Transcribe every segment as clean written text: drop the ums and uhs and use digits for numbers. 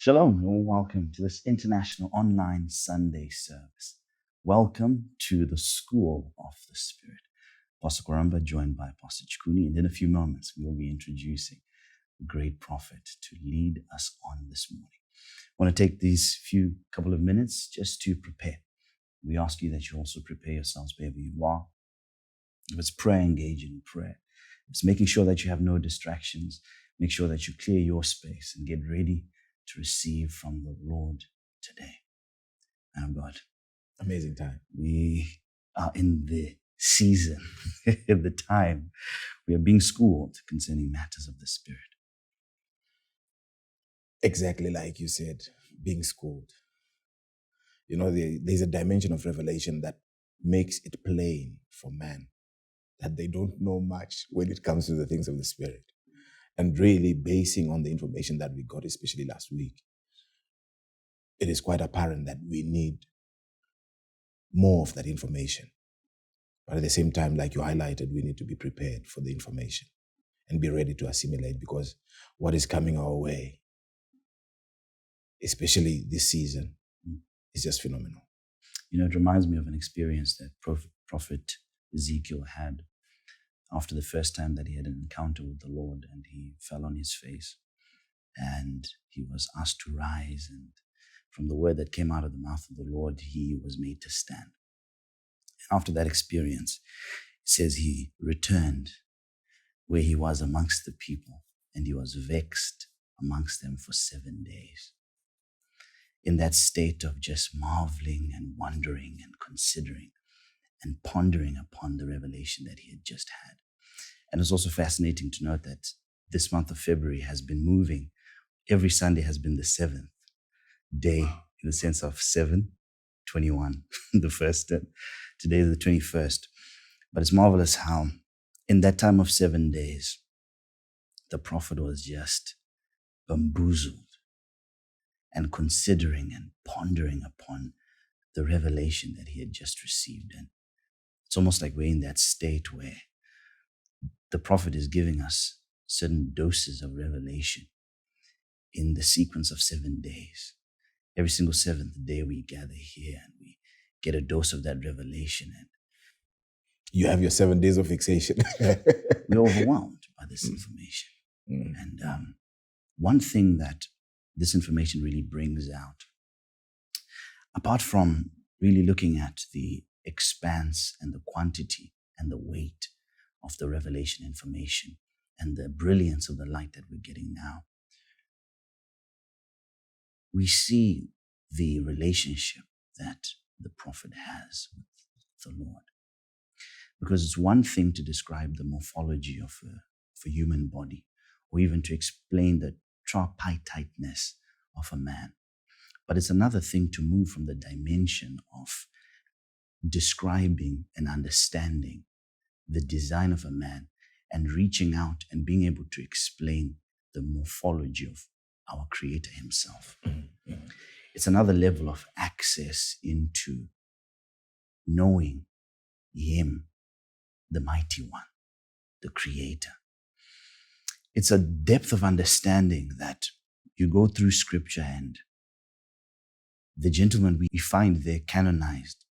Shalom and welcome to this international online Sunday service. Welcome to the School of the Spirit. Pastor Koramba joined by Pastor Chikuni, and in a few moments we will be introducing the great prophet to lead us on this morning. I want to take these couple of minutes just to prepare. We ask you that you also prepare yourselves wherever you are. If it's prayer, engage in prayer. If it's making sure that you have no distractions, make sure that you clear your space and get ready to receive from the Lord today. Man of God. Amazing time. We are in the season, the time. We are being schooled concerning matters of the Spirit. Exactly like you said, being schooled. You know, there's a dimension of revelation that makes it plain for man that they don't know much when it comes to the things of the Spirit. And really basing on the information that we got, especially last week, it is quite apparent that we need more of that information. But at the same time, like you highlighted, we need to be prepared for the information and be ready to assimilate, because what is coming our way, especially this season, is just phenomenal. You know, it reminds me of an experience that Prophet Ezekiel had after the first time that he had an encounter with the Lord, and he fell on his face and he was asked to rise, and from the word that came out of the mouth of the Lord, he was made to stand. After that experience, it says he returned where he was amongst the people, and he was vexed amongst them for 7 days. In that state of just marveling and wondering and considering and pondering upon the revelation that he had just had. And it's also fascinating to note that this month of February has been moving. Every Sunday has been the 7th day, in the sense of 7/21, the first. Today is the 21st. But it's marvelous how in that time of 7 days, the prophet was just bamboozled and considering and pondering upon the revelation that he had just received. And it's almost like we're in that state where the prophet is giving us certain doses of revelation in the sequence of 7 days. Every single 7th day we gather here and we get a dose of that revelation, and you have your 7 days of fixation. we're overwhelmed by this information. And one thing that this information really brings out, apart from really looking at the expanse and the quantity and the weight of the revelation information and the brilliance of the light that we're getting now, we see the relationship that the prophet has with the Lord. Because it's one thing to describe the morphology of a human body, or even to explain the tripartiteness of a man. But it's another thing to move from the dimension of describing and understanding the design of a man and reaching out and being able to explain the morphology of our Creator himself. It's another level of access into knowing him, the mighty one, the Creator. It's a depth of understanding that you go through scripture, and the gentlemen we find there canonized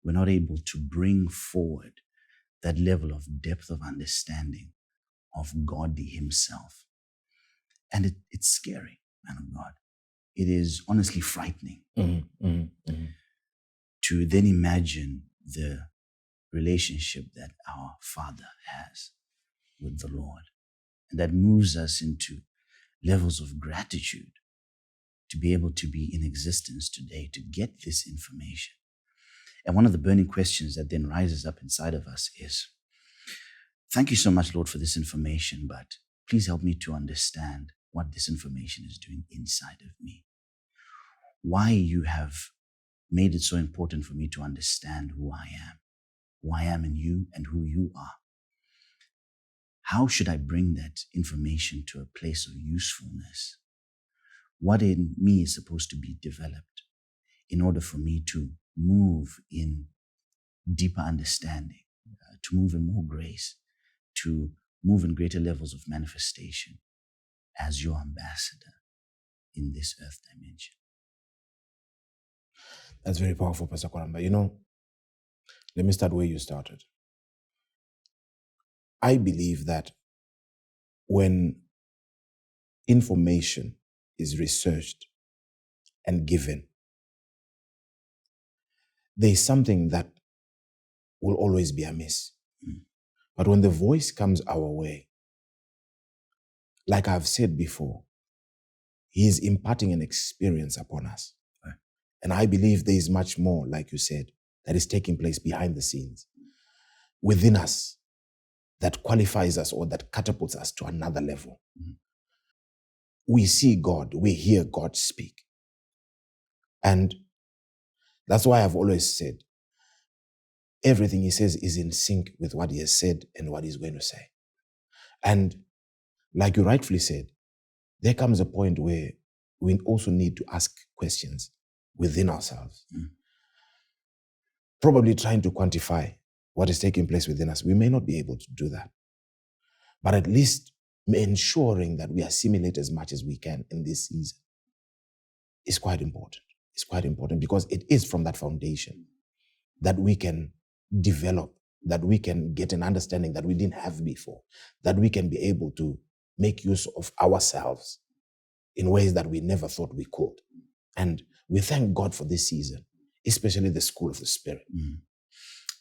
were not able to bring forward that level of depth of understanding of God himself. And it's scary, man of God. It is honestly frightening to then imagine the relationship that our Father has with the Lord. And that moves us into levels of gratitude to be able to be in existence today, to get this information. And one of the burning questions that then rises up inside of us is, thank you so much, Lord, for this information, but please help me to understand what this information is doing inside of me. Why you have made it so important for me to understand who I am in you and who you are. How should I bring that information to a place of usefulness? What in me is supposed to be developed in order for me to move in deeper understanding, to move in more grace, to move in greater levels of manifestation as your ambassador in this earth dimension. That's very powerful, Pastor Kwaramba. Let me start where you started. I believe that when information is researched and given, there's something that will always be amiss. But when the voice comes our way, like I've said before, he is imparting an experience upon us. Right. And I believe there is much more, like you said, that is taking place behind the scenes within us that qualifies us or that catapults us to another level. We see God, we hear God speak. And that's why I've always said, everything he says is in sync with what he has said and what he's going to say. And like you rightfully said, there comes a point where we also need to ask questions within ourselves. Probably trying to quantify what is taking place within us. We may not be able to do that. But at least ensuring that we assimilate as much as we can in this season is quite important. It's quite important because it is from that foundation that we can develop, that we can get an understanding that we didn't have before, that we can be able to make use of ourselves in ways that we never thought we could. And we thank God for this season, especially the School of the Spirit.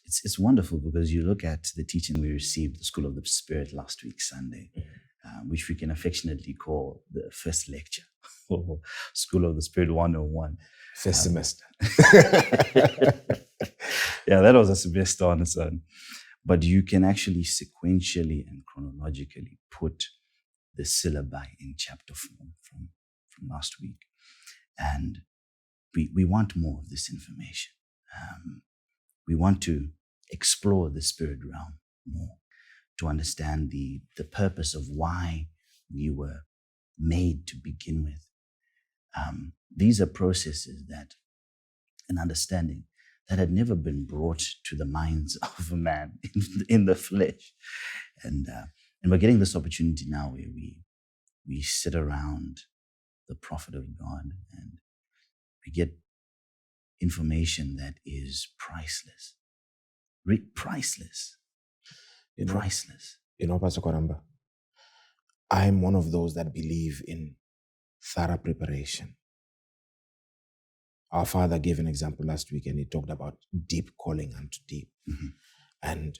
It's wonderful because you look at the teaching we received, the School of the Spirit last week, Sunday, which we can affectionately call the first lecture, or School of the Spirit 101. First semester. Yeah, that was a semester on its own. But you can actually sequentially and chronologically put the syllabi in chapter form from last week. And we want more of this information. We want to explore the spirit realm more, to understand the purpose of why we were made to begin with. These are processes that, an understanding that had never been brought to the minds of a man in the flesh. And we're getting this opportunity now where we sit around the prophet of God and we get information that is priceless. Priceless. Priceless. Pastor Kwaramba, I'm one of those that believe in thorough preparation. Our father gave an example last week and he talked about deep calling unto deep. And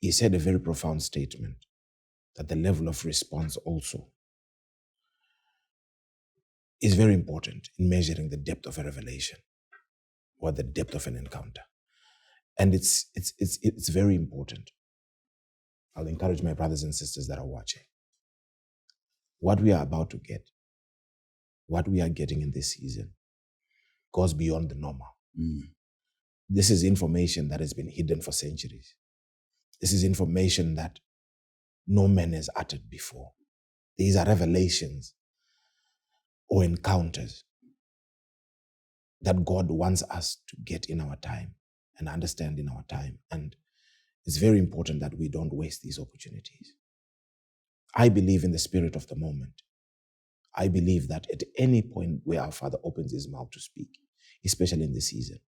he said a very profound statement that the level of response also is very important in measuring the depth of a revelation or the depth of an encounter. And it's very important. I'll encourage my brothers and sisters that are watching. What we are about to get, what we are getting in this season, goes beyond the normal. This is information that has been hidden for centuries. This is information that no man has uttered before. These are revelations or encounters that God wants us to get in our time and understand in our time. And it's very important that we don't waste these opportunities. I believe in the spirit of the moment. I believe that at any point where our Father opens his mouth to speak, especially in this season,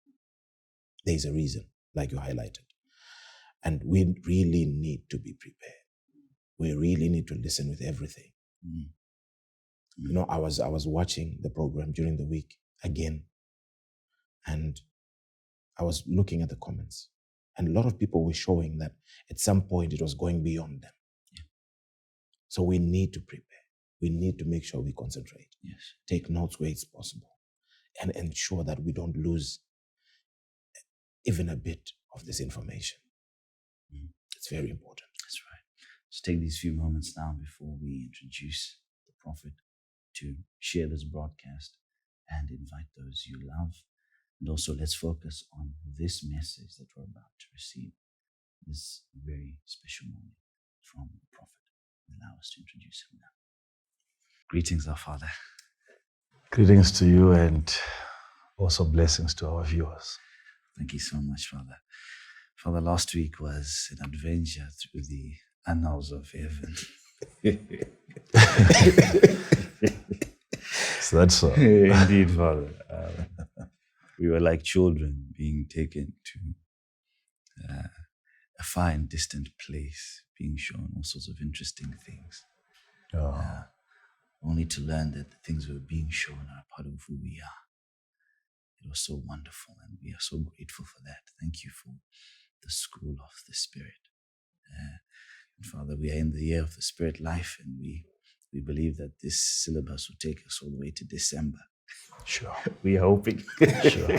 there is a reason, like you highlighted. And we really need to be prepared. We really need to listen with everything. I was watching the program during the week again, and I was looking at the comments, and a lot of people were showing that at some point it was going beyond them. So we need to prepare. We need to make sure we concentrate. Take notes where it's possible and ensure that we don't lose even a bit of this information. It's very important. That's right. Let's take these few moments now before we introduce the prophet to share this broadcast and invite those you love. And also let's focus on this message that we're about to receive, this very special moment from the prophet. Allow us to introduce him now. Greetings, our Father. Greetings to you and also blessings to our viewers. Thank you so much, Father. Father, last week was an adventure through the annals of heaven. That's so. Indeed, Father. We were like children being taken to a far and distant place, being shown all sorts of interesting things, only to learn that the things we were being shown are part of who we are. It was so wonderful, and we are so grateful for that. Thank you for the school of the Spirit. And Father, we are in the year of the Spirit life, and we believe that this syllabus will take us all the way to December. Sure. We are hoping. Sure.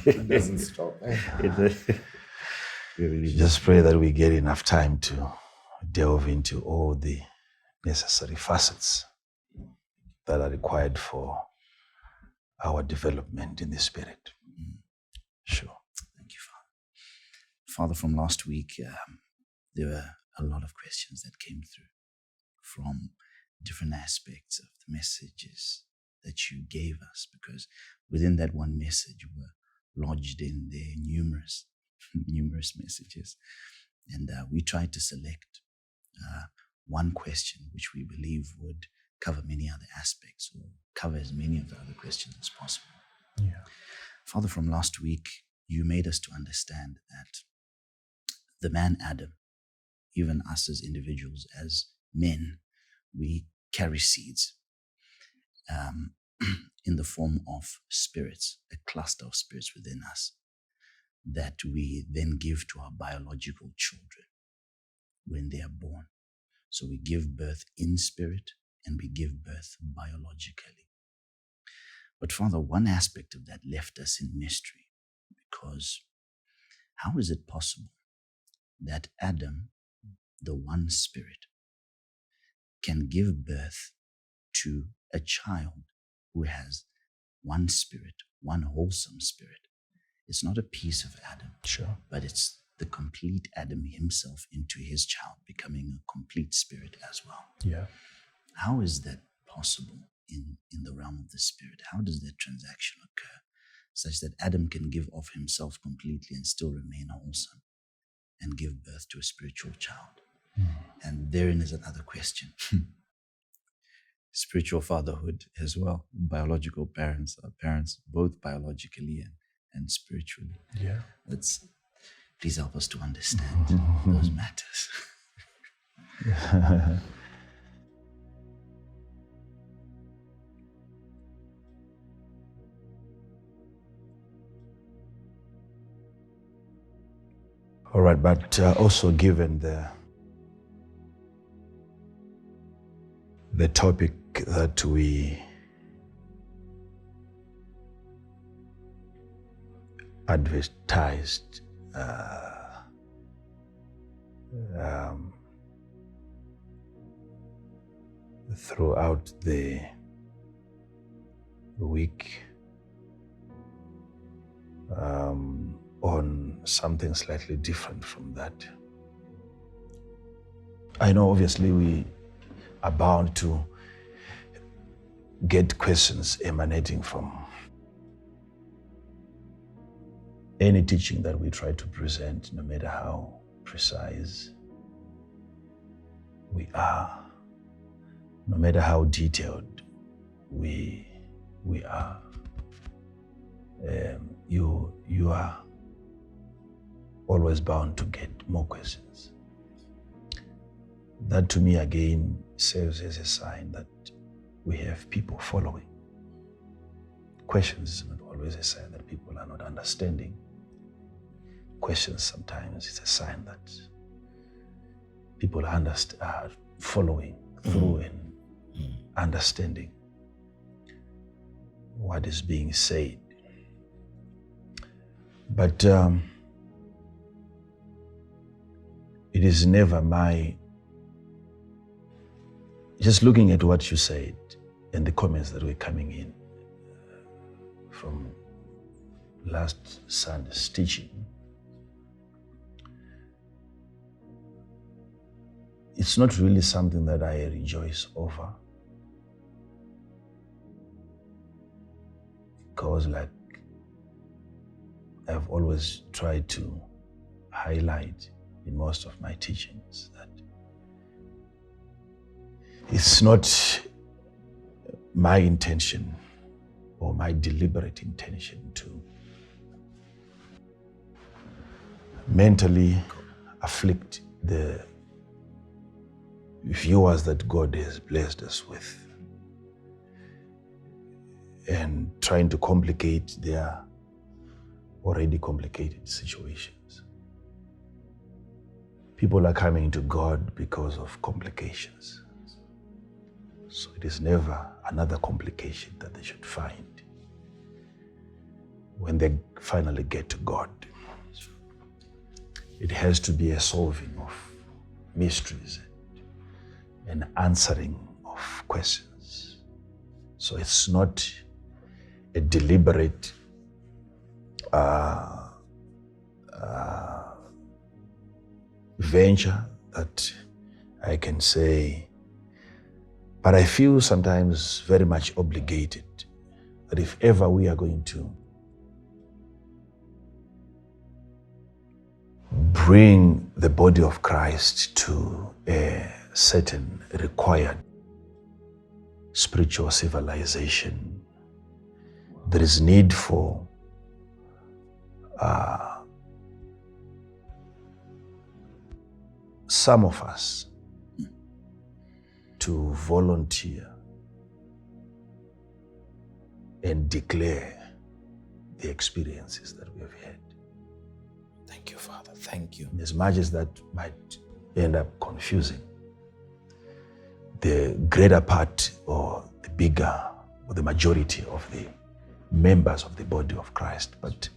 It doesn't stop. We really Just pray that we get enough time to delve into all the necessary facets that are required for our development in the Spirit. Sure. Thank you, Father. Father, from last week, there were a lot of questions that came through from different aspects of the messages that you gave us, because within that one message were lodged in there numerous messages. And we tried to select one question which we believe would cover many other aspects, or cover as many of the other questions as possible. Yeah. Father, from last week, you made us to understand that the man Adam, even us as individuals, as men, we carry seeds in the form of spirits, a cluster of spirits within us that we then give to our biological children when they are born. So we give birth in spirit and we give birth biologically. But Father, one aspect of that left us in mystery, because how is it possible that Adam, the one spirit, can give birth to a child who has one spirit, one wholesome spirit? It's not a piece of Adam, Sure. but it's the complete Adam himself into his child, becoming a complete spirit as well. Yeah. How is that possible in the realm of the spirit? How does that transaction occur such that Adam can give of himself completely and still remain wholesome and give birth to a spiritual child? And therein is another question. Spiritual fatherhood as well. Biological parents are parents both biologically and spiritually. Yeah. Please help us to understand those matters. All right, but also given the topic that we advertised throughout the week on something slightly different from that. I know obviously we are bound to get questions emanating from any teaching that we try to present, no matter how precise we are, no matter how detailed we are. You are always bound to get more questions. That to me again serves as a sign that we have people following. Questions is not always a sign that people are not understanding. Questions sometimes is a sign that people are following through and understanding what is being said. But it is never just looking at what you said and the comments that were coming in from last Sunday's teaching, it's not really something that I rejoice over, because like I've always tried to highlight in most of my teachings that it's not my intention or my deliberate intention to mentally afflict the viewers that God has blessed us with and trying to complicate their already complicated situations. People are coming to God because of complications. So it is never another complication that they should find when they finally get to God. It has to be a solving of mysteries and answering of questions. So it's not a deliberate venture that I can say, but I feel sometimes very much obligated that if ever we are going to bring the body of Christ to a certain required spiritual civilization, there is need for some of us to volunteer and declare the experiences that we have had. Thank you, Father. Thank you. As much as that might end up confusing the greater part or the bigger or the majority of the members of the body of Christ, but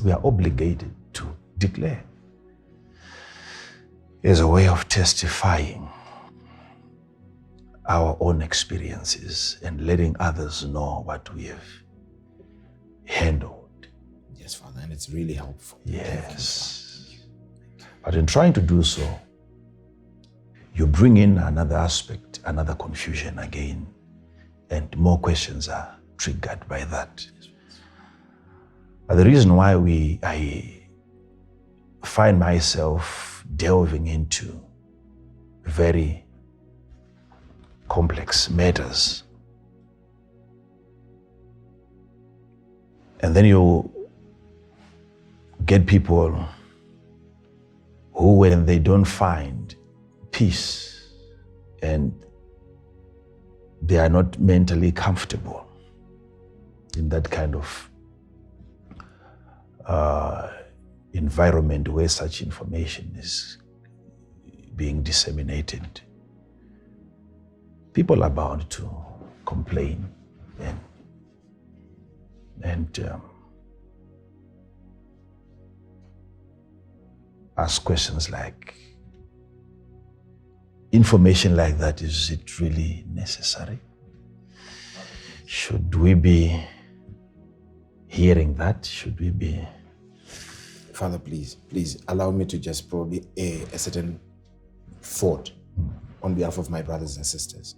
we are obligated to declare as a way of testifying our own experiences and letting others know what we have handled. Yes, Father, and it's really helpful. Yes. But in trying to do so, you bring in another aspect, another confusion again, and more questions are triggered by that. But the reason why I find myself delving into very complex matters, and then you get people who, when they don't find peace and they are not mentally comfortable in that kind of environment where such information is being disseminated, people are bound to complain and ask questions like, information like that, is it really necessary? Should we be hearing that? Should we be? Father, please allow me to just probably a certain thought on behalf of my brothers and sisters.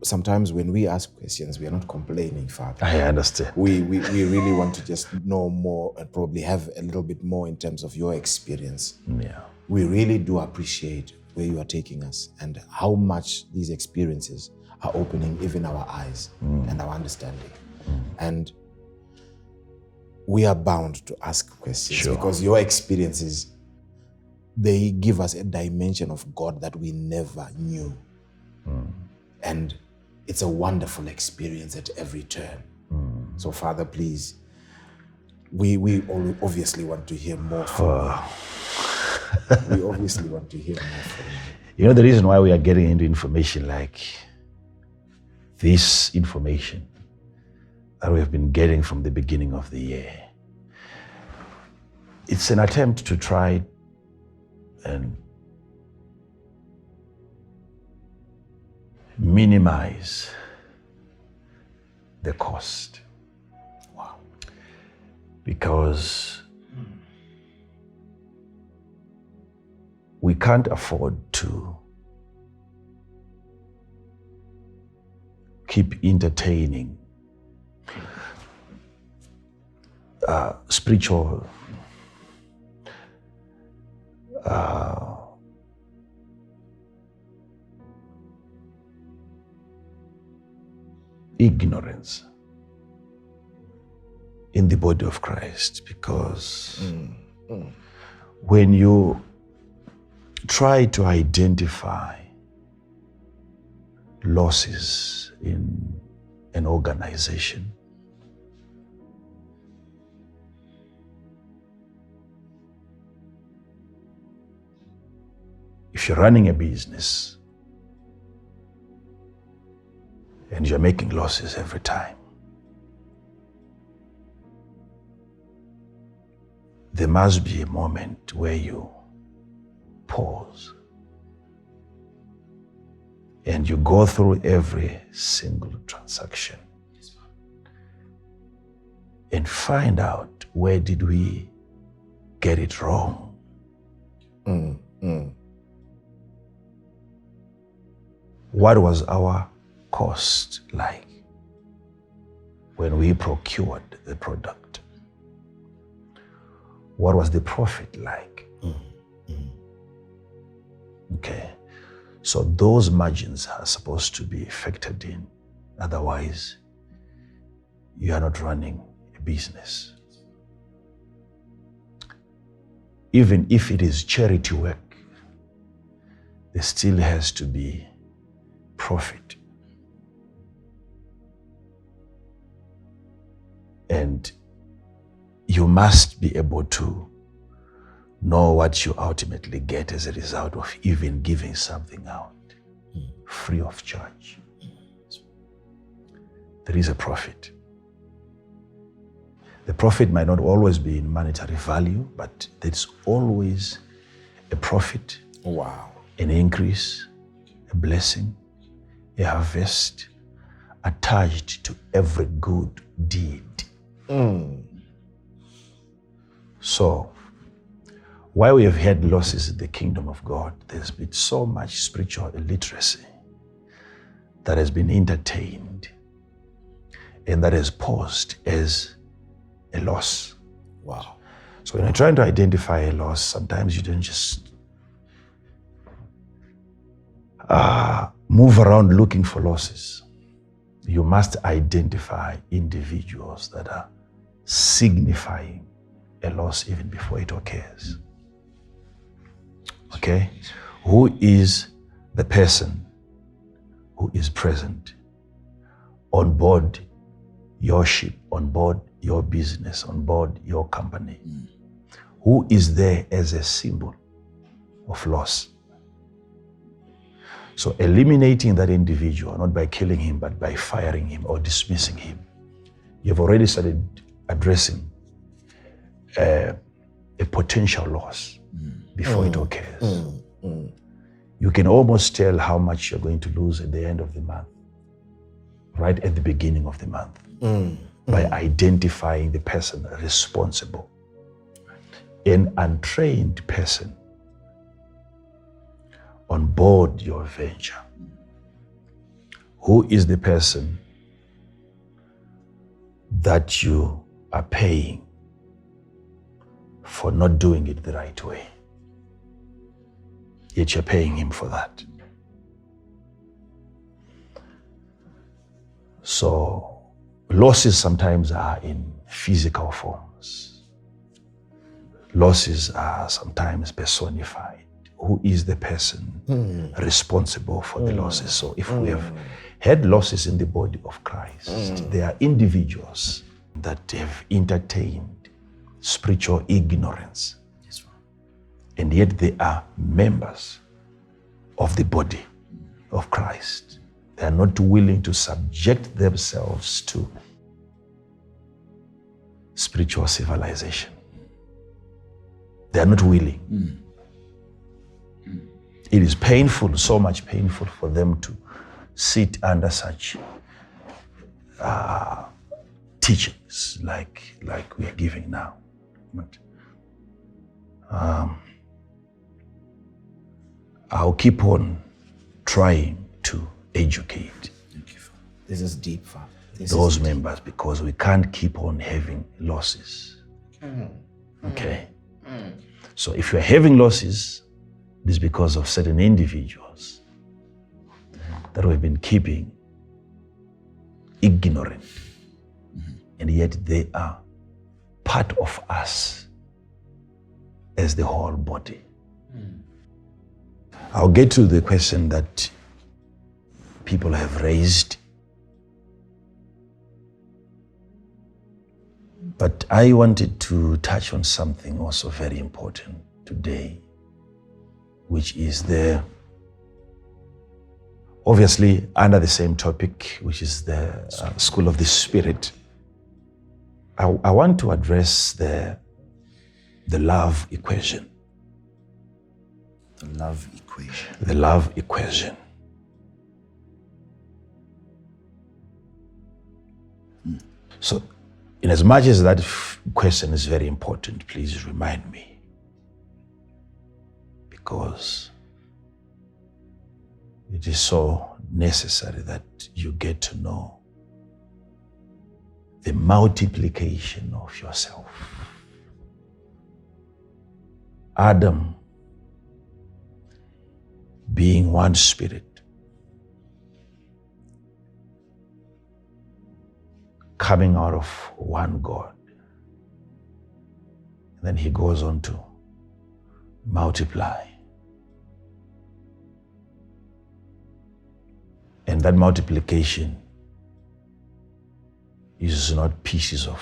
Sometimes when we ask questions, we are not complaining, Father. I understand. We really want to just know more and probably have a little bit more in terms of your experience. Yeah. We really do appreciate where you are taking us and how much these experiences are opening even our eyes and our understanding. And we are bound to ask questions because your experiences, they give us a dimension of God that we never knew. And it's a wonderful experience at every turn. So Father, please, we obviously want to hear more from you. We obviously want to hear more from you. You know, the reason why we are getting into information like this information that we have been getting from the beginning of the year, it's an attempt to try and minimize the cost. Wow. Because we can't afford to keep entertaining spiritual ignorance in the body of Christ, because when you try to identify losses in an organization, if you're running a business and you're making losses every time, there must be a moment where you pause and you go through every single transaction and find out, where did we get it wrong? What was our cost like when we procured the product? What was the profit like? Okay, so those margins are supposed to be factored in. Otherwise, you are not running a business. Even if it is charity work, there still has to be profit. And you must be able to know what you ultimately get as a result of even giving something out free of charge. There is a profit. The profit might not always be in monetary value, but there's always a profit, an increase, a blessing, a harvest attached to every good deed. So, while we have had losses in the kingdom of God, there's been so much spiritual illiteracy that has been entertained and that is posed as a loss. Wow. So when you're trying to identify a loss, sometimes you don't just move around looking for losses. You must identify individuals that are signifying a loss even before it occurs. Okay? Who is the person who is present on board your ship, on board your business, on board your company? Who is there as a symbol of loss? So eliminating that individual, not by killing him, but by firing him or dismissing him, you've already started addressing a potential loss before it occurs. You can almost tell how much you're going to lose at the end of the month, right at the beginning of the month, by identifying the person responsible. An untrained person on board your venture. Who is the person that you are paying for not doing it the right way? Yet you're paying him for that. So losses sometimes are in physical forms. Losses are sometimes personified. Who is the person responsible for the losses? So if we have had losses in the body of Christ, there are individuals that have entertained spiritual ignorance. And yet they are members of the body of Christ. They are not willing to subject themselves to spiritual civilization. They are not willing. It is painful, so much painful for them to sit under such teachings like we are giving now. But I'll keep on trying to educate This is deep, Father. those members, because we can't keep on having losses. Okay? So if you're having losses, it is because of certain individuals that we've been keeping ignorant, and yet they are part of us as the whole body. I'll get to the question that people have raised, but I wanted to touch on something also very important today, which is obviously under the same topic, which is the School of the Spirit. I want to address the love equation. The love equation. The love equation. So, in as much as that question is very important, please remind me, because it is so necessary that you get to know the multiplication of yourself. Adam being one spirit, coming out of one God. And then he goes on to multiply. And that multiplication is not pieces of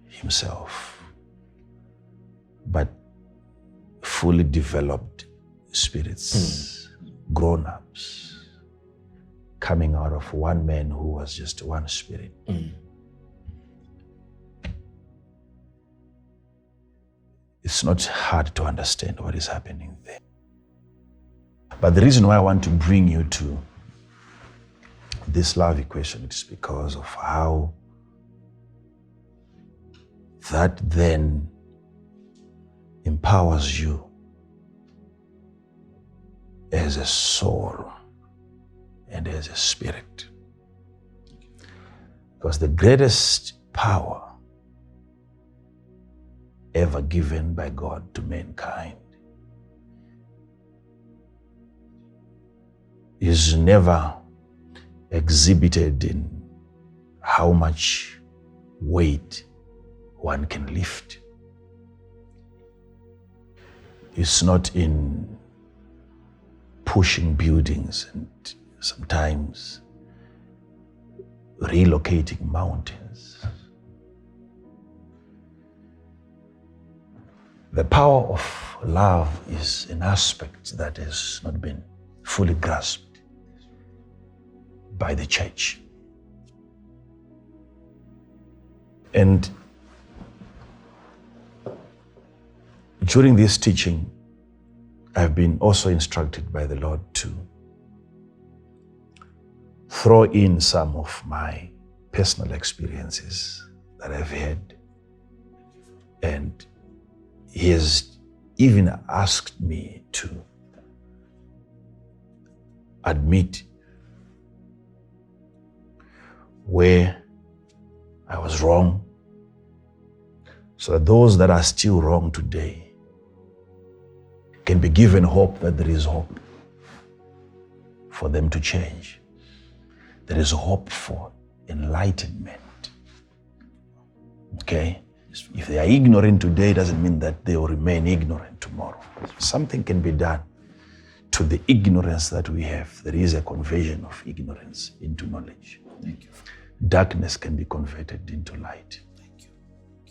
himself, but fully developed spirits, grown-ups, coming out of one man who was just one spirit. It's not hard to understand what is happening there. But the reason why I want to bring you to this love equation is because of how that then empowers you as a soul and as a spirit. Because the greatest power ever given by God to mankind is never exhibited in how much weight one can lift. It's not in pushing buildings and sometimes relocating mountains. The power of love is an aspect that has not been fully grasped by the church. And during this teaching, I've been also instructed by the Lord to throw in some of my personal experiences that I've had. And He has even asked me to admit where I was wrong, so that those that are still wrong today can be given hope that there is hope for them to change. There is hope for enlightenment. Okay? If they are ignorant today, it doesn't mean that they will remain ignorant tomorrow. Something can be done to the ignorance that we have. There is a conversion of ignorance into knowledge. Thank you. Darkness can be converted into light. Thank you.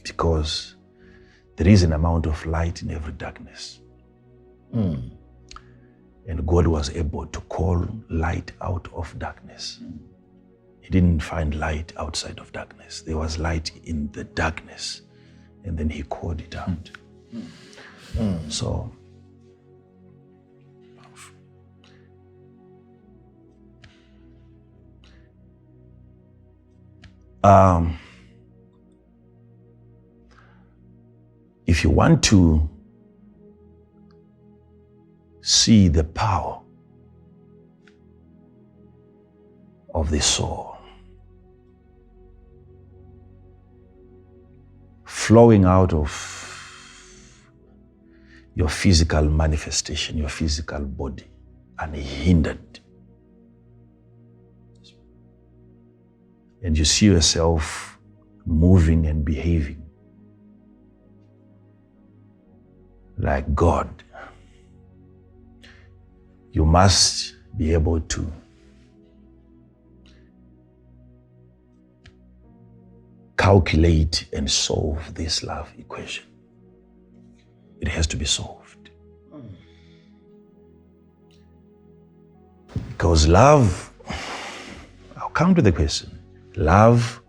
Because there is an amount of light in every darkness. And God was able to call light out of darkness. He didn't find light outside of darkness. There was light in the darkness, and then He called it out. So, if you want to see the power of the soul flowing out of your physical manifestation, your physical body, unhindered, and you see yourself moving and behaving like God, you must be able to calculate and solve this love equation. It has to be solved. Because love, I'll come to the question, love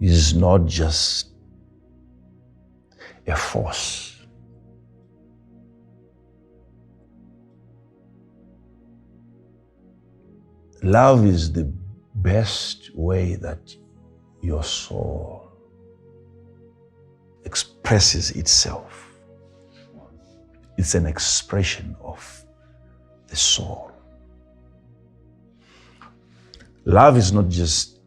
is not just a force. Love is the best way that your soul expresses itself. It's an expression of the soul. Love is not just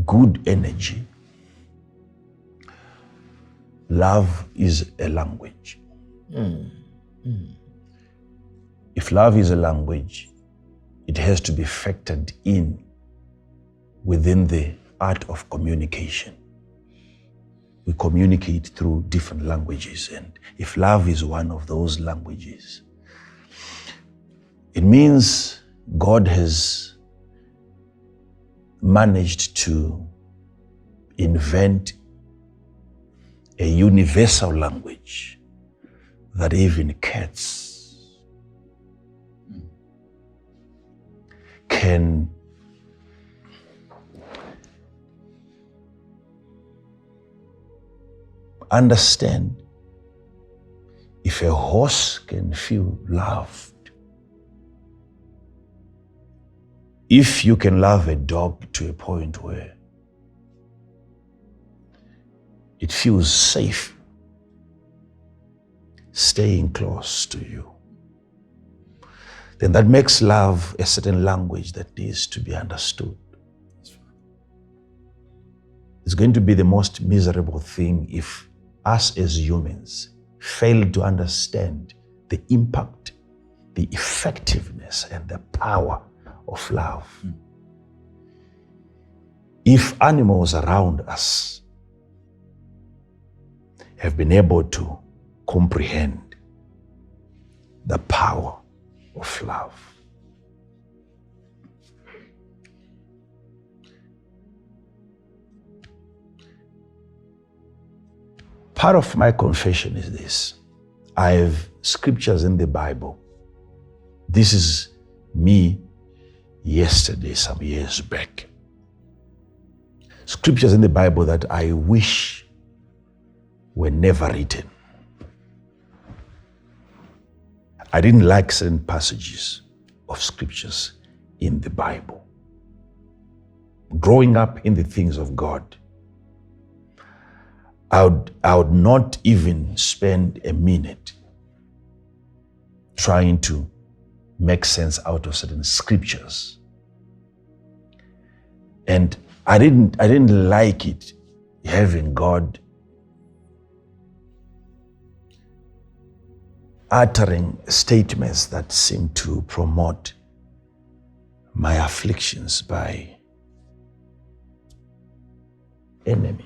good energy. Love is a language. If love is a language, it has to be factored in within the art of communication. We communicate through different languages, and if love is one of those languages, it means God has managed to invent a universal language that even cats can understand. If a horse can feel loved, if you can love a dog to a point where it feels safe staying close to you, then that makes love a certain language that needs to be understood. It's going to be the most miserable thing if us as humans fail to understand the impact, the effectiveness, and the power of love. If animals around us have been able to comprehend the power of love, part of my confession is this. I have scriptures in the Bible. This is me yesterday, some years back. Scriptures in the Bible that I wish were never written. I didn't like certain passages of scriptures in the Bible. Growing up in the things of God, I would not even spend a minute trying to make sense out of certain scriptures. And I didn't like it, having God uttering statements that seem to promote my afflictions by enemies.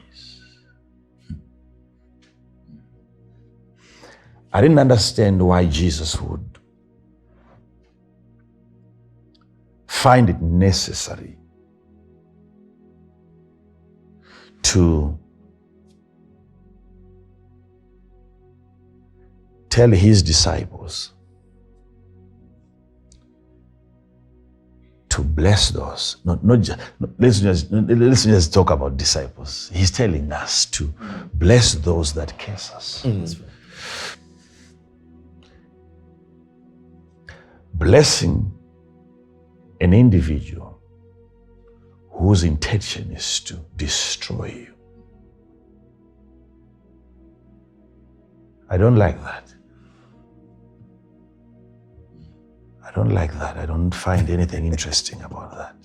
I didn't understand why Jesus would find it necessary to tell his disciples to bless those. Let's just talk about disciples. He's telling us to bless those that curse us. Blessing an individual whose intention is to destroy you. I don't like that. I don't like that. I don't find anything interesting about that.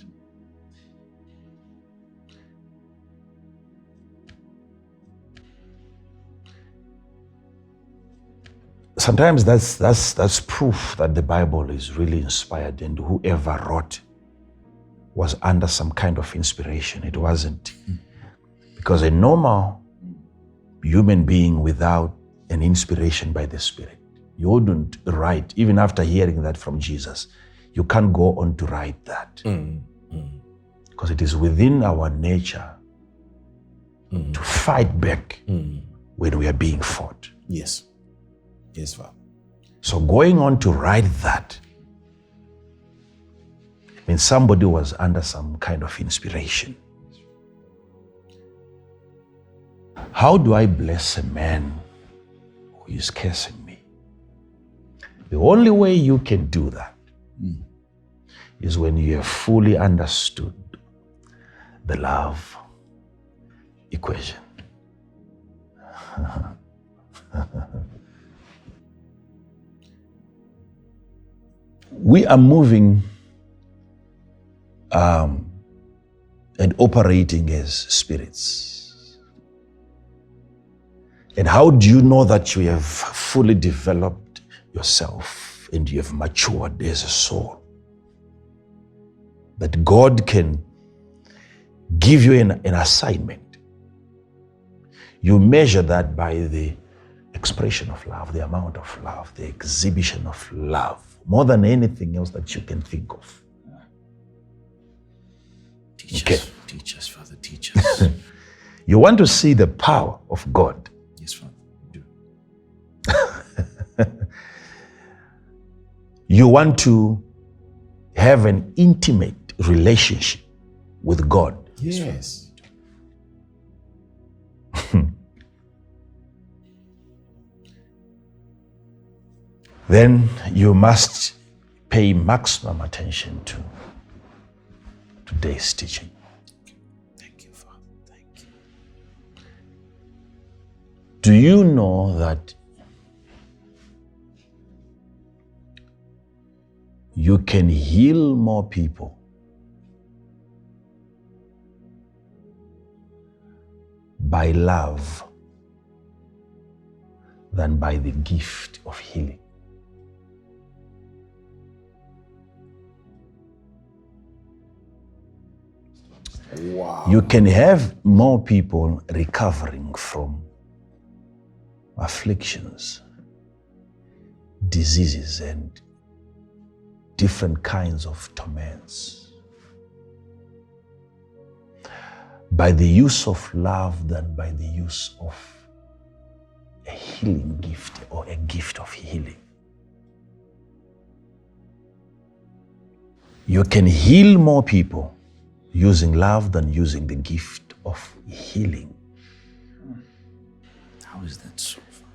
Sometimes that's proof that the Bible is really inspired, and whoever wrote was under some kind of inspiration. It wasn't. Because a normal human being without an inspiration by the Spirit, you wouldn't write, even after hearing that from Jesus, you can't go on to write that. Because it is within our nature to fight back when we are being fought. Yes. Yes, Father. So going on to write that means somebody was under some kind of inspiration. How do I bless a man who is cursing me? The only way you can do that is when you have fully understood the love equation. We are moving and operating as spirits. And how do you know that you have fully developed yourself and you have matured as a soul? That God can give you an assignment. You measure that by the expression of love, the amount of love, the exhibition of love, more than anything else that you can think of. Teach us, Father, teach us. You want to see the power of God. Yes, Father, we do. You want to have an intimate relationship with God. Yes. Then you must pay maximum attention to today's teaching. Thank you, Father. Thank you. Do you know that you can heal more people by love than by the gift of healing? Wow. You can have more people recovering from afflictions, diseases, and different kinds of torments by the use of love than by the use of a healing gift or a gift of healing. You can heal more people using love than using the gift of healing. How is that so, Father?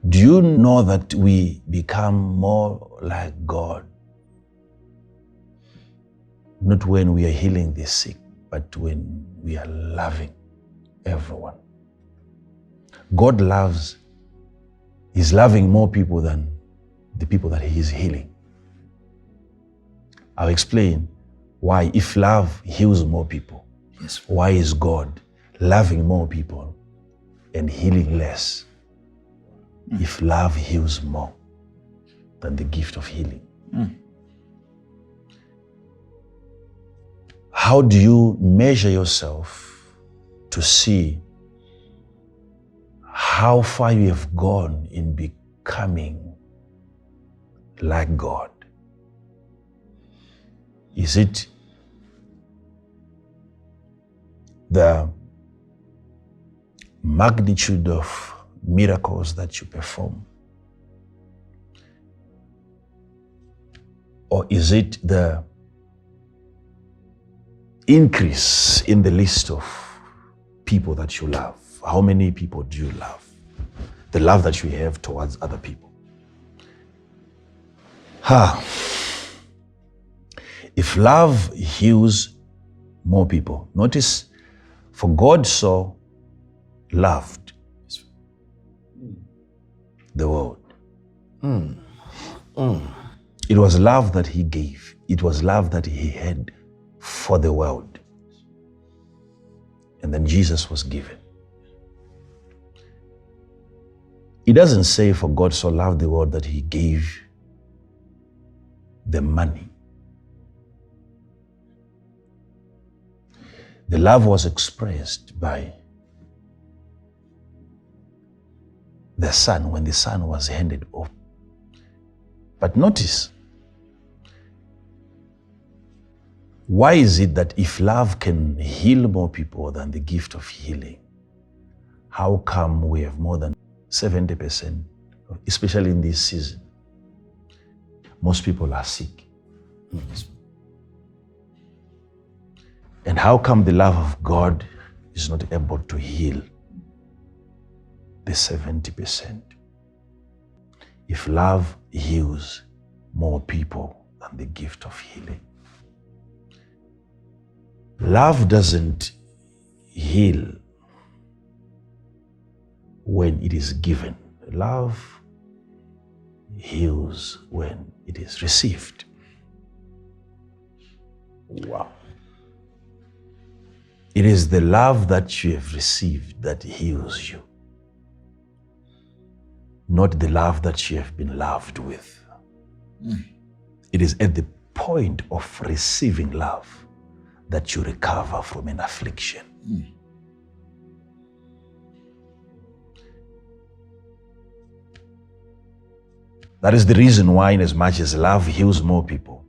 Do you know that we become more like God? Not when we are healing the sick, but when we are loving everyone. God loves, He's loving more people than the people that He is healing. I'll explain why, if love heals more people, Yes. why is God loving more people and healing less if love heals more than the gift of healing? How do you measure yourself to see how far you have gone in becoming like God? Is it the magnitude of miracles that you perform? Or is it the increase in the list of people that you love? How many people do you love? The love that you have towards other people. If love heals more people, notice, for God so loved the world. It was love that He gave. It was love that He had for the world. And then Jesus was given. It doesn't say for God so loved the world that He gave the money The love was expressed by the son when the son was handed over. But notice, why is it that if love can heal more people than the gift of healing, how come we have more than 70%, especially in this season? Most people are sick. And how come the love of God is not able to heal the 70%? If love heals more people than the gift of healing. Love doesn't heal when it is given. Love heals when it is received. Wow. It is the love that you have received that heals you, not the love that you have been loved with. It is at the point of receiving love that you recover from an affliction. That is the reason why, in as much as love heals more people,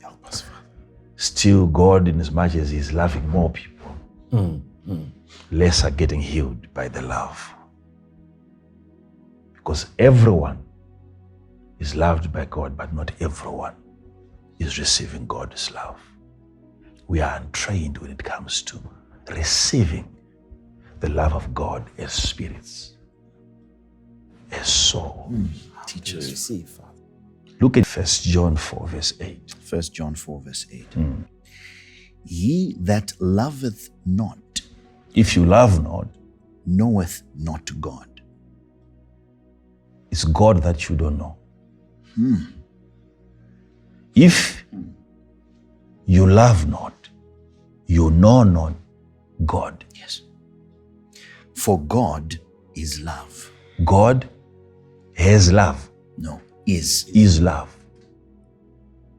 Help us, Father. still God, in as much as He's loving more people, less are getting healed by the love. Because everyone is loved by God, but not everyone is receiving God's love. We are untrained when it comes to receiving the love of God as spirits, as soul. Teach us. Receive, Father. Look at 1 John 4 verse 8. 1 John 4 verse 8. He that loveth not If you love not, knoweth not God. it's God that you don't know. If you love not, you know not God. Yes. For God is love. God has love, No, is. is love.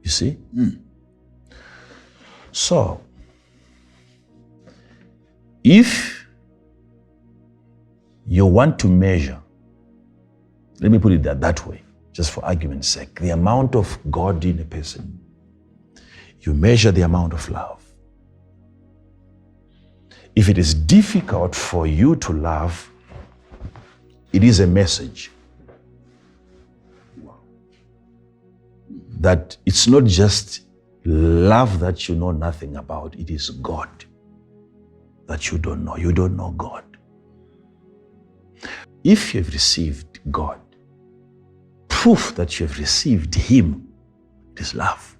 You see? So, if you want to measure, let me put it that way, just for argument's sake, the amount of God in a person, you measure the amount of love. If it is difficult for you to love, it is a message that it's not just love that you know nothing about, it is God that you don't know. You don't know God. If you have received God, proof that you have received Him is love.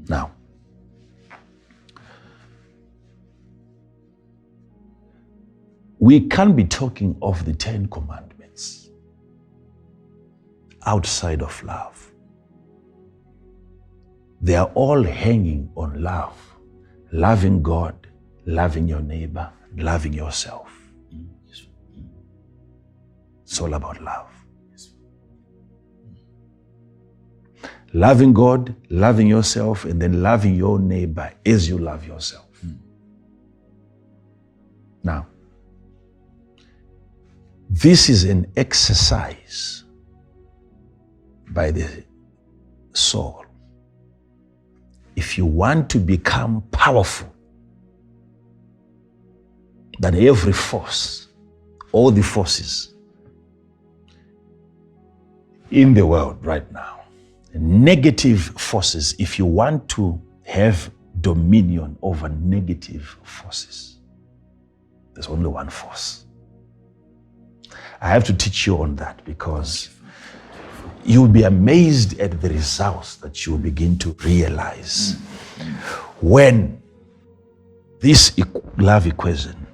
Now, we can't be talking of the 10 Commandments outside of love. They are all hanging on love. Loving God, loving your neighbor, loving yourself. It's all about love. Loving God, loving yourself, and then loving your neighbor as you love yourself. Now, this is an exercise by the soul. If you want to become powerful than every force, all the forces in the world right now, negative forces, if you want to have dominion over negative forces, there's only one force. I have to teach you on that because you'll be amazed at the results that you'll begin to realize when this love equation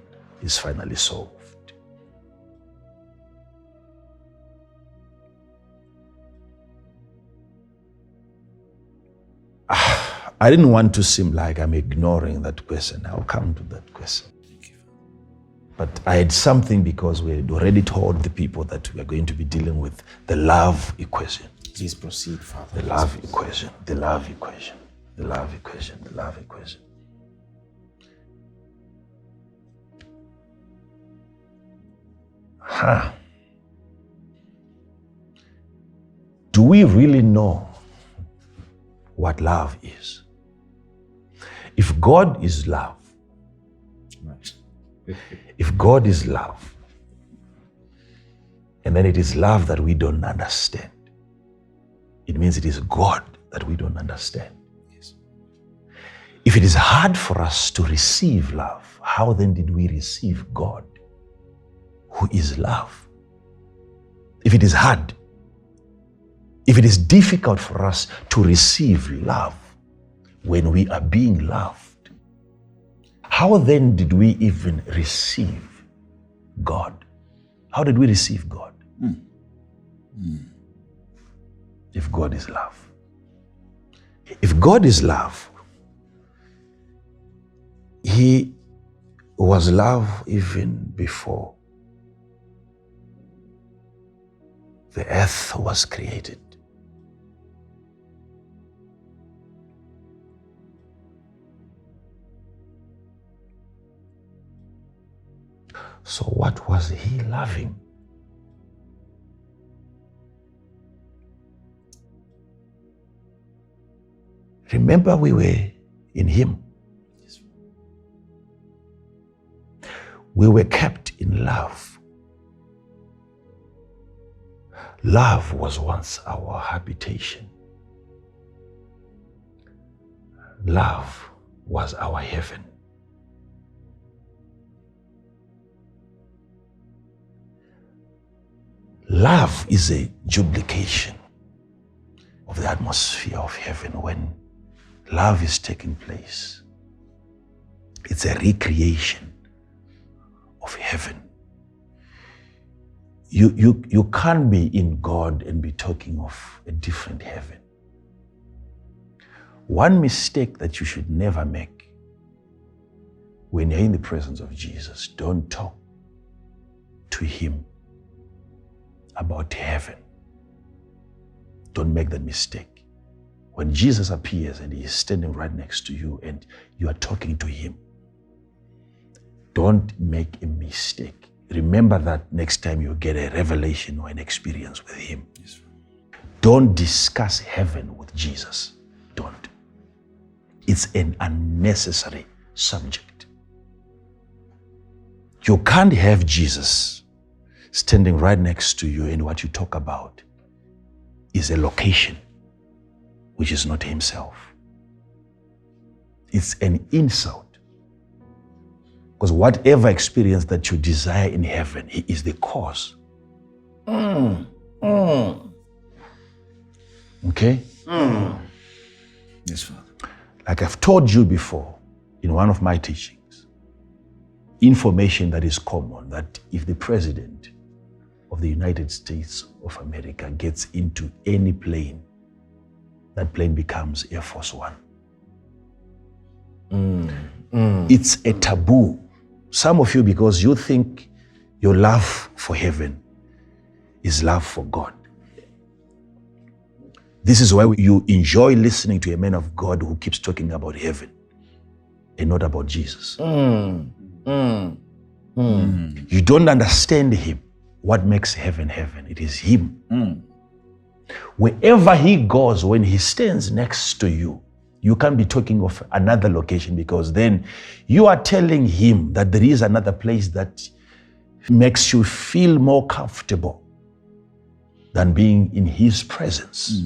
is finally solved. I didn't want to seem like I'm ignoring that question. I'll come to that question. But I had something because we had already told the people that we are going to be dealing with the love equation. Please proceed, Father. The love equation, the love equation, the love equation, the love equation. Do we really know what love is? If God is love, if God is love, and then it is love that we don't understand, it means it is God that we don't understand. Yes. If it is hard for us to receive love, how then did we receive God, who is love? If it is hard, if it is difficult for us to receive love when we are being loved, how then did we even receive God? How did we receive God? If God is love. If God is love, He was love even before the earth was created. So what was He loving? Remember, we were in Him. We were kept in love. Love was once our habitation. Love was our heaven. Love is a duplication of the atmosphere of heaven. When love is taking place, it's a recreation of heaven. You can't be in God and be talking of a different heaven. One mistake that you should never make when you're in the presence of Jesus, don't talk to Him about heaven. Don't make that mistake. When Jesus appears and He is standing right next to you and you are talking to Him, don't make a mistake. Remember that next time you get a revelation or an experience with Him. Yes. Don't discuss heaven with Jesus. Don't. It's an unnecessary subject. You can't have Jesus standing right next to you and what you talk about is a location which is not Himself. It's an insult. Because whatever experience that you desire in heaven, He is the cause. Okay? Yes, Father. Like I've told you before in one of my teachings, information that is common, that if the President of the United States of America gets into any plane, that plane becomes Air Force One. It's a taboo. Some of you, because you think your love for heaven is love for God. This is why you enjoy listening to a man of God who keeps talking about heaven and not about Jesus. You don't understand Him. What makes heaven heaven? It is Him. Wherever He goes, when He stands next to you, you can't be talking of another location, because then you are telling Him that there is another place that makes you feel more comfortable than being in His presence.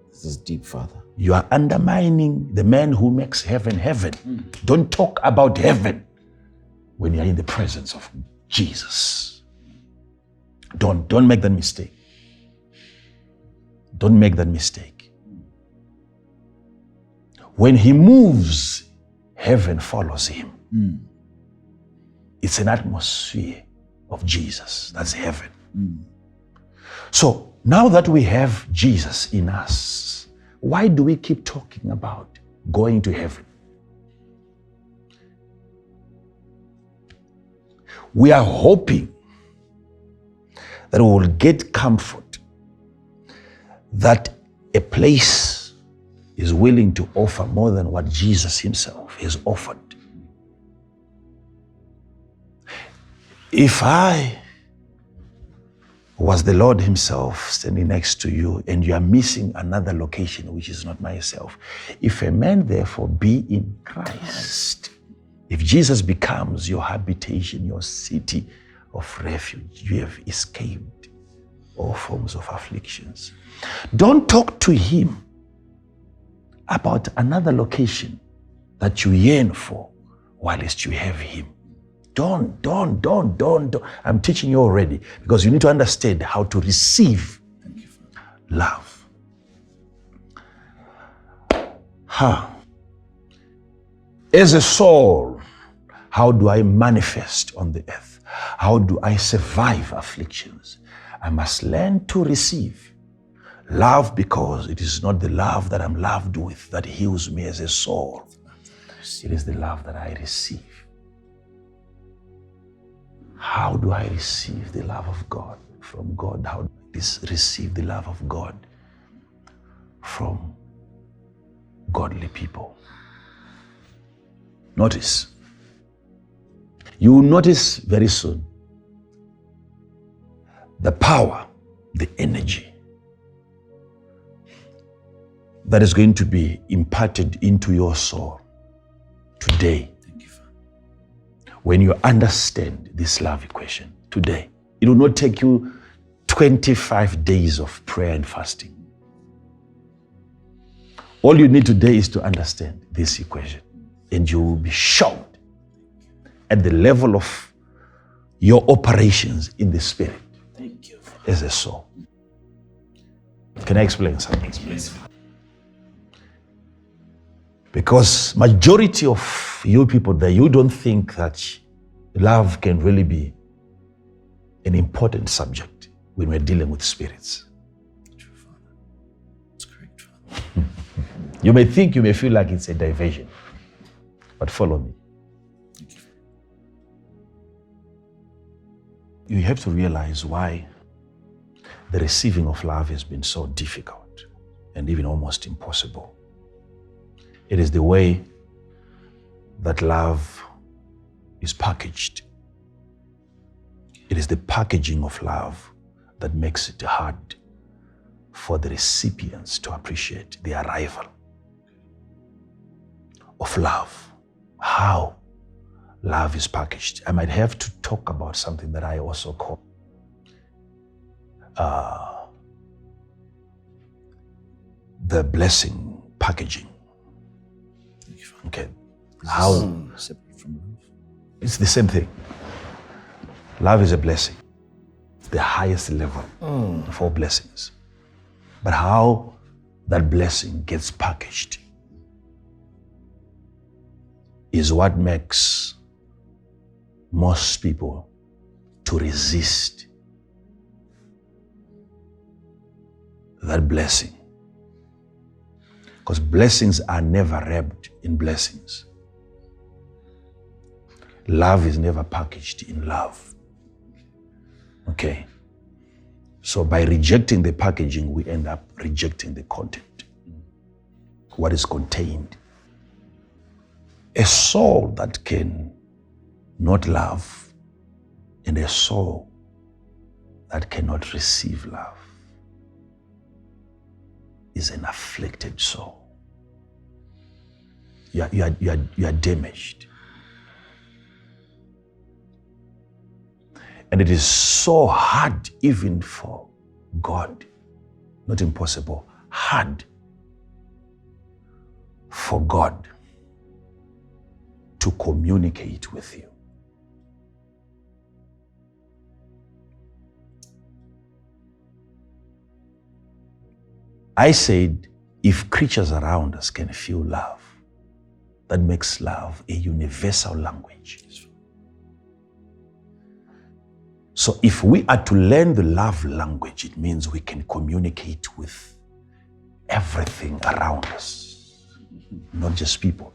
This is deep, Father. You are undermining the man who makes heaven heaven. Don't talk about heaven when you're in the presence of Jesus. Don't make that mistake. Don't make that mistake. When He moves, heaven follows Him. It's an atmosphere of Jesus. That's heaven. So now that we have Jesus in us, why do we keep talking about going to heaven? We are hoping that we will get comfort, that a place is willing to offer more than what Jesus himself has offered. If I was the Lord himself standing next to you and you are missing another location which is not myself, if a man therefore be in Christ, if Jesus becomes your habitation, your city of refuge, you have escaped all forms of afflictions. Don't talk to him about another location that you yearn for whilst you have him. Don't. I'm teaching you already because you need to understand how to receive love. As a soul, how do I manifest on the earth? How do I survive afflictions? I must learn to receive love, because it is not the love that I'm loved with that heals me as a soul. It is the love that I receive. How do I receive the love of God from God? How do I receive the love of God from godly people? Notice. You will notice very soon the power, the energy that is going to be imparted into your soul today. Thank you, Father. When you understand this love equation today, it will not take you 25 days of prayer and fasting. All you need today is to understand this equation, and you will be shocked at the level of your operations in the spirit. Thank you, Father. As a soul. Can I explain something? Explain. Because majority of you people there, you don't think that love can really be an important subject when we're dealing with spirits. True, Father. That's correct, Father. You may think, you may feel like it's a diversion, but follow me. You have to realize why the receiving of love has been so difficult and even almost impossible. It is the way that love is packaged. It is the packaging of love that makes it hard for the recipients to appreciate the arrival of love. How love is packaged. I might have to talk about something that I also call the blessing packaging. Okay. How? Separate from love. It's the same thing. Love is a blessing. It's the highest level of all blessings. But how that blessing gets packaged is what makes most people to resist that blessing. Because blessings are never wrapped in blessings. Love is never packaged in love. Okay? So by rejecting the packaging, we end up rejecting the content. What is contained. A soul that can not love and a soul that cannot receive love is an afflicted soul. You are damaged. And it is so hard even for God, not impossible, hard for God to communicate with you. I said, if creatures around us can feel love, that makes love a universal language. So if we are to learn the love language, it means we can communicate with everything around us, not just people.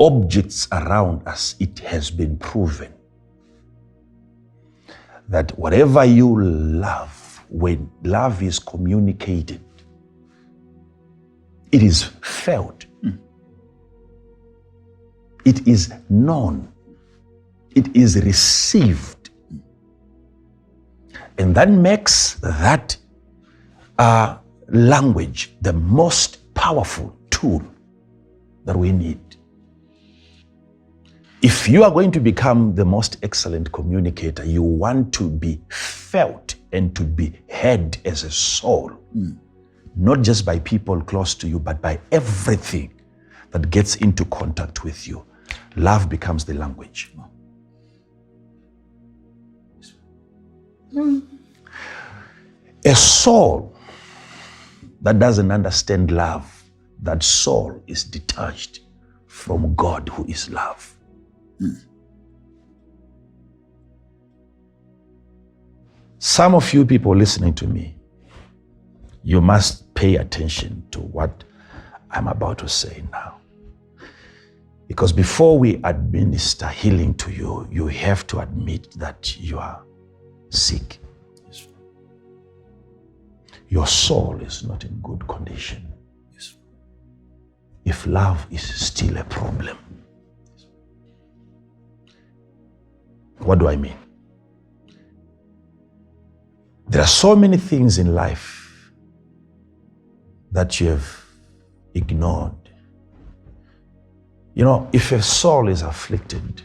Objects around us, it has been proven that whatever you love, when love is communicated, it is felt. It is known. It is received. And that makes that language the most powerful tool that we need. If you are going to become the most excellent communicator, you want to be felt and to be heard as a soul, not just by people close to you, but by everything that gets into contact with you. Love becomes the language. A soul that doesn't understand love, that soul is detached from God who is love. Some of you people listening to me, you must pay attention to what I'm about to say now. Because before we administer healing to you, you have to admit that you are sick. Your soul is not in good condition. If love is still a problem. What do I mean? There are so many things in life that you have ignored. You know, if a soul is afflicted,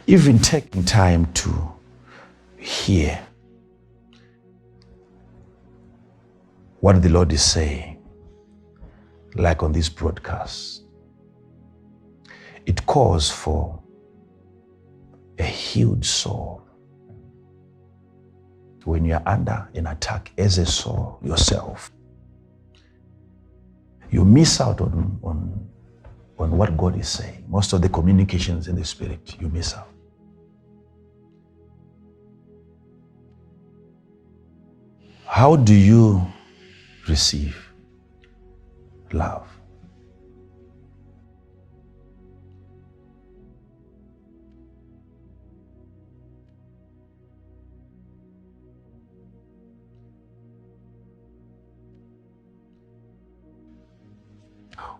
even taking time to hear what the Lord is saying, like on this broadcast, it calls for a healed soul. When you're under an attack as a soul yourself, you miss out on what God is saying. Most of the communications in the spirit, you miss out. How do you receive love?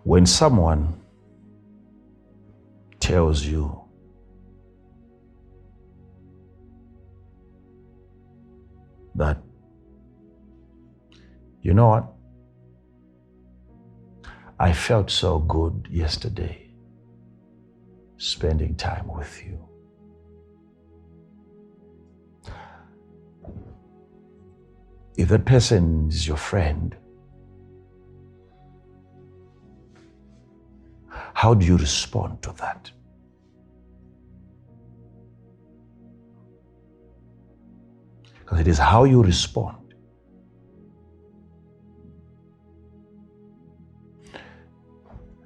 When someone tells you that, you know what, I felt so good yesterday spending time with you. If that person is your friend, how do you respond to that? Because it is how you respond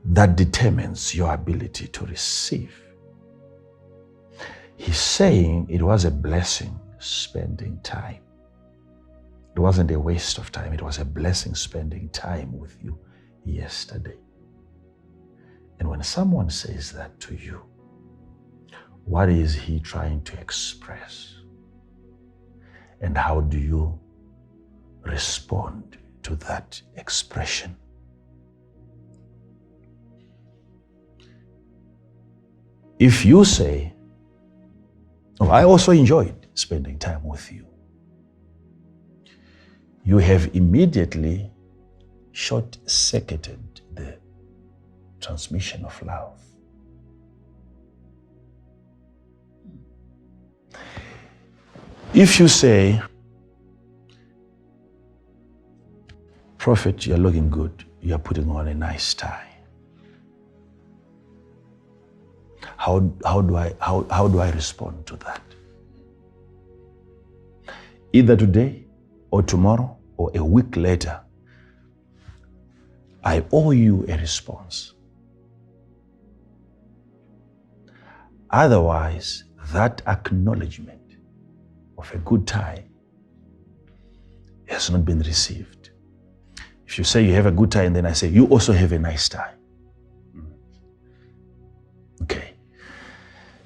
that determines your ability to receive. He's saying it was a blessing spending time. It wasn't a waste of time. It was a blessing spending time with you yesterday. And when someone says that to you, what is he trying to express? And how do you respond to that expression? If you say, oh, I also enjoyed spending time with you, you have immediately short-circuited the transmission of love. If you say, Prophet, you're looking good, you're putting on a nice tie, how do I respond to that? Either today or tomorrow or a week later, I owe you a response. Otherwise, that acknowledgement of a good tie has not been received. If you say you have a good tie and then I say, you also have a nice tie. Okay.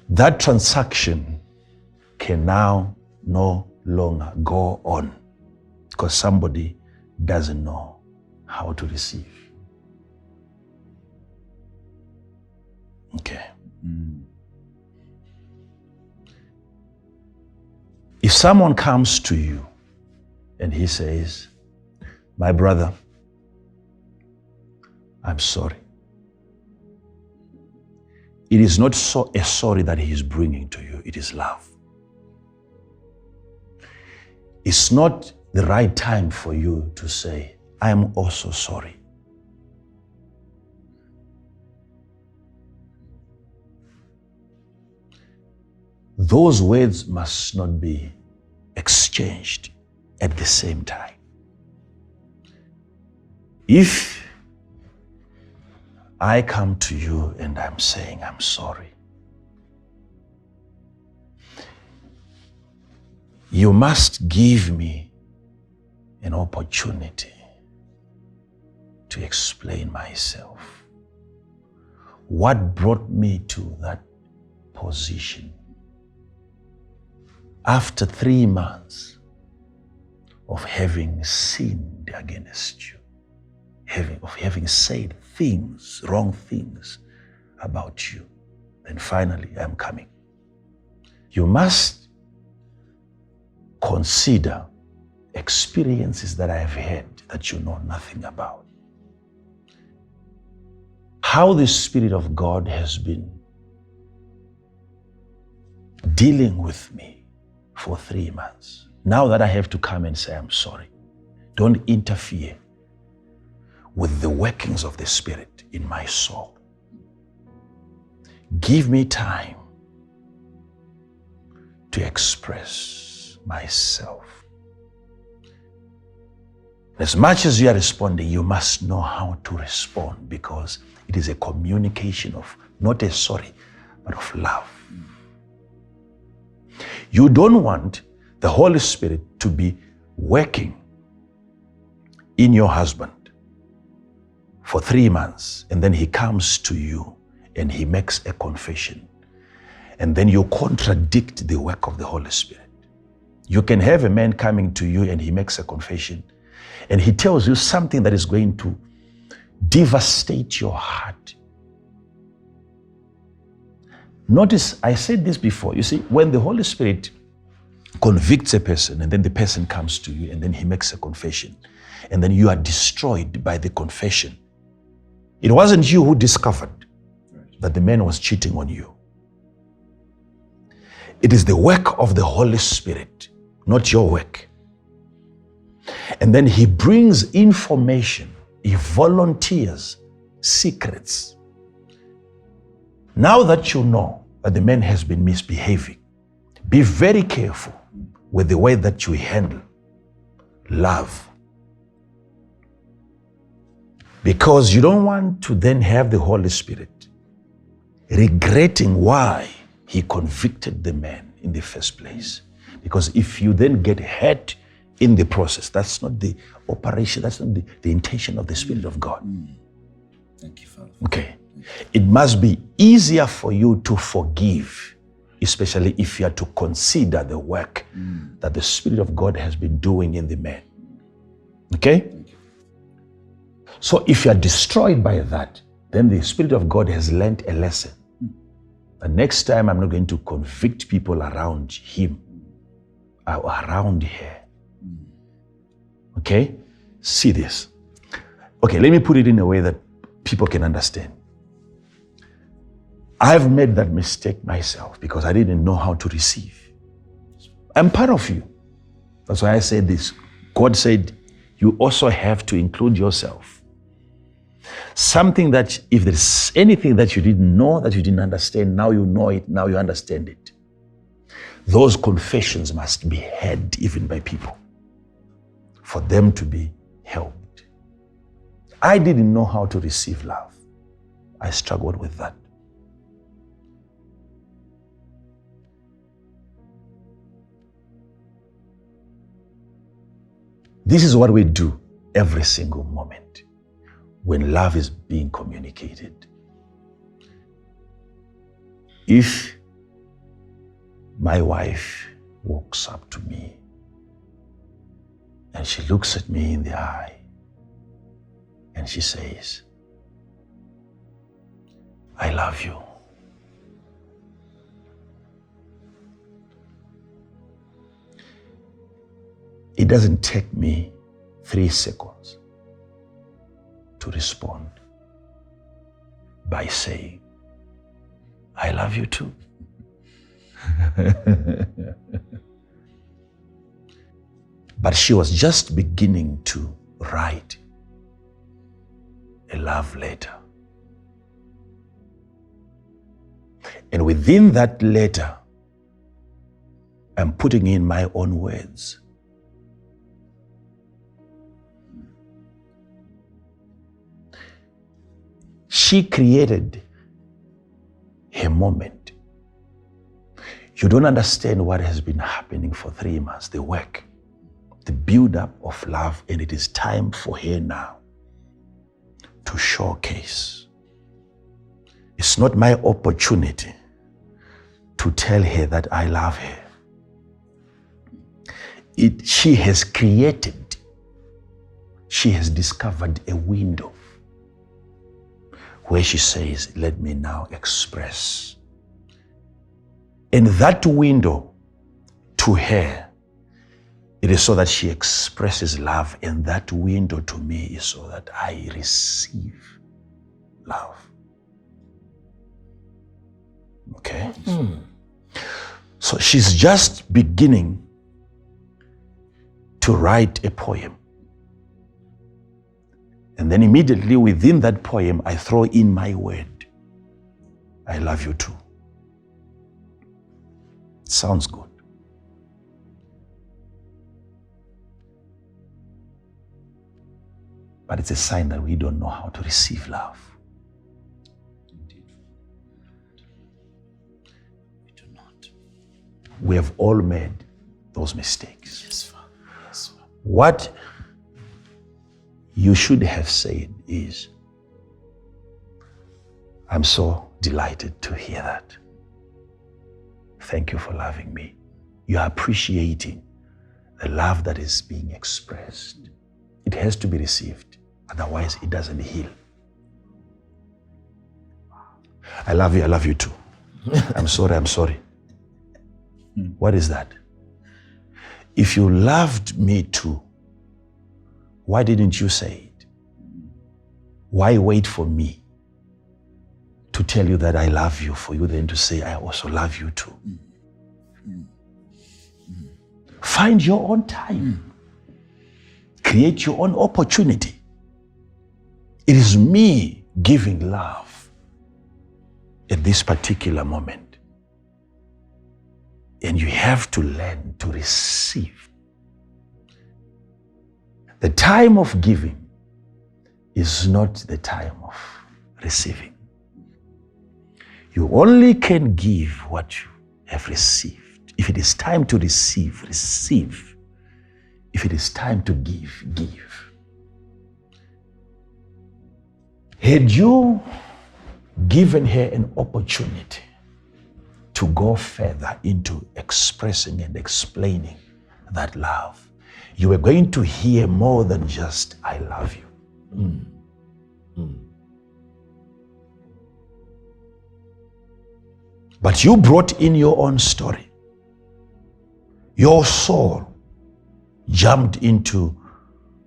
That transaction can now no longer go on because somebody doesn't know how to receive. Okay. If someone comes to you and he says, my brother, I'm sorry. It is not a sorry that he is bringing to you, it is love. It's not the right time for you to say, I am also sorry. Those words must not be exchanged at the same time. If I come to you and I'm saying I'm sorry, you must give me an opportunity to explain myself. What brought me to that position? After 3 months of having sinned against you, having said things, wrong things about you, then finally I'm coming. You must consider experiences that I have had that you know nothing about. How the Spirit of God has been dealing with me for 3 months. Now that I have to come and say I'm sorry, don't interfere with the workings of the Spirit in my soul. Give me time to express myself. As much as you are responding, you must know how to respond, because it is a communication of not a sorry, but of love. You don't want the Holy Spirit to be working in your husband for 3 months, and then he comes to you and he makes a confession, and then you contradict the work of the Holy Spirit. You can have a man coming to you and he makes a confession and he tells you something that is going to devastate your heart. Notice, I said this before. You see, when the Holy Spirit convicts a person and then the person comes to you and then he makes a confession and then you are destroyed by the confession, it wasn't you who discovered that the man was cheating on you. It is the work of the Holy Spirit, not your work. And then he brings information, he volunteers secrets. Now that you know that the man has been misbehaving, be very careful with the way that you handle love. Because you don't want to then have the Holy Spirit regretting why he convicted the man in the first place. Because if you then get hurt in the process, that's not the operation, that's not the intention of the Spirit of God. Thank you, Father. Okay. It must be easier for you to forgive, especially if you are to consider the work that the Spirit of God has been doing in the man. Okay? So if you are destroyed by that, then the Spirit of God has learned a lesson. The next time I'm not going to convict people around him or around her. Okay? See this. Okay, let me put it in a way that people can understand. I've made that mistake myself because I didn't know how to receive. I'm part of you. That's why I said this. God said, you also have to include yourself. Something that if there's anything that you didn't know, that you didn't understand, now you know it, now you understand it. Those confessions must be heard even by people for them to be helped. I didn't know how to receive love. I struggled with that. This is what we do every single moment when love is being communicated. If my wife walks up to me and she looks at me in the eye and she says, I love you. It doesn't take me 3 seconds to respond by saying, I love you too. But she was just beginning to write a love letter. And within that letter, I'm putting in my own words. She created her moment. You don't understand what has been happening for 3 months, the work, the build-up of love, and it is time for her now to showcase. It's not my opportunity to tell her that I love her. She has created, she has discovered a window where she says, let me now express. And that window to her, it is so that she expresses love, and that window to me is so that I receive love. Okay? So she's just beginning to write a poem. And then immediately within that poem, I throw in my word. I love you too. Sounds good. But it's a sign that we don't know how to receive love. Indeed. We do not. We have all made those mistakes. Yes, Father. Yes, Father. What you should have said is, I'm so delighted to hear that. Thank you for loving me. You are appreciating the love that is being expressed. It has to be received. Otherwise, it doesn't heal. I love you too. I'm sorry. What is that? If you loved me too, why didn't you say it? Why wait for me to tell you that I love you, for you then to say, I also love you too? Find your own time. Create your own opportunity. It is me giving love at this particular moment. And you have to learn to receive. The time of giving is not the time of receiving. You only can give what you have received. If it is time to receive, receive. If it is time to give, give. Had you given her an opportunity to go further into expressing and explaining that love, you were going to hear more than just, I love you. But you brought in your own story. Your soul jumped into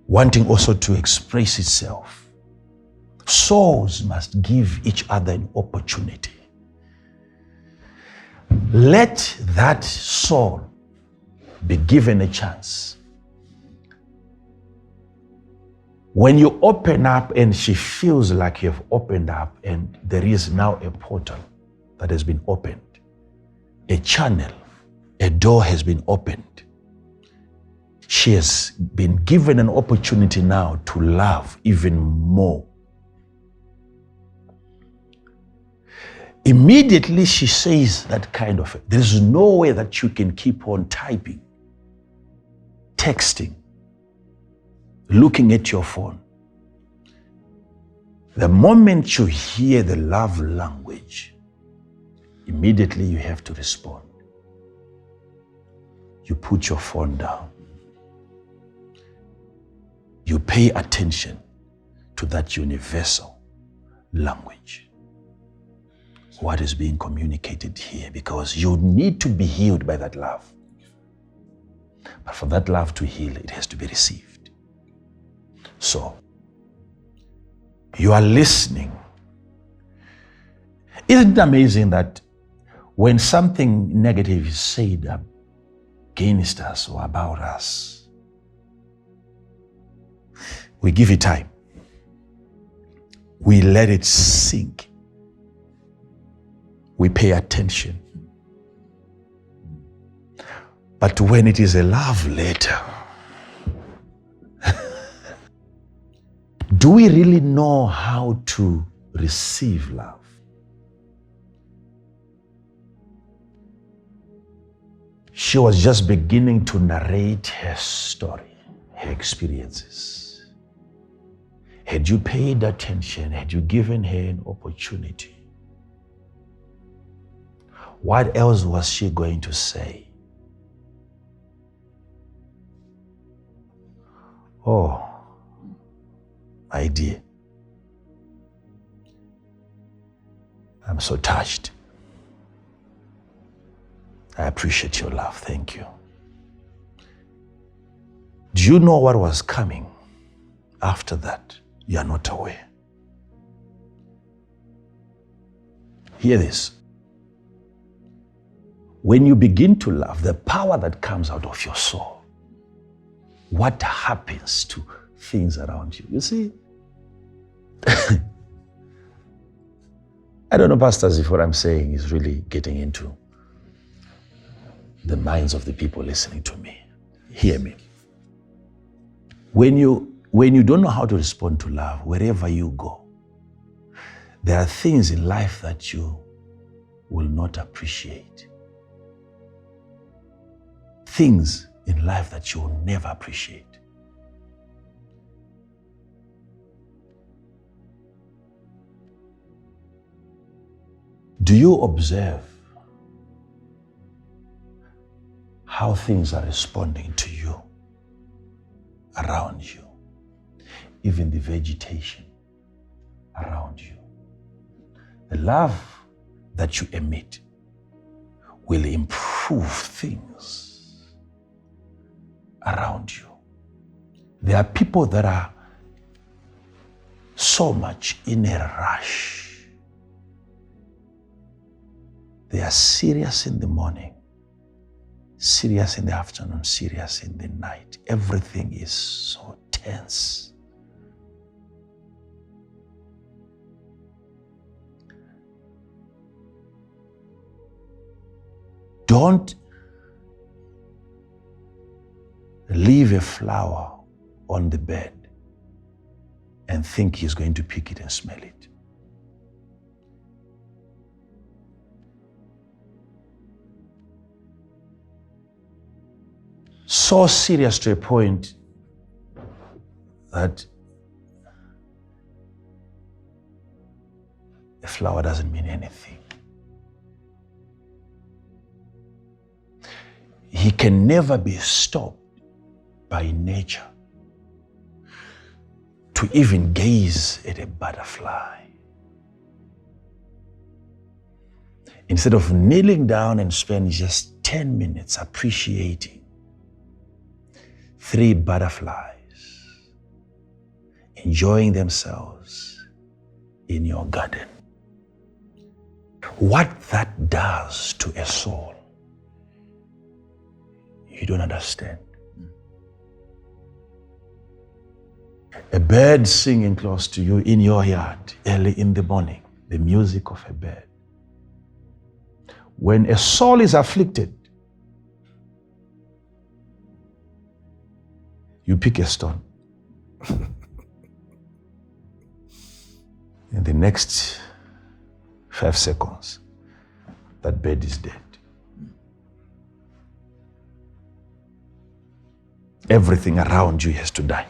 wanting also to express itself. Souls must give each other an opportunity. Let that soul be given a chance. When you open up and she feels like you've opened up and there is now a portal that has been opened, a channel, a door has been opened. She has been given an opportunity now to love even more. Immediately she says that kind of, there's no way that you can keep on typing, texting, looking at your phone. The moment you hear the love language, immediately you have to respond. you put your phone down. You pay attention to that universal language. What is being communicated here? Because you need to be healed by that love. But for that love to heal, it has to be received. So, you are listening. Isn't it amazing that when something negative is said against us or about us, we give it time. We let it sink. We pay attention. But when it is a love letter, do we really know how to receive love? She was just beginning to narrate her story, her experiences. Had you paid attention, had you given her an opportunity, what else was she going to say? Oh, my dear, I'm so touched. I appreciate your love. Thank you. Do you know what was coming after that? You are not aware. Hear this. When you begin to love, the power that comes out of your soul, what happens to things around you? You see, I don't know, pastors, if what I'm saying is really getting into the minds of the people listening to me. Hear me. When you don't know how to respond to love, wherever you go, there are things in life that you will not appreciate. Things in life that you will never appreciate. Do you observe how things are responding to you, around you, even the vegetation around you? The love that you emit will improve things around you. There are people that are so much in a rush. They are serious in the morning, serious in the afternoon, serious in the night. Everything is so tense. Don't leave a flower on the bed and think he's going to pick it and smell it. So serious to a point that a flower doesn't mean anything. He can never be stopped by nature to even gaze at a butterfly. Instead of kneeling down and spend just 10 minutes appreciating 3 butterflies enjoying themselves in your garden. What that does to a soul, you don't understand. A bird singing close to you in your yard early in the morning, the music of a bird. When a soul is afflicted, you pick a stone. In the next 5 seconds, that bird is dead. Everything around you has to die.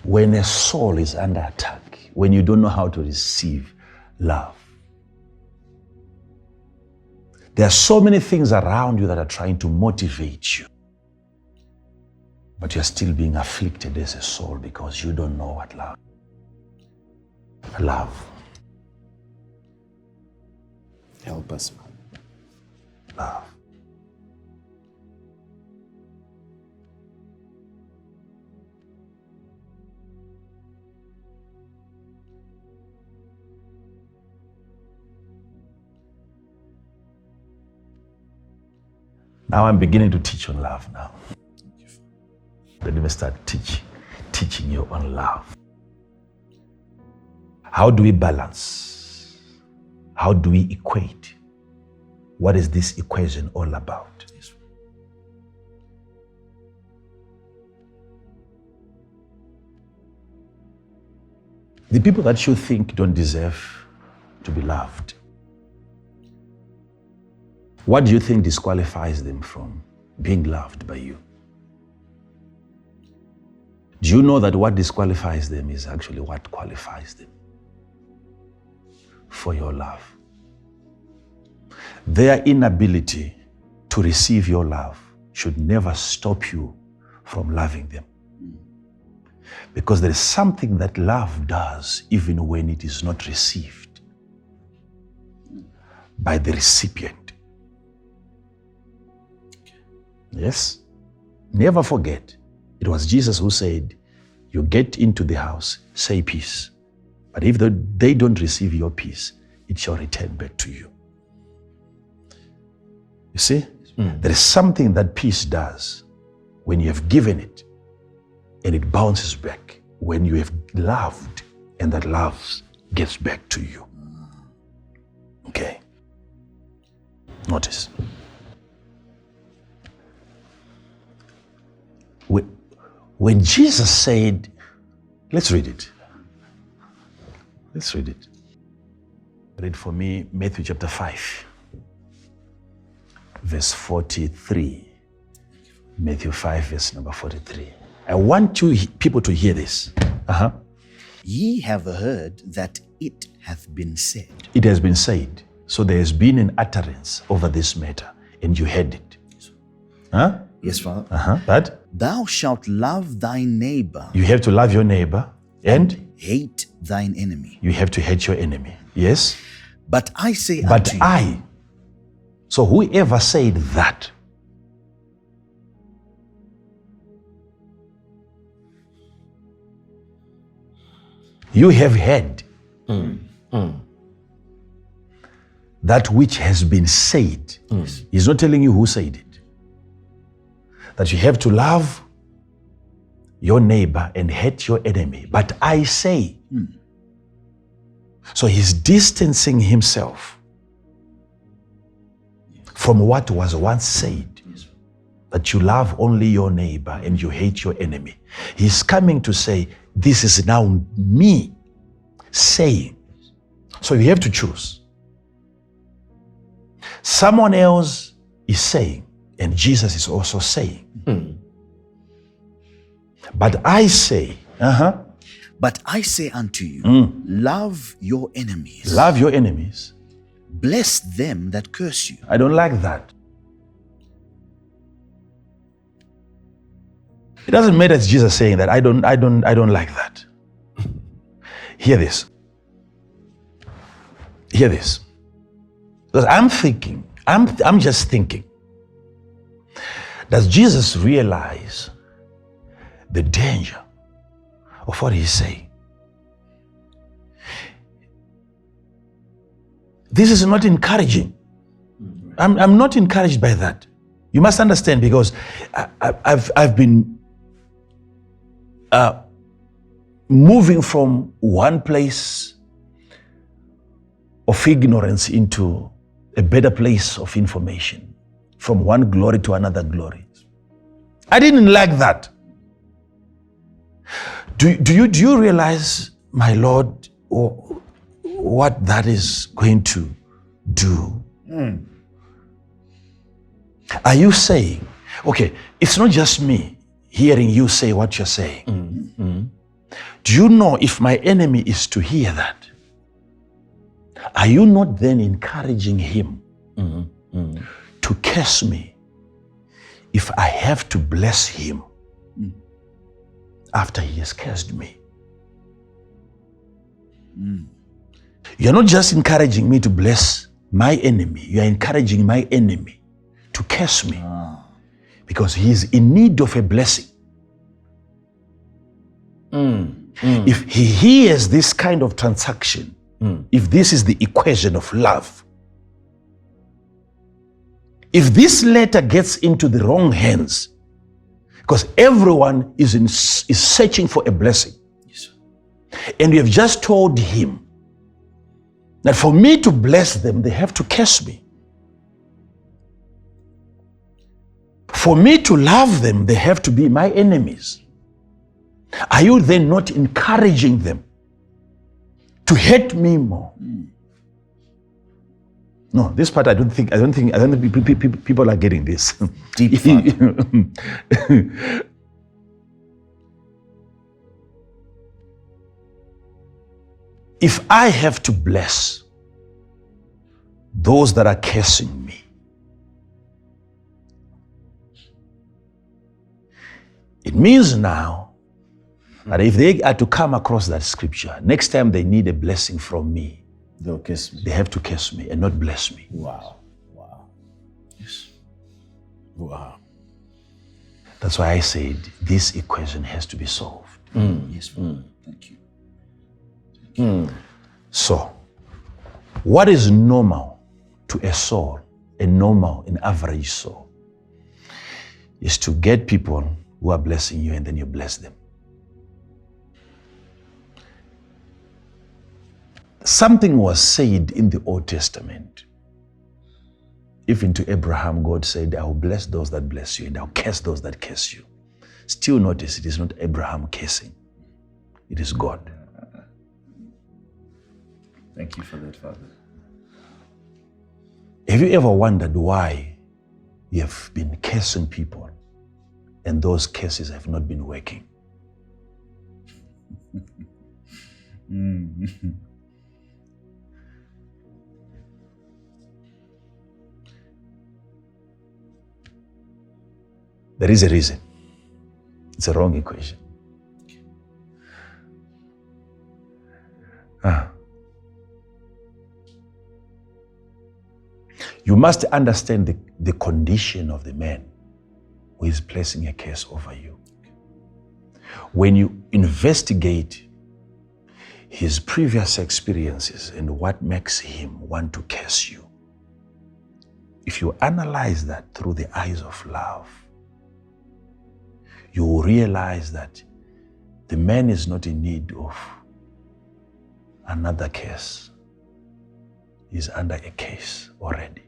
When a soul is under attack, when you don't know how to receive love, There are so many things around you that are trying to motivate you. But you're still being afflicted as a soul because you don't know what love is. Love. Help us, man. Love. Now I'm beginning to teach on love now. Let me start teaching you on love. How do we balance? How do we equate? What is this equation all about? The people that you think don't deserve to be loved, what do you think disqualifies them from being loved by you? Do you know that what disqualifies them is actually what qualifies them for your love? Their inability to receive your love should never stop you from loving them. Because there is something that love does even when it is not received by the recipient. Yes? Never forget, it was Jesus who said, you get into the house, say peace. But if they don't receive your peace, it shall return back to you. You see? There is something that peace does when you have given it, and it bounces back when you have loved, and that love gets back to you. Okay? Notice. When Jesus said, let's read it. Let's read it. Read for me Matthew chapter 5, verse 43. Matthew 5, verse number 43. I want you people to hear this. Ye have heard that it hath been said. It has been said. So there has been an utterance over this matter, and you heard it. Huh? Yes, Father. But thou shalt love thy neighbor. You have to love your neighbor and hate thine enemy. You have to hate your enemy. Yes? But I say unto you. So whoever said that, you have heard that which has been said. He's not telling you who said it. That you have to love your neighbor and hate your enemy. But I say. So he's distancing himself from what was once said. That you love only your neighbor and you hate your enemy. He's coming to say, this is now me saying. So you have to choose. Someone else is saying, and Jesus is also saying. But I say, but I say unto you, love your enemies. Love your enemies. Bless them that curse you. I don't like that. It doesn't matter it's Jesus saying that. I don't like that. Hear this. Hear this. Because I'm just thinking. Does Jesus realize the danger of what he's saying? This is not encouraging. I'm not encouraged by that. You must understand, because I've been moving from one place of ignorance into a better place of information, from one glory to another glory. I didn't like that. Do you realize, my Lord, what that is going to do? Are you saying, okay, it's not just me hearing you say what you're saying. Do you know if my enemy is to hear that? Are you not then encouraging him to curse me if I have to bless him after he has cursed me. You're not just encouraging me to bless my enemy, you are encouraging my enemy to curse me because he is in need of a blessing. If he hears this kind of transaction, if this is the equation of love, if this letter gets into the wrong hands, because everyone is searching for a blessing, and you have just told him that for me to bless them, they have to curse me. For me to love them, they have to be my enemies. Are you then not encouraging them to hate me more? No, this part I don't think people are getting this. Deep thought. If I have to bless those that are cursing me, it means now that if they are to come across that scripture, next time they need a blessing from me, They'll kiss me. they have to curse me and not bless me. Wow. Wow. Yes. Wow. That's why I said this equation has to be solved. Yes, Father. Thank you. So, what is normal to a soul, a normal, an average soul, is to get people who are blessing you and then you bless them. Something was said in the Old Testament. Even to Abraham, God said, I will bless those that bless you and I'll curse those that curse you. Still notice it is not Abraham cursing. It is God. Thank you for that, Father. Have you ever wondered why you have been cursing people and those curses have not been working? There is a reason. It's a wrong equation. You must understand the condition of the man who is placing a curse over you. When you investigate his previous experiences and what makes him want to curse you, if you analyze that through the eyes of love, you will realize that the man is not in need of another curse. He's under a curse already.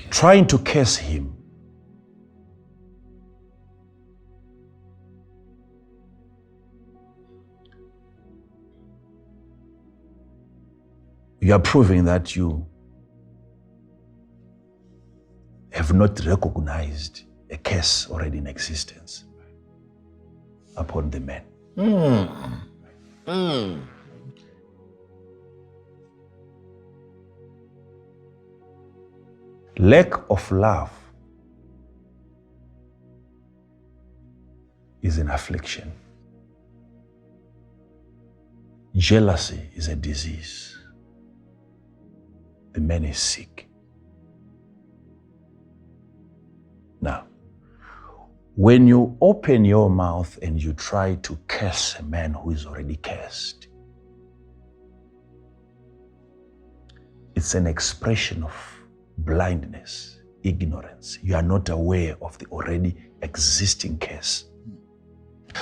Trying to curse him you are proving that you have not recognized a curse already in existence upon the man. Lack of love is an affliction. Jealousy is a disease. The man is sick. Now, when you open your mouth and you try to curse a man who is already cursed, it's an expression of blindness, ignorance. You are not aware of the already existing curse.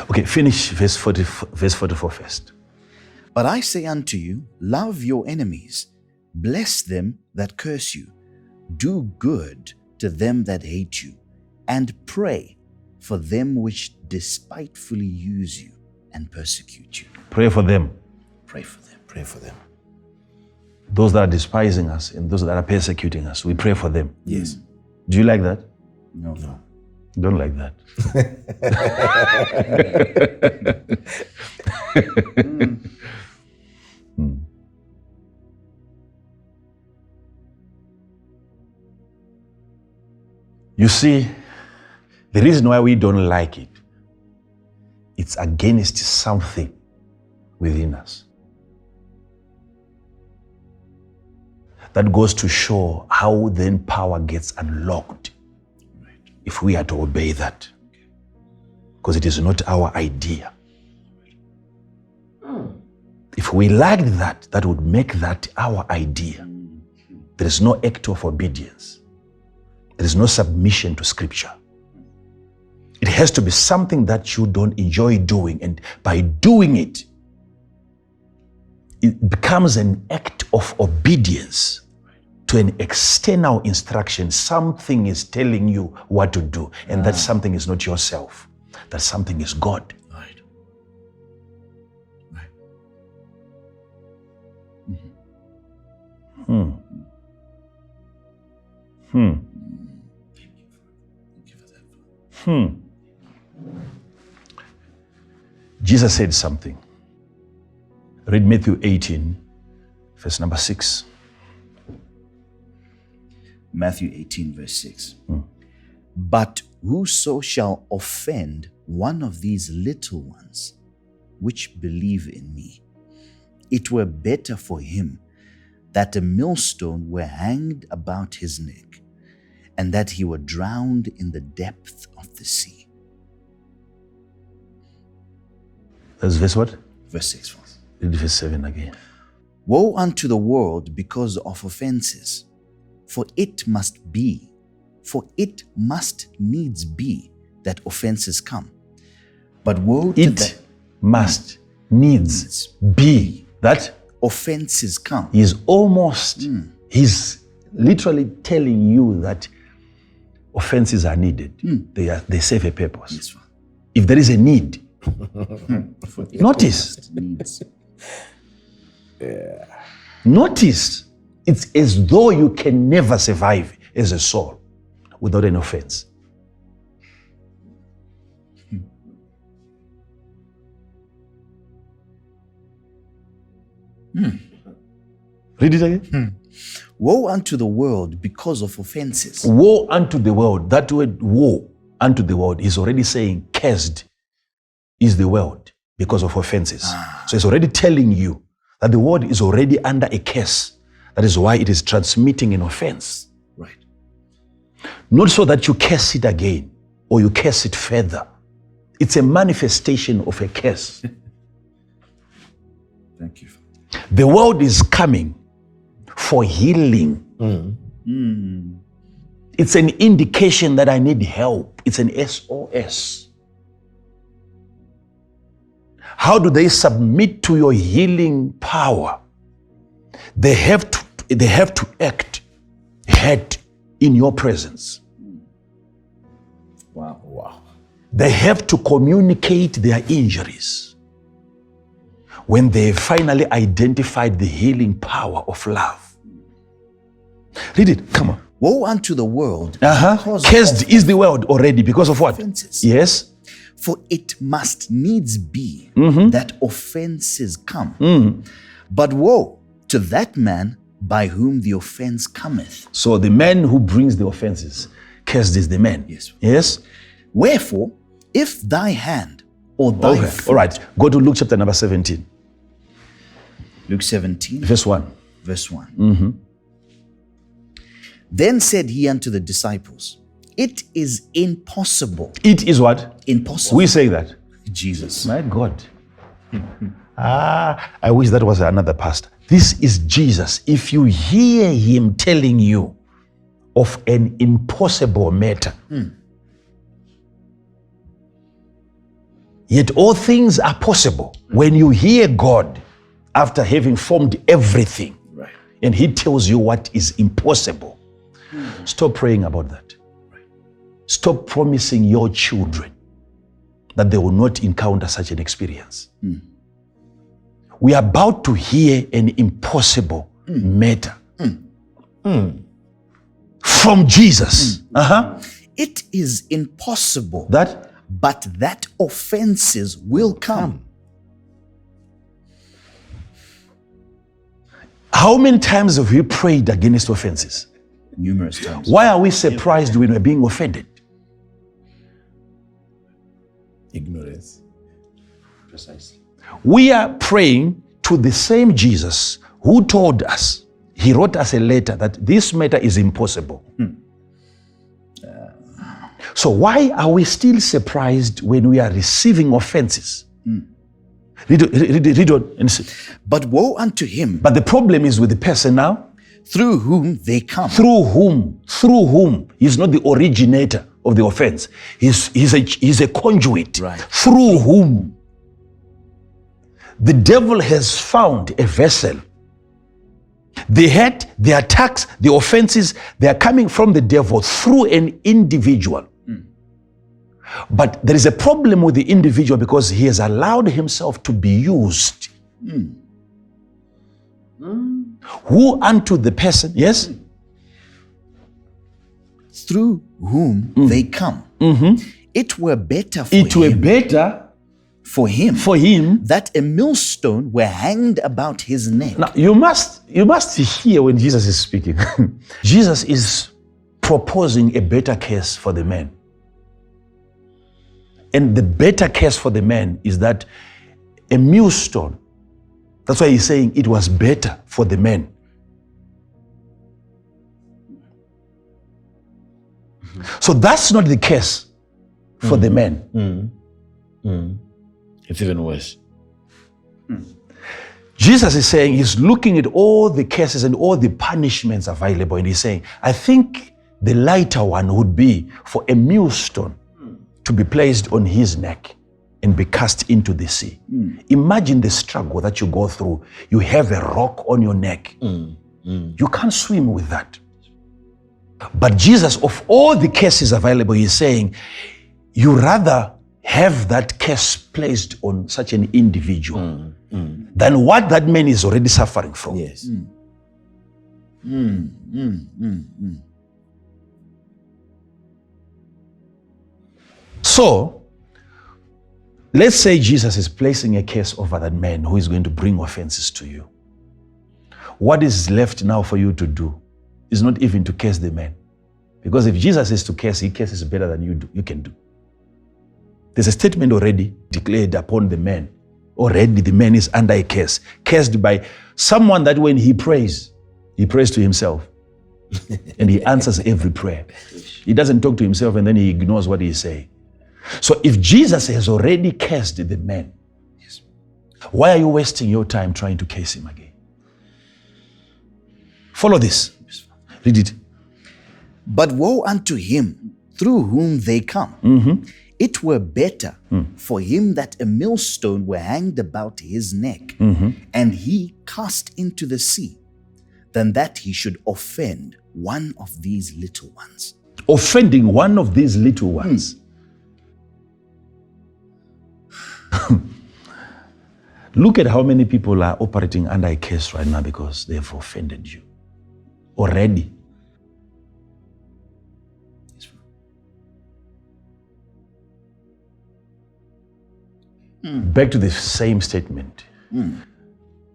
Okay, finish verse 44 first. But I say unto you, love your enemies, bless them that curse you, do good to them that hate you, and pray for them which despitefully use you and persecute you. Pray for them. Pray for them. Pray for them. Those that are despising us and those that are persecuting us, we pray for them. Yes. Do you like that? No. Don't like that. You see, the reason why we don't like it, it's against something within us. That goes to show how then power gets unlocked if we are to obey that. Because it is not our idea. If we liked that, that would make that our idea. There is no act of obedience. There is no submission to Scripture. It has to be something that you don't enjoy doing, and by doing it, it becomes an act of obedience to an external instruction. Something is telling you what to do, and that something is not yourself. That something is God. Right. Hmm. Jesus said something. Read Matthew 18, verse number 6. Matthew 18, verse 6. But whoso shall offend one of these little ones which believe in me, it were better for him that a millstone were hanged about his neck, and that he were drowned in the depth of the sea. That's verse what? Verse 6. First. Read verse 7 again. Woe unto the world because of offenses, for it must needs be that offenses come. But woe to It must needs be that offenses come. He's he's literally telling you that offenses are needed. They serve a purpose. Yes, if there is a need, notice. Notice, it's as though you can never survive as a soul without an offense. Read it again. Woe unto the world because of offenses. Woe unto the world. That word woe unto the world is already saying cursed is the world because of offenses. So it's already telling you that the world is already under a curse. That is why it is transmitting an offense. Right. Not so that you curse it again or you curse it further. It's a manifestation of a curse. Thank you. The world is coming for healing. It's an indication that I need help. It's an SOS. How do they submit to your healing power? They have to act head in your presence. Wow. They have to communicate their injuries when they finally identified the healing power of love. Read it, come on. Woe unto the world. because Cursed of is the world already because of what? offenses. Yes. For it must needs be that offenses come. But woe to that man by whom the offense cometh. So the man who brings the offenses, cursed is the man. Yes. Yes. Wherefore, if thy hand or thy foot, All right. Go to Luke chapter number 17. Luke 17, Verse 1. verse 1. Then said he unto the disciples, it is impossible. It is what? Impossible. We say that. Jesus. My God. I wish that was another pastor. This is Jesus. If you hear him telling you of an impossible matter, yet all things are possible when you hear God after having formed everything, Right. and he tells you what is impossible. Stop praying about that. Stop promising your children that they will not encounter such an experience. We are about to hear an impossible matter from Jesus. It is impossible That but that offenses will come. how many times have we prayed against offenses? numerous times. Why are we surprised when we're being offended? Ignorance. Precisely. We are praying to the same Jesus who told us, he wrote us a letter that this matter is impossible. So why are we still surprised when we are receiving offenses? Read on and see. But woe unto him But the problem is with the person now. through whom they come. Through whom? Through whom? He's not the originator of the offense. He's a conduit. Right. Through whom? The devil has found a vessel. The hate, the attacks, the offenses, they are coming from the devil through an individual. But there is a problem with the individual because he has allowed himself to be used. Who unto the person, yes? Through whom they come. It were better for It were him, better for him for him. that a millstone were hanged about his neck. Now, you must hear when Jesus is speaking. Jesus is proposing a better case for the man. And the better case for the man is that a millstone, that's why he's saying it was better for the man. So that's not the case for the man. It's even worse. Jesus is saying, he's looking at all the cases and all the punishments available, and he's saying, I think the lighter one would be for a millstone to be placed on his neck and be cast into the sea. Imagine the struggle that you go through. You have a rock on your neck. You can't swim with that. But Jesus, of all the cases available, he's saying, you rather have that case placed on such an individual than what that man is already suffering from. Yes. So, let's say Jesus is placing a case over that man who is going to bring offenses to you. What is left now for you to do is not even to curse the man. Because if Jesus is to curse, he curses better than you can do. There's a statement already declared upon the man. Already the man is under a curse. Cursed by someone that when he prays to himself. And he answers every prayer. He doesn't talk to himself and then he ignores what he's saying. So if Jesus has already cursed the man, why are you wasting your time trying to curse him again? Follow this. Read it. But woe unto him through whom they come. It were better for him that a millstone were hanged about his neck, and he cast into the sea, than that he should offend one of these little ones. Offending one of these little ones. Look at how many people are operating under a curse right now because they have offended you already. Back to the same statement.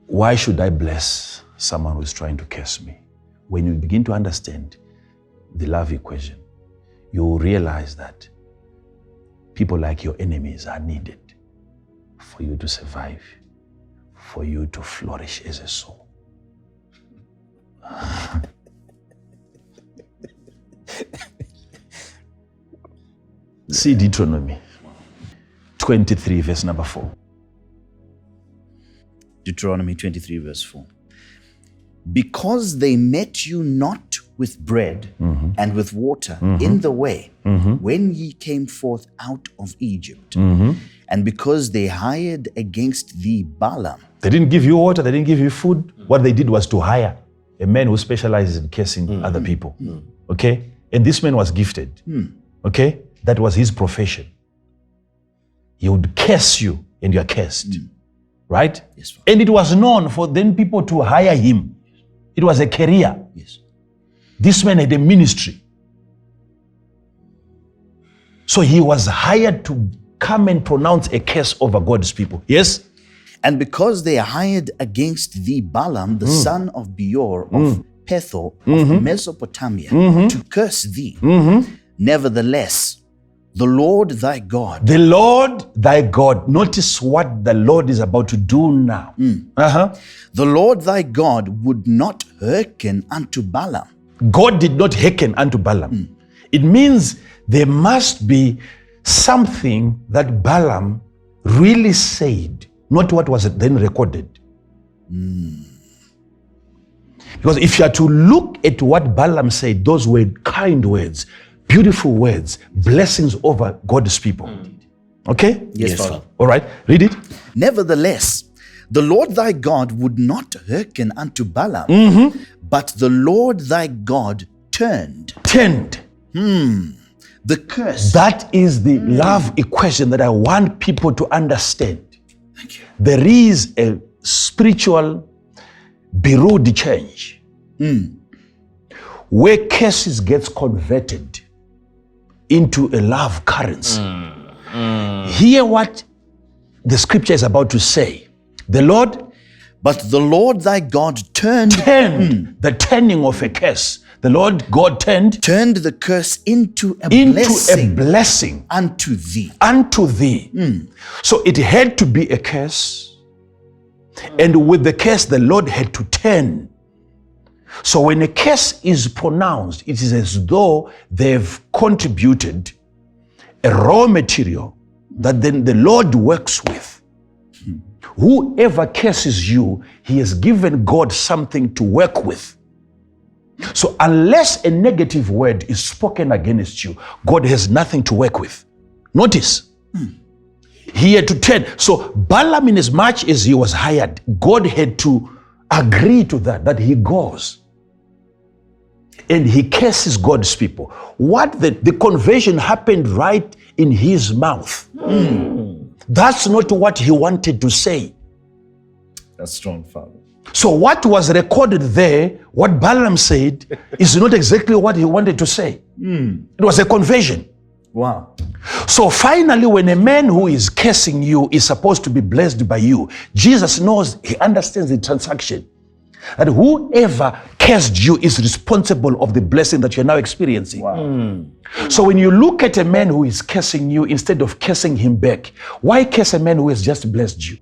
Why should I bless someone who is trying to curse me? When you begin to understand the love equation, you will realize that people like your enemies are needed for you to survive, for you to flourish as a soul. See Deuteronomy 23, verse number 4. Deuteronomy 23, verse 4. Because they met you not with bread and with water in the way when ye came forth out of Egypt, and because they hired against thee Balaam. They didn't give you water, they didn't give you food. What they did was to hire a man who specializes in cursing other people. Okay? And this man was gifted. Okay? That was his profession. He would curse you and you are cursed. Right? Yes, and it was known for then people to hire him. It was a career. Yes. This man had a ministry. So he was hired to come and pronounce a curse over God's people. Yes? And because they hired against thee Balaam, the son of Beor of Pethor of Mesopotamia to curse thee. Nevertheless, the Lord thy God. The Lord thy God. Notice what the Lord is about to do now. The Lord thy God would not hearken unto Balaam. God did not hearken unto Balaam. It means there must be something that Balaam really said, not what was then recorded. Because if you are to look at what Balaam said, those were kind words, beautiful words, blessings over God's people. Okay? Yes, Father. All right, read it. Nevertheless, the Lord thy God would not hearken unto Balaam, but the Lord thy God turned the curse. That is the love equation that I want people to understand. Thank you. There is a spiritual bureau de change where curses gets converted into a love currency. Hear what the scripture is about to say. The Lord, but the Lord thy God turned the turning of a curse. The Lord God turned the curse into a blessing unto thee. So it had to be a curse. And with the curse, the Lord had to turn. So when a curse is pronounced, it is as though they've contributed a raw material that then the Lord works with. Whoever curses you, he has given God something to work with. So unless a negative word is spoken against you, God has nothing to work with. Notice. He had to turn. So Balaam, in as much as he was hired, God had to agree to that he goes. And he curses God's people. What the conversion happened right in his mouth. That's not what he wanted to say. That's strong, Father. So what was recorded there, what Balaam said, is not exactly what he wanted to say. It was a conversion. Wow. So finally, when a man who is cursing you is supposed to be blessed by you, Jesus knows, he understands the transaction. That whoever cursed you is responsible of the blessing that you're now experiencing. Wow. So when you look at a man who is cursing you, instead of cursing him back, why curse a man who has just blessed you?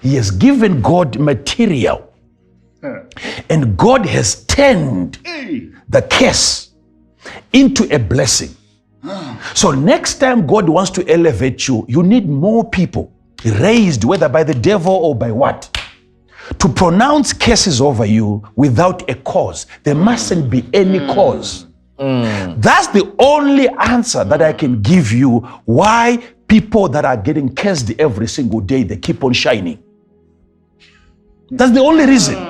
He has given God material. And God has turned the curse into a blessing. So next time God wants to elevate you, you need more people raised, whether by the devil or by what, to pronounce curses over you without a cause. There mustn't be any cause. That's the only answer that I can give you why people that are getting cursed every single day, they keep on shining. That's the only reason.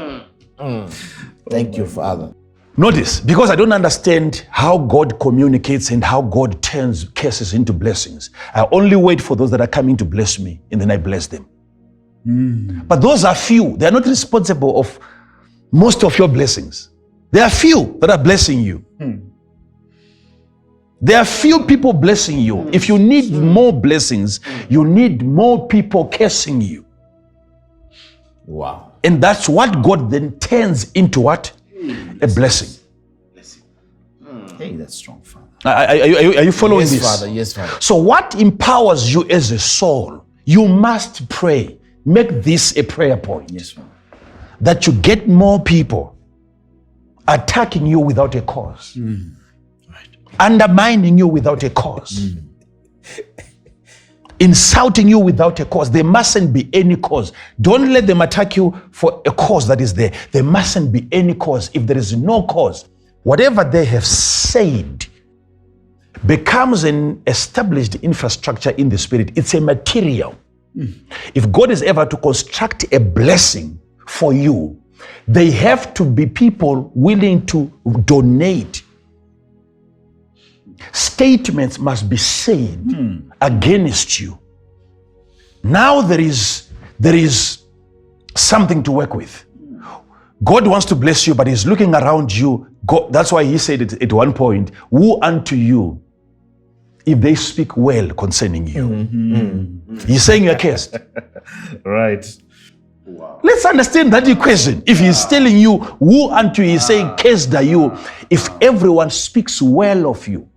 Thank you, Father. Notice, because I don't understand how God communicates and how God turns curses into blessings, I only wait for those that are coming to bless me, and then I bless them. But those are few. They are not responsible of most of your blessings. There are few that are blessing you. There are few people blessing you. If you need more blessings, you need more people cursing you. Wow. And that's what God then turns into what? A blessing. Hey, that's strong, Father. Are you following this? Yes, Father. Yes, Father. So what empowers you as a soul? You must pray. Make this a prayer point. Yes, Father. That you get more people attacking you without a cause. Right. Undermining you without a cause. Insulting you without a cause. There mustn't be any cause. Don't let them attack you for a cause that is there. There mustn't be any cause. If there is no cause, whatever they have said becomes an established infrastructure in the spirit. It's a material. If God is ever to construct a blessing for you, they have to be people willing to donate. Statements must be said against you. Now there is something to work with. God wants to bless you, but he's looking around you. God, that's why he said it at one point, woe unto you if they speak well concerning you. He's saying you're cursed. Right. Wow. Let's understand that equation. If he's telling you, who unto you, he's saying, cursed are you, if everyone speaks well of you.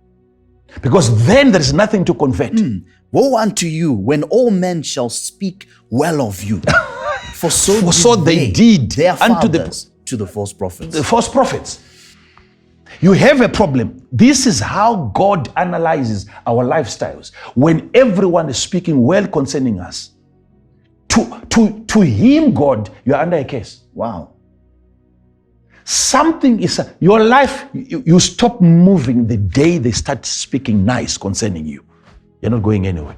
Because then there is nothing to convert. Woe unto you when all men shall speak well of you. For so they did their unto fathers to the false prophets. The false prophets. You have a problem. This is how God analyzes our lifestyles. When everyone is speaking well concerning us, to him, God, you are under a curse. Wow. Something is, your life, you stop moving the day they start speaking nice concerning you. You're not going anywhere.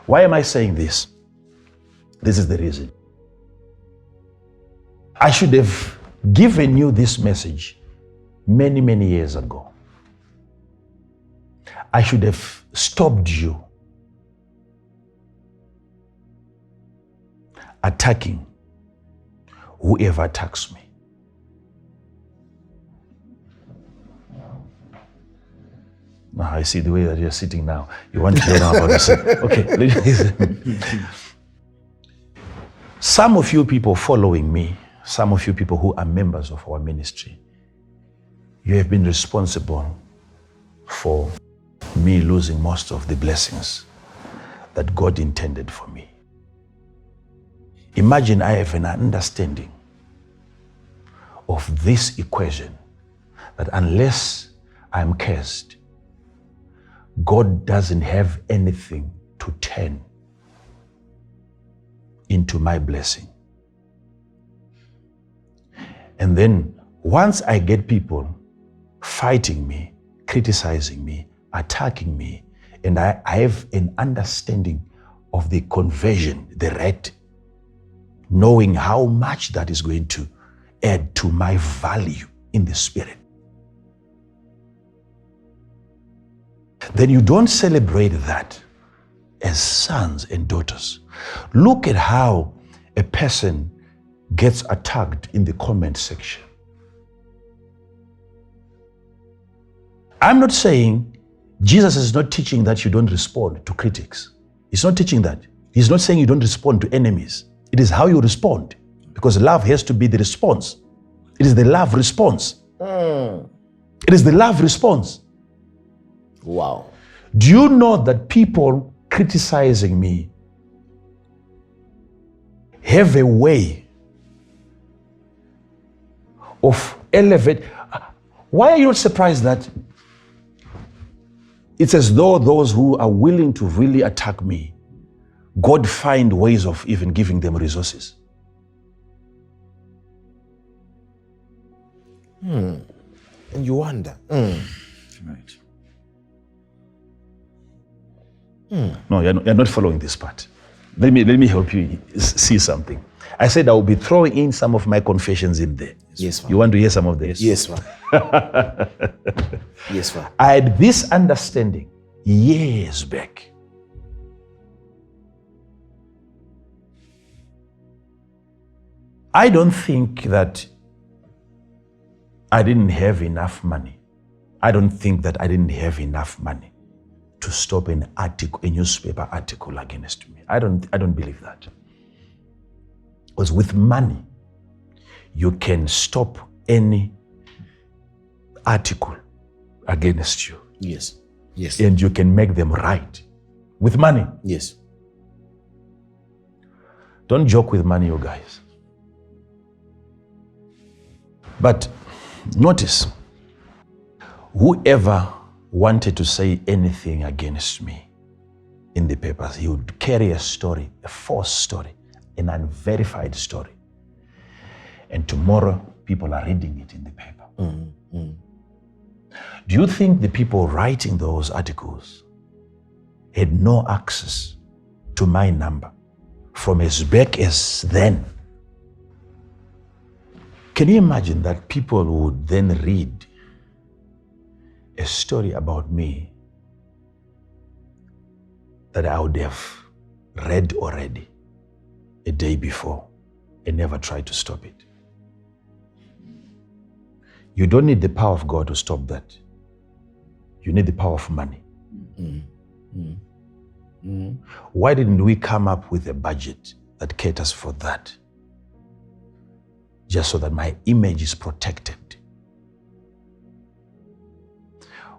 Why am I saying this? This is the reason. I should have given you this message many, many years ago. I should have stopped you attacking whoever attacks me. Now I see the way that you're sitting now. You want to hear now about this. Okay, listen. Some of you people following me, some of you people who are members of our ministry, you have been responsible for me losing most of the blessings that God intended for me. Imagine I have an understanding of this equation, that unless I'm cursed, God doesn't have anything to turn into my blessing. And then once I get people fighting me, criticizing me, attacking me, and I have an understanding of the conversion, the rate, knowing how much that is going to add to my value in the spirit, then you don't celebrate that as sons and daughters. Look at how a person gets attacked in the comment section. I'm not saying Jesus is not teaching that you don't respond to critics. He's not teaching that. He's not saying you don't respond to enemies. It is how you respond, because love has to be the response. It is the love response. It is the love response. Wow. Do you know that people criticizing me have a way of elevate? Why are you not surprised that it's as though those who are willing to really attack me, God find ways of even giving them resources? And you wonder. Right. No, you're not following this part. Let me help you see something. I said I will be throwing in some of my confessions in there. Yes, Father. You want to hear some of this? Yes, Father. Yes, Father. I had this understanding years back. I don't think that I didn't have enough money. I don't think that I didn't have enough money to stop an article, a newspaper article against me. I don't believe that. Because with money, you can stop any article against you. Yes. Yes. And you can make them right. With money. Yes. Don't joke with money, you guys. But notice, whoever wanted to say anything against me in the papers, he would carry a story, a false story, an unverified story. And tomorrow, people are reading it in the paper. Do you think the people writing those articles had no access to my number from as back as then? Can you imagine that people would then read a story about me that I would have read already a day before and never tried to stop it? You don't need the power of God to stop that. You need the power of money. Why didn't we come up with a budget that caters for that, just so that my image is protected.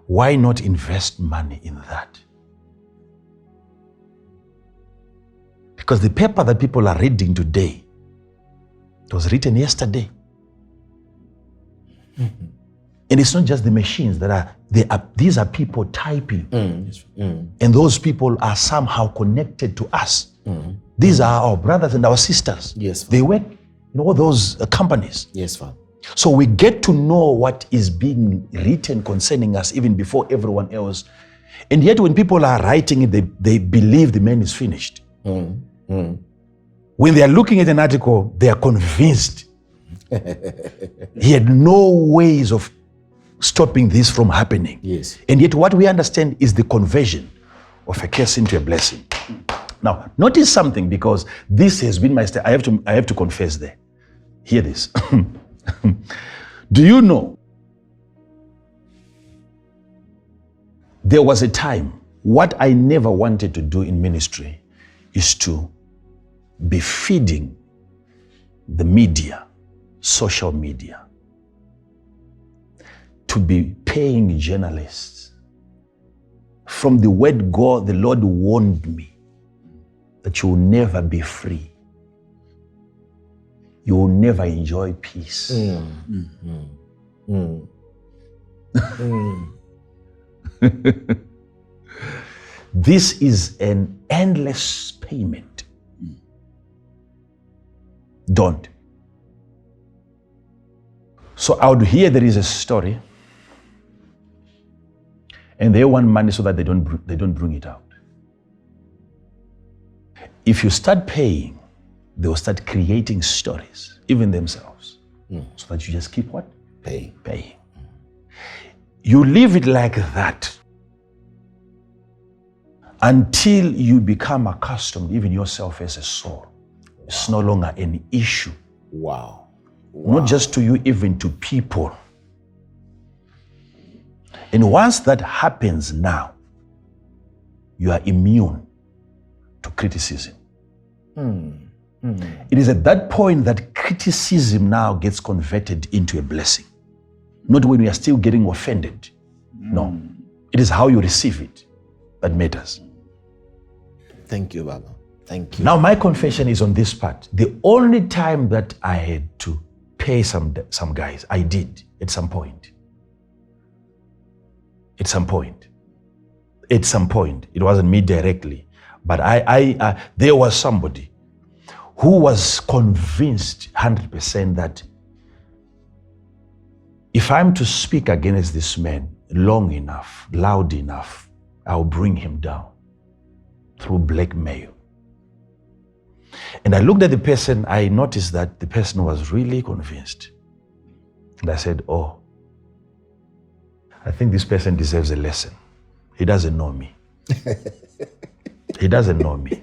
Why not invest money in that? Because the paper that people are reading today, it was written yesterday. Mm-hmm. And it's not just the machines these are people typing. And those people are somehow connected to us. These are our brothers and our sisters. Yes, Father. They work in all those companies. Yes, Father. So we get to know what is being written concerning us even before everyone else. And yet when people are writing it, they believe the man is finished. When they are looking at an article, they are convinced he had no ways of stopping this from happening. Yes. And yet what we understand is the conversion of a curse into a blessing. Now, notice something, because this has been my style. I have to confess there. Hear this. Do you know, there was a time, what I never wanted to do in ministry is to be feeding the media, social media, to be paying journalists. From the word go, the Lord warned me that you will never be free. You will never enjoy peace. This is an endless payment. Don't. So I would hear there is a story, and they want money so that they don't bring it out. If you start paying, they will start creating stories, even themselves, so that you just keep what? Paying. You leave it like that until you become accustomed, even yourself as a soul. It's no longer an issue. Wow. Not just to you, even to people. And once that happens now, you are immune to criticism. It is at that point that criticism now gets converted into a blessing. Not when we are still getting offended. No. It is how you receive it that matters. Thank you, Baba. Thank you. Now my confession is on this part. The only time that I had to pay some guys, I did at some point. It wasn't me directly, but there was somebody who was convinced 100% that if I'm to speak against this man long enough, loud enough, I'll bring him down through blackmail. And I looked at the person, I noticed that the person was really convinced. And I said, oh, I think this person deserves a lesson. He doesn't know me. He doesn't know me.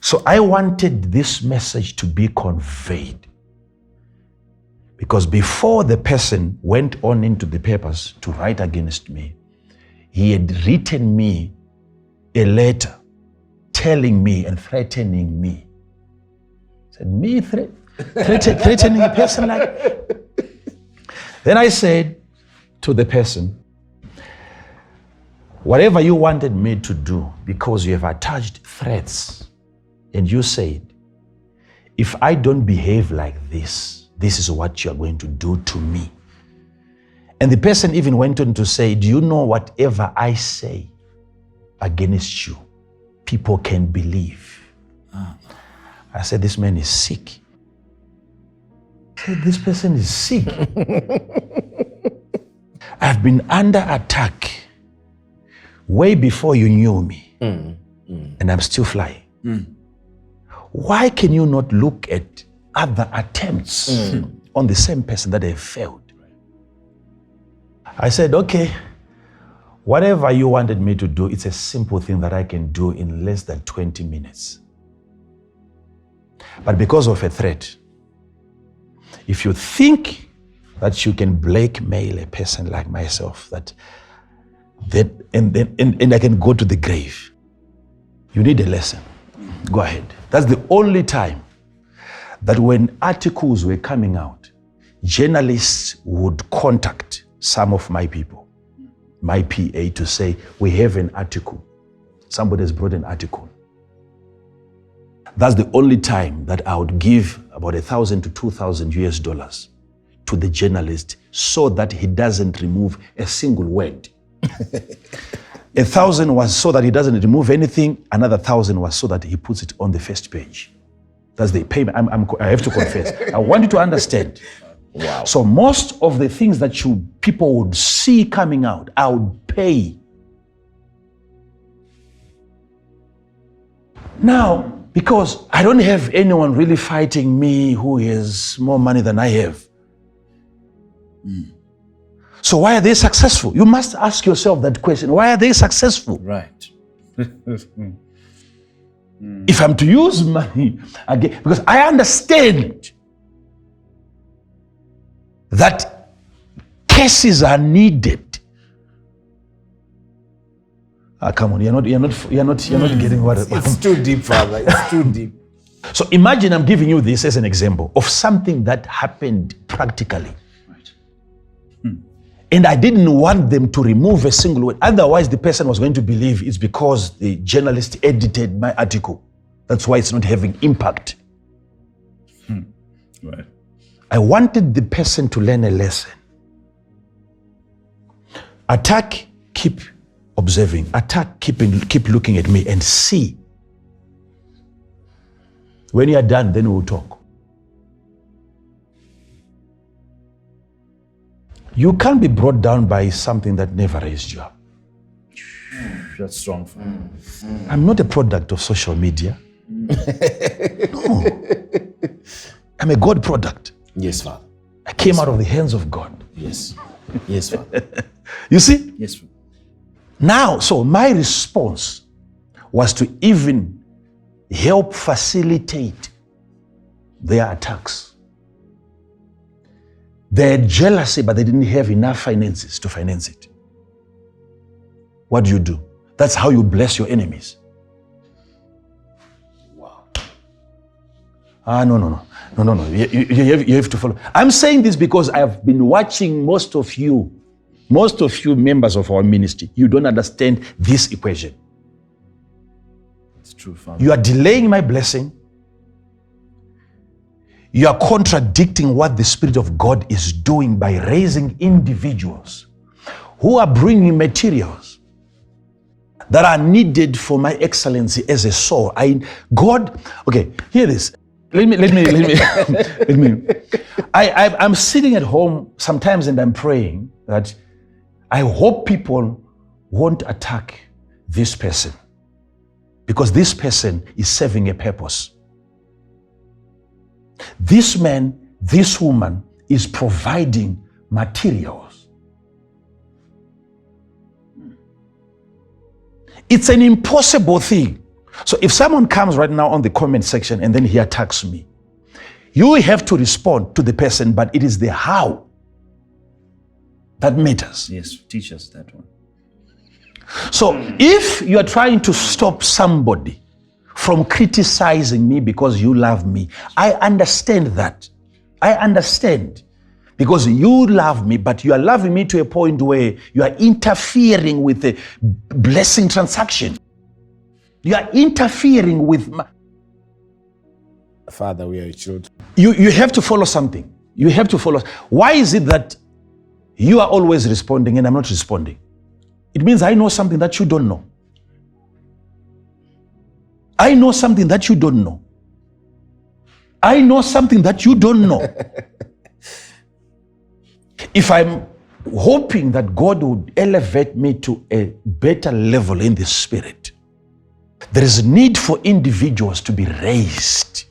So I wanted this message to be conveyed. Because before the person went on into the papers to write against me, he had written me a letter telling me and threatening me. He said, me threatening a person like... Then I said to the person, whatever you wanted me to do, because you have attached threats, and you said, if I don't behave like this, this is what you're going to do to me. And the person even went on to say, do you know whatever I say against you, people can believe? I said, this man is sick. I said, this person is sick. I've been under attack way before you knew me. And I'm still flying. Why can you not look at other attempts on the same person that have failed? I said, okay, whatever you wanted me to do, it's a simple thing that I can do in less than 20 minutes. But because of a threat, if you think that you can blackmail a person like myself, and I can go to the grave, You need a lesson. Go ahead. That's the only time that when articles were coming out, journalists would contact some of my people, my PA, to say, we have an article. Somebody has brought an article. That's the only time that I would give about $1,000 to $2,000 to the journalist so that he doesn't remove a single word. 1,000 was so that he doesn't remove anything. Another 1,000 was so that he puts it on the first page. That's the payment. I have to confess. I want you to understand. Wow. So most of the things that people would see coming out, I would pay. Now, because I don't have anyone really fighting me who has more money than I have. So why are they successful? You must ask yourself that question. Why are they successful? Right. If I'm to use money again, because I understand that cases are needed. Come on, you're not getting what It's too deep, Father. It's too deep. So imagine I'm giving you this as an example of something that happened practically. Right. And I didn't want them to remove a single word. Otherwise, the person was going to believe it's because the journalist edited my article. That's why it's not having impact. Right. I wanted the person to learn a lesson. Attack, keep observing. Attack, keep looking at me and see. When you are done, then we'll talk. You can't be brought down by something that never raised you up. That's strong. I'm not a product of social media. No. I'm a God product. Yes, Father. I came out of the hands of God. Yes. Yes, Father. You see? Yes. Now, so my response was to even help facilitate their attacks. They had jealousy, but they didn't have enough finances to finance it. What do? That's how you bless your enemies. Wow. No. You have to follow. I'm saying this because I've been watching most of you members of our ministry. You don't understand this equation. It's true, Father. You are delaying my blessing. You are contradicting what the Spirit of God is doing by raising individuals who are bringing materials that are needed for my excellency as a soul. Okay, hear this. Let me. I'm sitting at home sometimes and I'm praying that I hope people won't attack this person because this person is serving a purpose. This man, this woman is providing materials. It's an impossible thing. So if someone comes right now on the comment section and then he attacks me, you have to respond to the person, but it is the how that matters. Yes, teach us that one. So if you are trying to stop somebody from criticizing me because you love me, I understand that. I understand. Because you love me, but you are loving me to a point where you are interfering with the blessing transaction. You are interfering with Father, we are your children. You have to follow something. You have to follow. Why is it that you are always responding and I'm not responding? It means I know something that you don't know. I know something that you don't know. I know something that you don't know. If I'm hoping that God would elevate me to a better level in the spirit, there is need for individuals to be raised.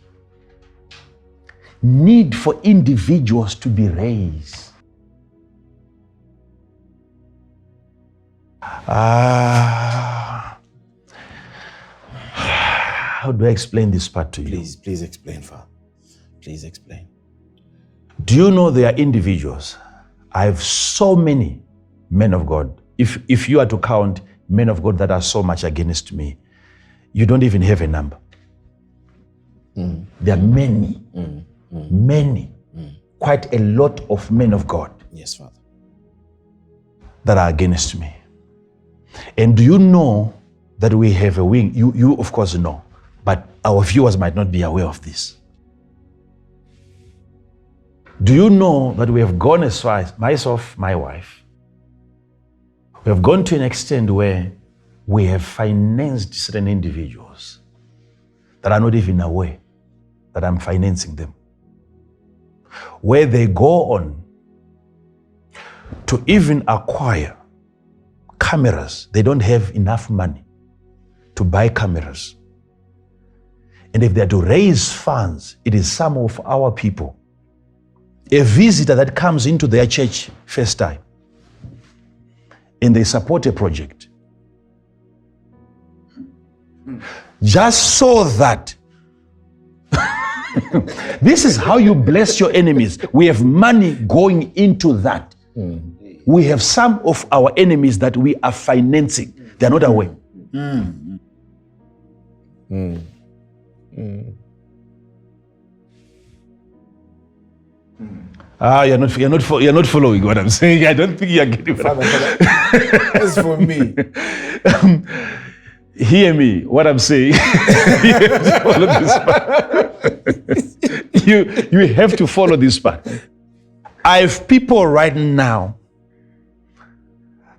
Need for individuals to be raised. How do I explain this part to you? Please explain, Father. Please explain. Do you know there are individuals? I have so many men of God. If you are to count men of God that are so much against me, you don't even have a number. There are many, quite a lot of men of God. Yes, Father. That are against me. And do you know that we have a wing? You of course know, but our viewers might not be aware of this. Do you know that we have gone as far as, myself, my wife, we have gone to an extent where we have financed certain individuals that are not even aware that I'm financing them. Where they go on to even acquire cameras, they don't have enough money to buy cameras. And if they're to raise funds, it is some of our people. A visitor that comes into their church first time and they support a project, just so that this is how you bless your enemies. We have money going into that. We have some of our enemies that we are financing. They're not aware. You're not following what I'm saying. I don't think you're getting what I'm saying. As for me. Hear me, what I'm saying. Follow this part. You have to follow this part. I have people right now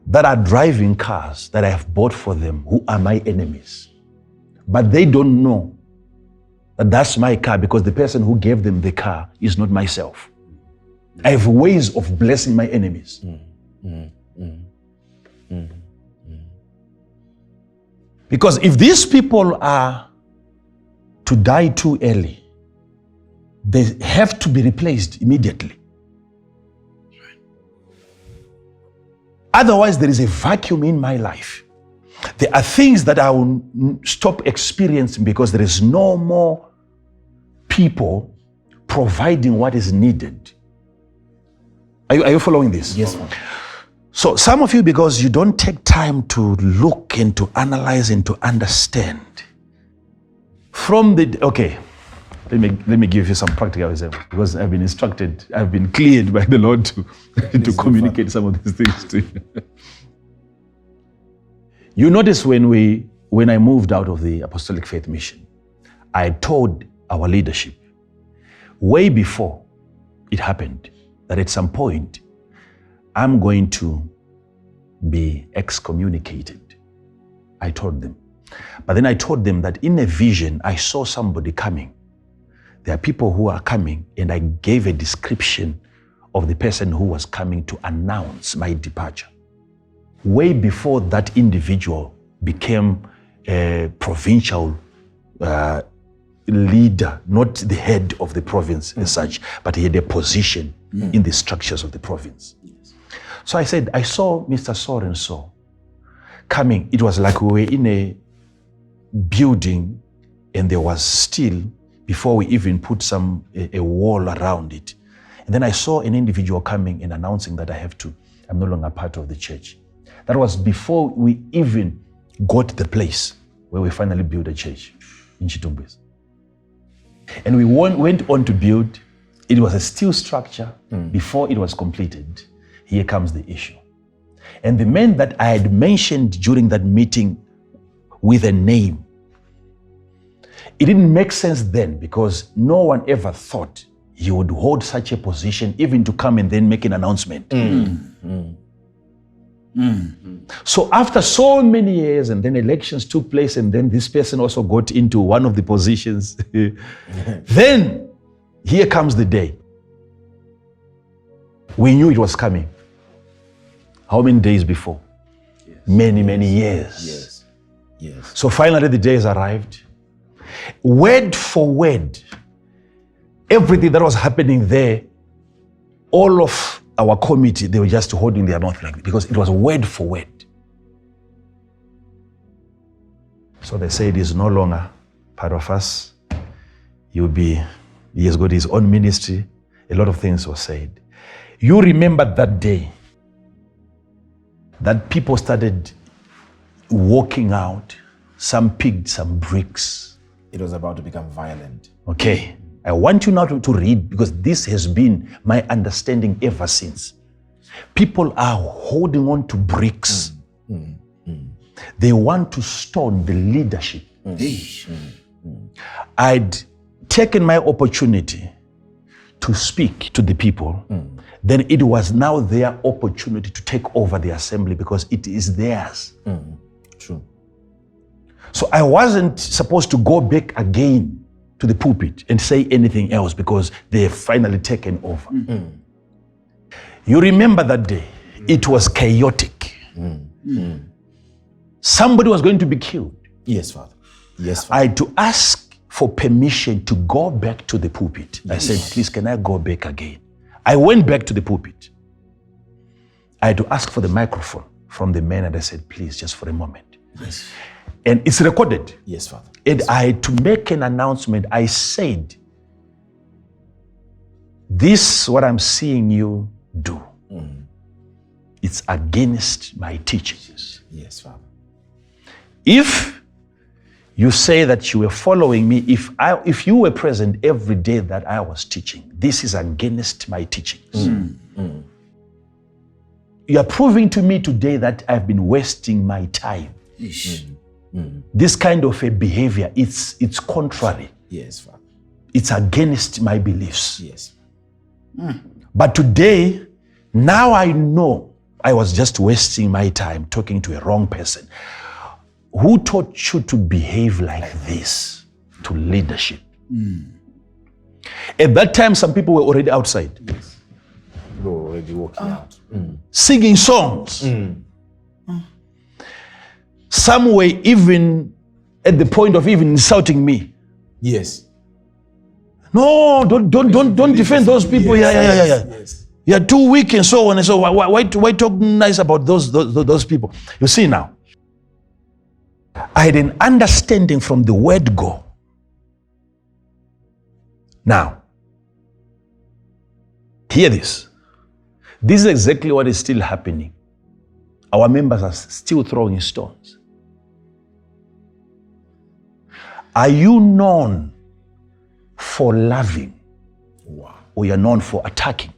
that are driving cars that I have bought for them who are my enemies. But they don't know that that's my car because the person who gave them the car is not myself. I have ways of blessing my enemies. Because if these people are to die too early, they have to be replaced immediately. Otherwise, there is a vacuum in my life. There are things that I will stop experiencing because there is no more people providing what is needed. Are you following this? Yes, ma'am. So some of you, because you don't take time to look and to analyze and to understand. Let me give you some practical examples because I've been instructed, I've been cleared by the Lord to communicate some of these things to you. You notice when I moved out of the Apostolic Faith Mission, I told our leadership way before it happened that at some point I'm going to be excommunicated. I told them. But then I told them that in a vision, I saw somebody coming. There are people who are coming, and I gave a description of the person who was coming to announce my departure. Way before that individual became a provincial leader, not the head of the province as such, but he had a position in the structures of the province. Yes. So I said, I saw Mr. So and so coming. It was like we were in a building and there was still, before we even put a wall around it. And then I saw an individual coming and announcing that I'm no longer part of the church. That was before we even got the place where we finally built a church in Chitumbwezi. And we went on to build. It was a steel structure. Before it was completed, here comes the issue. And the man that I had mentioned during that meeting with a name, it didn't make sense then because no one ever thought he would hold such a position even to come and then make an announcement. So after so many years and then elections took place and then this person also got into one of the positions, then here comes the day. We knew it was coming. How many days before? Yes. Many years. Yes. So finally the days arrived. Word for word, everything that was happening there, all of our committee, they were just holding their mouth like that because it was word for word. So they said he's no longer part of us. He has got his own ministry. A lot of things were said. You remember that day that people started walking out, some picked some bricks. It was about to become violent. Okay. I want you now to read, because this has been my understanding ever since. People are holding on to bricks. They want to stone the leadership. I'd taken my opportunity to speak to the people. Then it was now their opportunity to take over the assembly, because it is theirs. True. So I wasn't supposed to go back again to the pulpit and say anything else, because they have finally taken over. You remember that day? It was chaotic. Somebody was going to be killed. Yes, Father. Yes, I had to ask for permission to go back to the pulpit. I said, please, can I go back again? I went back to the pulpit. I had to ask for the microphone from the men, and I said, please, just for a moment. Yes. And it's recorded. Yes, Father. And I had to make an announcement. I said, this is what I'm seeing you do. It's against my teachings. Yes, Father. If you say that you were following me, if you were present every day that I was teaching, this is against my teachings. You are proving to me today that I've been wasting my time. This kind of a behavior, it's contrary. Yes, Father. It's against my beliefs. Yes. But today, now I know I was just wasting my time talking to a wrong person. Who taught you to behave like this to leadership? At that time, some people were already outside. Yes. People were already walking out. Singing songs. Some were even at the point of even insulting me. Yes. No, don't defend those people. Yes. You're too weak and so on and so on. Why talk nice about those people? You see now, I had an understanding from the word go. Now, hear this. This is exactly what is still happening. Our members are still throwing stones. Are you known for loving? Wow. Or you're known for attacking?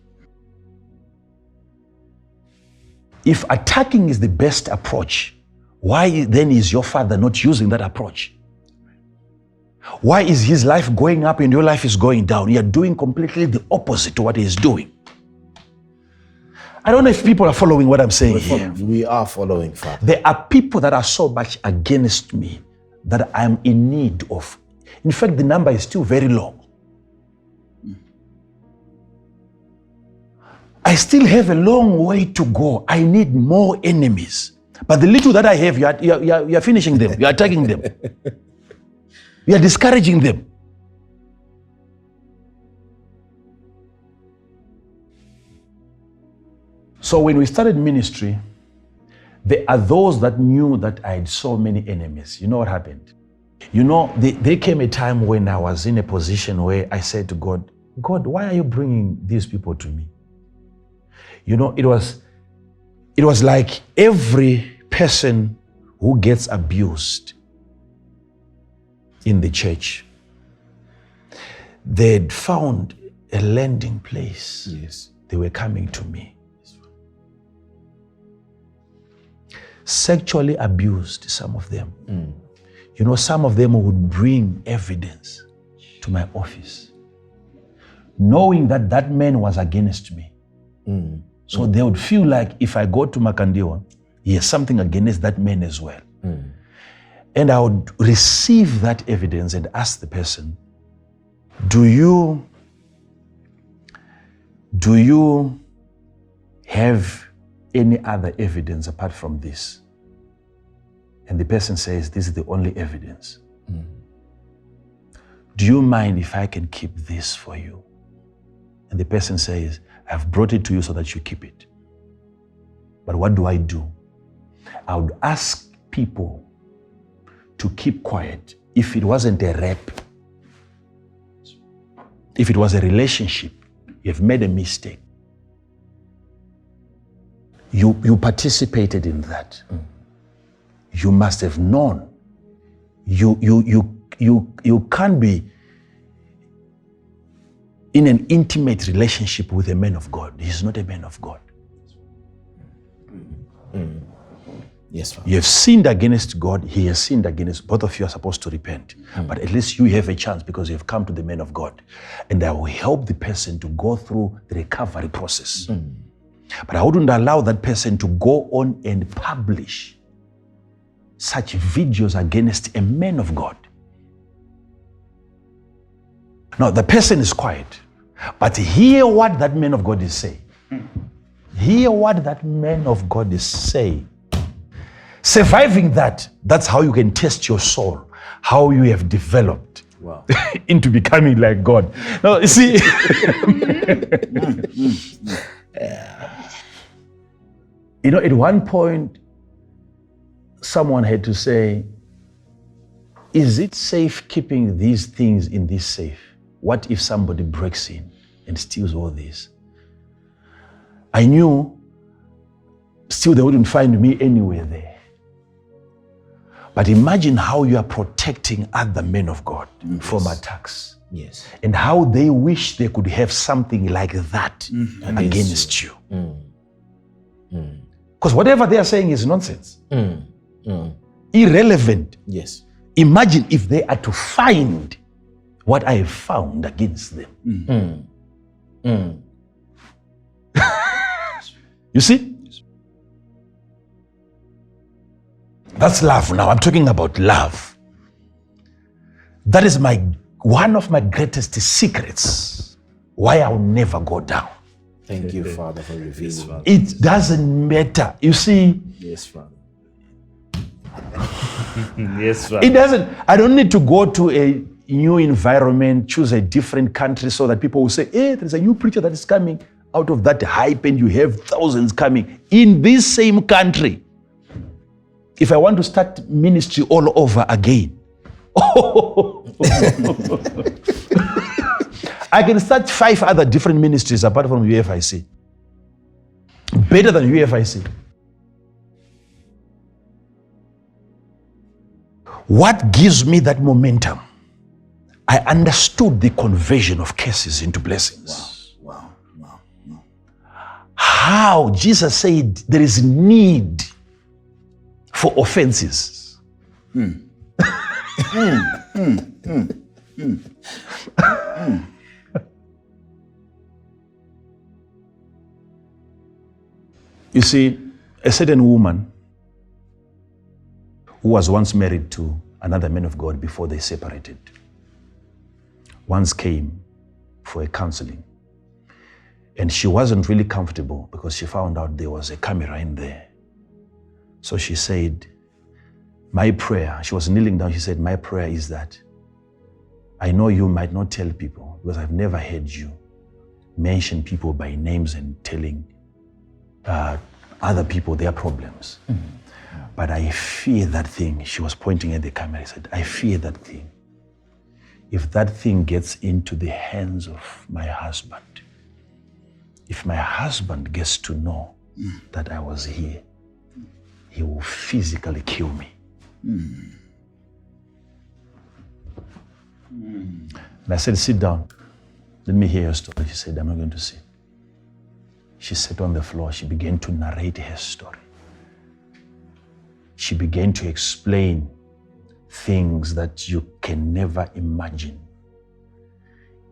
If attacking is the best approach, why then is your father not using that approach? Why is his life going up and your life is going down? You're doing completely the opposite to what he is doing. I don't know if people are following what I'm saying here. We are following, Father. There are people that are so much against me that I'm in need of. In fact, the number is still very low. I still have a long way to go. I need more enemies. But the little that I have, you are finishing them. You are attacking them. You are discouraging them. So when we started ministry, there are those that knew that I had so many enemies. You know what happened? You know, there came a time when I was in a position where I said to God, God, why are you bringing these people to me? You know, it was like every person who gets abused in the church, they'd found a landing place. Yes. They were coming to me. Sexually abused, some of them. You know, some of them would bring evidence to my office, knowing that that man was against me. So they would feel like if I go to Makandiwa, he has something against that man as well. And I would receive that evidence and ask the person, do you have any other evidence apart from this? And the person says, this is the only evidence. Do you mind if I can keep this for you? And the person says, I've brought it to you so that you keep it. But what do? I would ask people to keep quiet. If it wasn't a rape, if it was a relationship, you've made a mistake. You participated in that. You must have known you can't be in an intimate relationship with a man of God. He's not a man of God. Yes, Father. You have sinned against God. He has sinned against. Both of you are supposed to repent. But at least you have a chance because you have come to the man of God. And I will help the person to go through the recovery process. But I wouldn't allow that person to go on and publish such videos against a man of God. Now, the person is quiet, but hear what that man of God is saying. Hear what that man of God is saying. Surviving that, that's how you can test your soul, how you have developed into becoming like God. Now, you see, at one point, someone had to say, is it safe keeping these things in this safe? What if somebody breaks in and steals all this? I knew still they wouldn't find me anywhere there. But imagine how you are protecting other men of God from attacks. Yes. And how they wish they could have something like that against you. Because whatever they are saying is nonsense. Irrelevant. Yes. Imagine if they are to find what I have found against them. You see? That's love now. I'm talking about love. That is one of my greatest secrets. Why I'll never go down. Thank you, Father, for revealing. It doesn't matter. You see? Yes, Father. Yes, Father. It doesn't. I don't need to go to a new environment, choose a different country so that people will say, hey, there's a new preacher that is coming out of that hype and you have thousands coming. In this same country, if I want to start ministry all over again, I can start 5 other different ministries apart from UFIC. Better than UFIC. What gives me that momentum? I understood the conversion of curses into blessings. Wow. How Jesus said there is need for offenses. You see, a certain woman who was once married to another man of God before they separated, once came for a counseling. And she wasn't really comfortable because she found out there was a camera in there. So she said, my prayer, she was kneeling down, she said, my prayer is that I know you might not tell people because I've never heard you mention people by names and telling other people their problems. But I fear that thing. She was pointing at the camera. She said, I fear that thing. If that thing gets into the hands of my husband, if my husband gets to know that I was here, he will physically kill me. And I said, sit down. Let me hear your story. She said, I'm not going to sit. She sat on the floor. She began to narrate her story. She began to explain things that you can never imagine.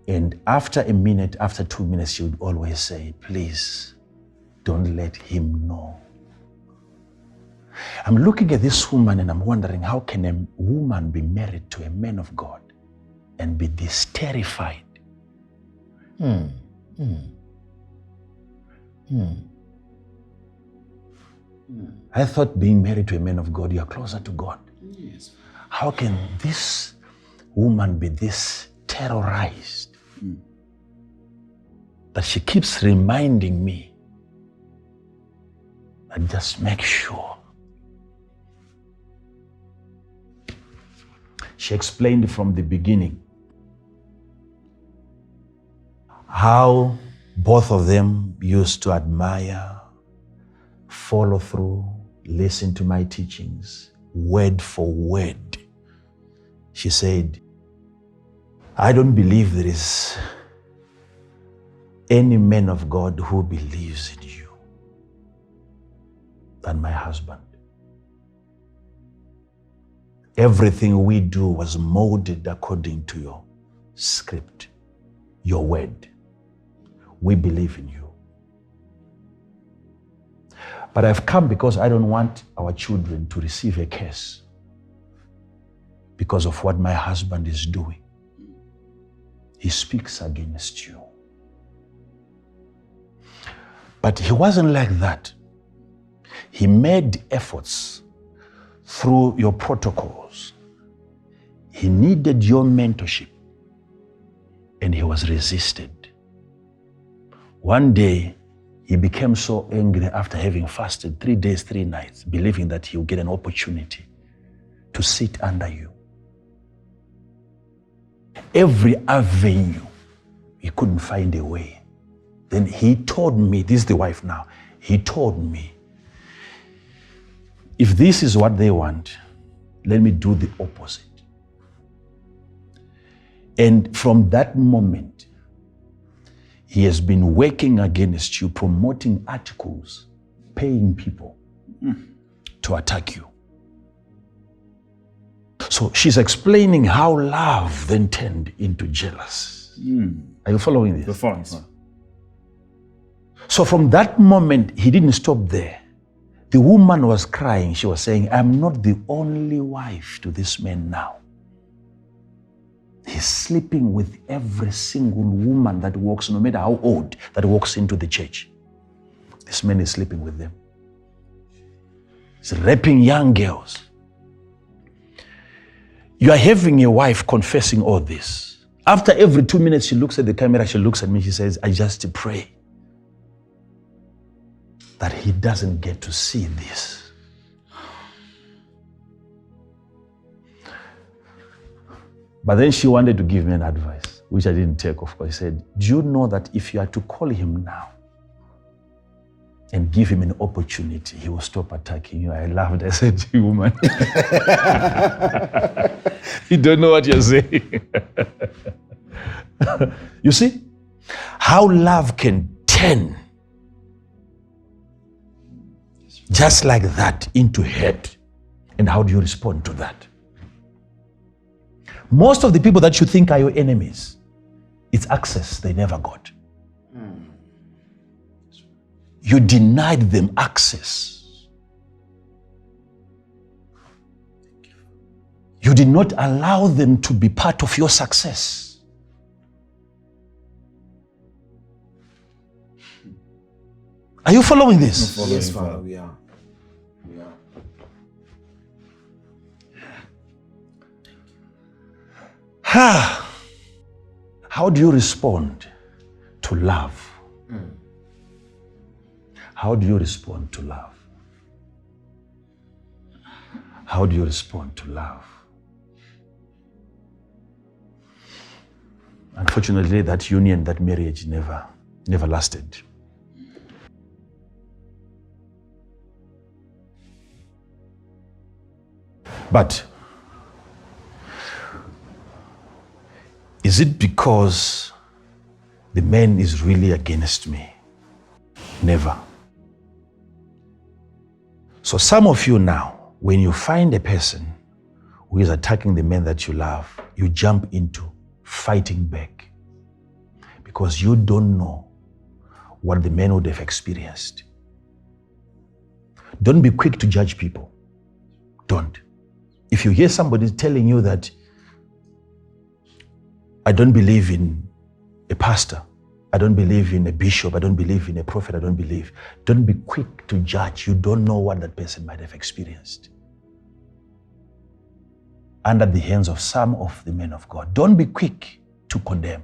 And after a minute, after 2 minutes, she would always say, please, don't let him know. I'm looking at this woman and I'm wondering, how can a woman be married to a man of God and be this terrified? I thought being married to a man of God, you are closer to God. Yes. How can this woman be this terrorized that she keeps reminding me that just make sure. She explained from the beginning how both of them used to admire, follow through, listen to my teachings, word for word. she said, I don't believe there is any man of God who believes in you than my husband. Everything we do was molded according to your script, your word. We believe in you. But I've come because I don't want our children to receive a curse because of what my husband is doing. He speaks against you. But he wasn't like that. He made efforts through your protocols. He needed your mentorship, and he was resisted. One day, he became so angry after having fasted 3 days, 3 nights, believing that he would get an opportunity to sit under you. Every avenue, he couldn't find a way. Then he told me, this is the wife now, he told me, if this is what they want, let me do the opposite. And from that moment, he has been working against you, promoting articles, paying people to attack you. So she's explaining how love then turned into jealousy. Are you following this? The following. So from that moment, he didn't stop there. The woman was crying. She was saying, I'm not the only wife to this man now. He's sleeping with every single woman that walks, no matter how old, that walks into the church. This man is sleeping with them. He's raping young girls. You are having a wife confessing all this. After every 2 minutes, she looks at the camera, she looks at me, she says, I just pray that he doesn't get to see this. But then she wanted to give me an advice, which I didn't take, of course. She said, do you know that if you are to call him now and give him an opportunity, he will stop attacking you? I laughed. I said, you woman, you don't know what you're saying. You see how love can turn just like that into hate. And how do you respond to that? Most of the people that you think are your enemies, it's access they never got. You denied them access. You did not allow them to be part of your success. Are you following this? Yes, Father, we are. How do you respond to love? How do you respond to love? How do you respond to love? Unfortunately, that union, that marriage never lasted. But is it because the man is really against me? Never. So some of you now, when you find a person who is attacking the man that you love, you jump into fighting back because you don't know what the man would have experienced. Don't be quick to judge people. Don't. If you hear somebody telling you that, I don't believe in a pastor, I don't believe in a bishop, I don't believe in a prophet, don't be quick to judge. You don't know what that person might have experienced under the hands of some of the men of God. Don't be quick to condemn.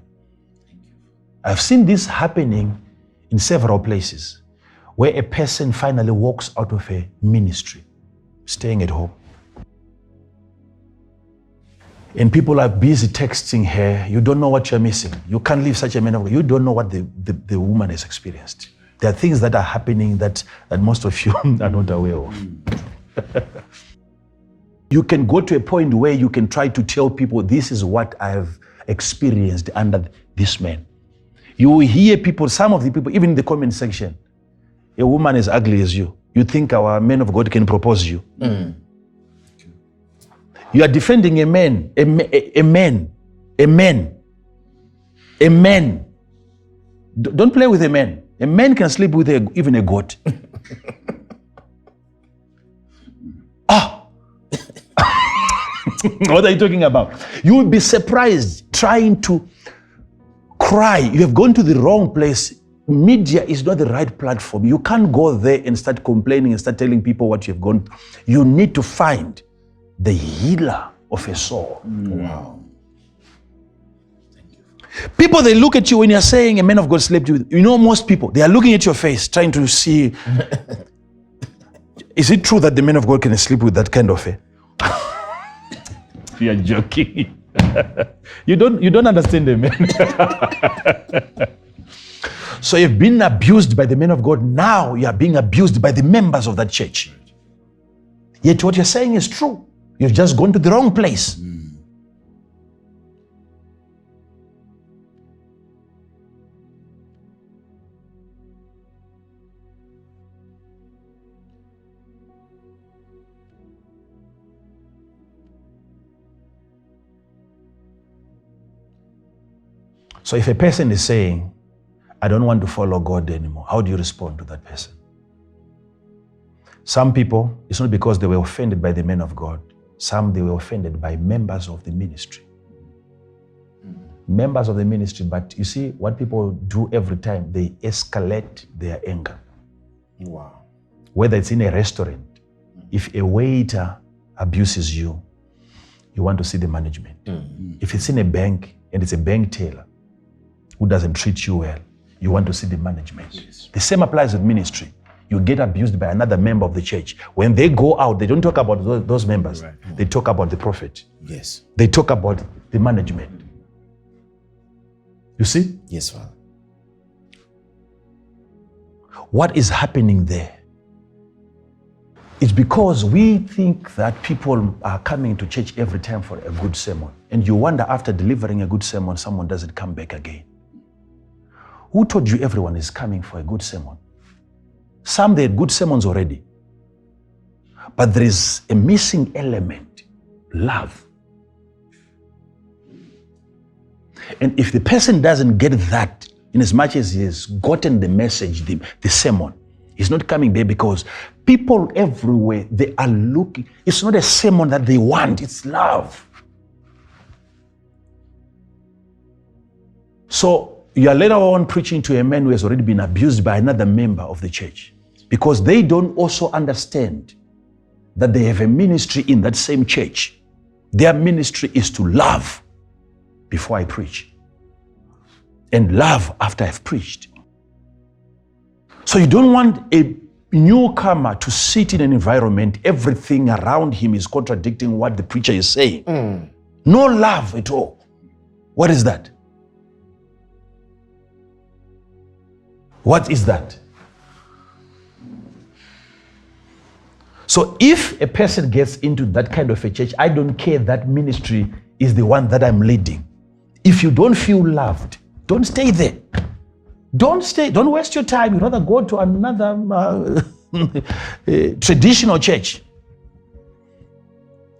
I've seen this happening in several places where a person finally walks out of a ministry, staying at home. And people are busy texting her. You don't know what you're missing. You can't leave such a man of God. You don't know what the woman has experienced. There are things that are happening that most of you are not aware of. You can go to a point where you can try to tell people, this is what I have experienced under this man. You will hear people, some of the people, even in the comment section, a woman as ugly as you. You think our men of God can propose you. You are defending a man, a man. Don't play with a man. A man can sleep with even a goat. What are you talking about? You will be surprised trying to cry. You have gone to the wrong place. Media is not the right platform. You can't go there and start complaining and start telling people what you've gone through. You need to find the healer of a soul. Wow. People, they look at you when you're saying a man of God slept with you. You know, most people, they are looking at your face trying to see, is it true that the man of God can sleep with that kind of a? You are joking. You don't understand the man. So you've been abused by the men of God. Now you are being abused by the members of that church. Yet what you're saying is true. You've just gone to the wrong place. So if a person is saying, I don't want to follow God anymore, how do you respond to that person? Some people, it's not because they were offended by the men of God. Some, they were offended by members of the ministry. Members of the ministry, but you see, what people do every time, they escalate their anger. Wow. Whether it's in a restaurant, if a waiter abuses you, you want to see the management. If it's in a bank and it's a bank teller who doesn't treat you well, you want to see the management. Yes. The same applies with ministry. You get abused by another member of the church. When they go out, they don't talk about those members. Right. They talk about the prophet. Yes. They talk about the management. You see? Yes, Father. What is happening there? It's because we think that people are coming to church every time for a good sermon. And you wonder, after delivering a good sermon, someone doesn't come back again. Who told you everyone is coming for a good sermon? Some, they had good sermons already. But there is a missing element, love. And if the person doesn't get that, in as much as he has gotten the message, the sermon, he's not coming there, because people everywhere, they are looking. It's not a sermon that they want, it's love. So you are later on preaching to a man who has already been abused by another member of the church, because they don't also understand that they have a ministry in that same church. Their ministry is to love before I preach and love after I've preached. So you don't want a newcomer to sit in an environment, everything around him is contradicting what the preacher is saying. No love at all. What is that? What is that? So if a person gets into that kind of a church, I don't care that ministry is the one that I'm leading. If you don't feel loved, don't stay there. Don't stay. Don't waste your time. You'd rather go to another traditional church.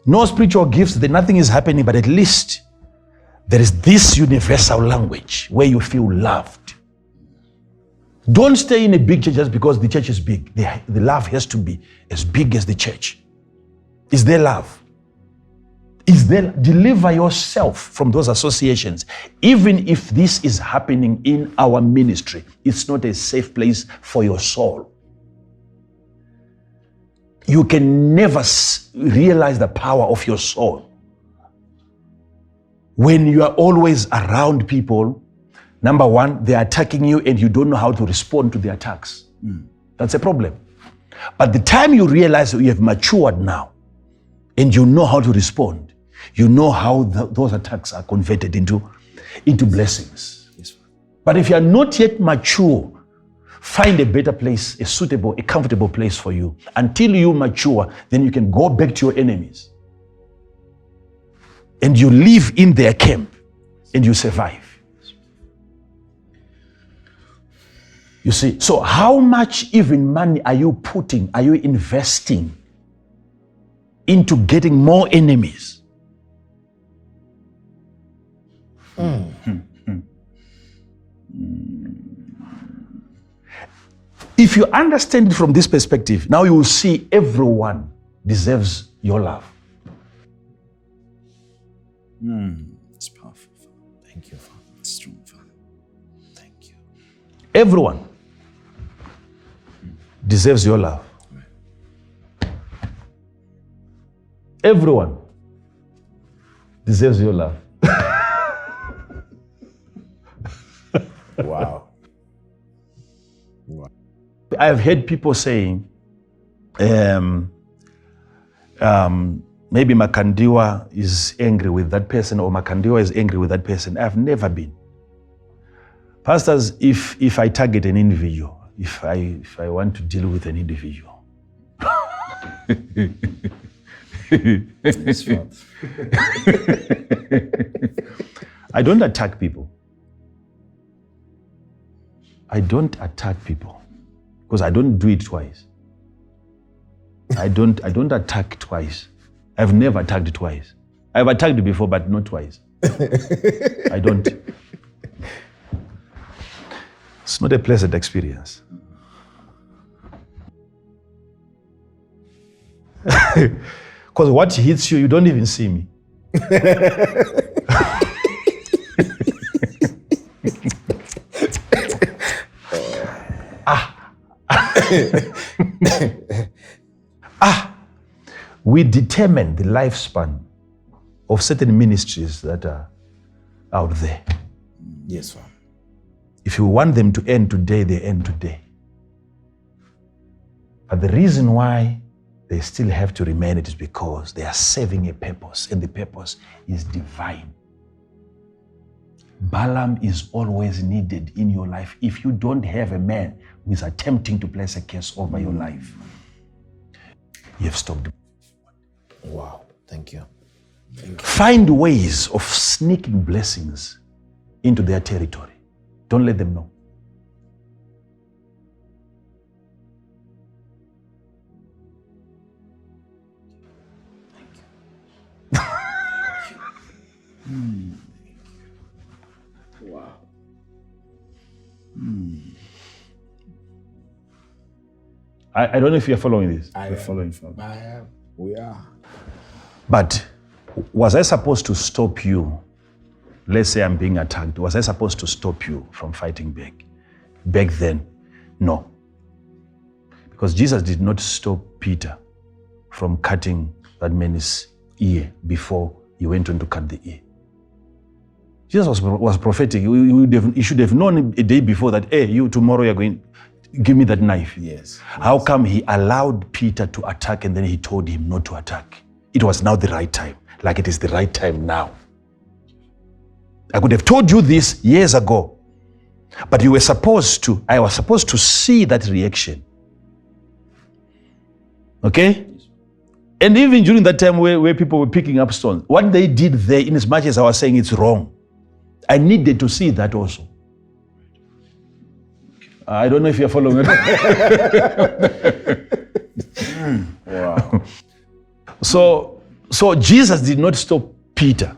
No spiritual gifts, then nothing is happening, but at least there is this universal language where you feel loved. Don't stay in a big church just because the church is big. The love has to be as big as the church. Is there love? Is there, deliver yourself from those associations. Even if this is happening in our ministry, it's not a safe place for your soul. You can never realize the power of your soul when you are always around people. Number one, they are attacking you and you don't know how to respond to the attacks. That's a problem. But the time you realize that you have matured now and you know how to respond, you know how those attacks are converted into blessings. Yes. But if you are not yet mature, find a better place, a suitable, a comfortable place for you. Until you mature, then you can go back to your enemies and you live in their camp and you survive. You see, so how much even money are you investing into getting more enemies? If you understand it from this perspective, now you will see everyone deserves your love. It's powerful, Father. Thank you, Father. It's strong, Father. Thank you. Everyone deserves your love. Everyone deserves your love. Wow. I've heard people saying, maybe Makandiwa is angry with that person, or Makandiwa is angry with that person. I've never been. Pastors, if I target an individual, if I want to deal with an individual, I don't attack people. I don't attack people because I don't do it twice. I don't attack twice. I've never attacked twice. I've attacked before, but not twice. I don't. It's not a pleasant experience. Because what hits you, you don't even see me. We determine the lifespan of certain ministries that are out there. Yes, sir. If you want them to end today, they end today. But the reason why they still have to remain it is because they are serving a purpose, and the purpose is divine. Balaam is always needed in your life. If you don't have a man who is attempting to place a curse over your life, you have stopped. Wow. Thank you. Find ways of sneaking blessings into their territory. Don't let them know. Wow. I don't know if you're following this. We're following, Father. I am. We are. But was I supposed to stop you? Let's say I'm being attacked. Was I supposed to stop you from fighting back? Back then, no. Because Jesus did not stop Peter from cutting that man's ear before he went on to cut the ear. Jesus was prophetic. He should have known a day before that, hey, you tomorrow you're going, give me that knife. Yes. How come he allowed Peter to attack and then he told him not to attack? It was now the right time, like it is the right time now. I could have told you this years ago, but I was supposed to see that reaction. Okay? And even during that time where people were picking up stones, what they did there, in as much as I was saying it's wrong, I needed to see that also. I don't know if you're following it. Wow. So Jesus did not stop Peter.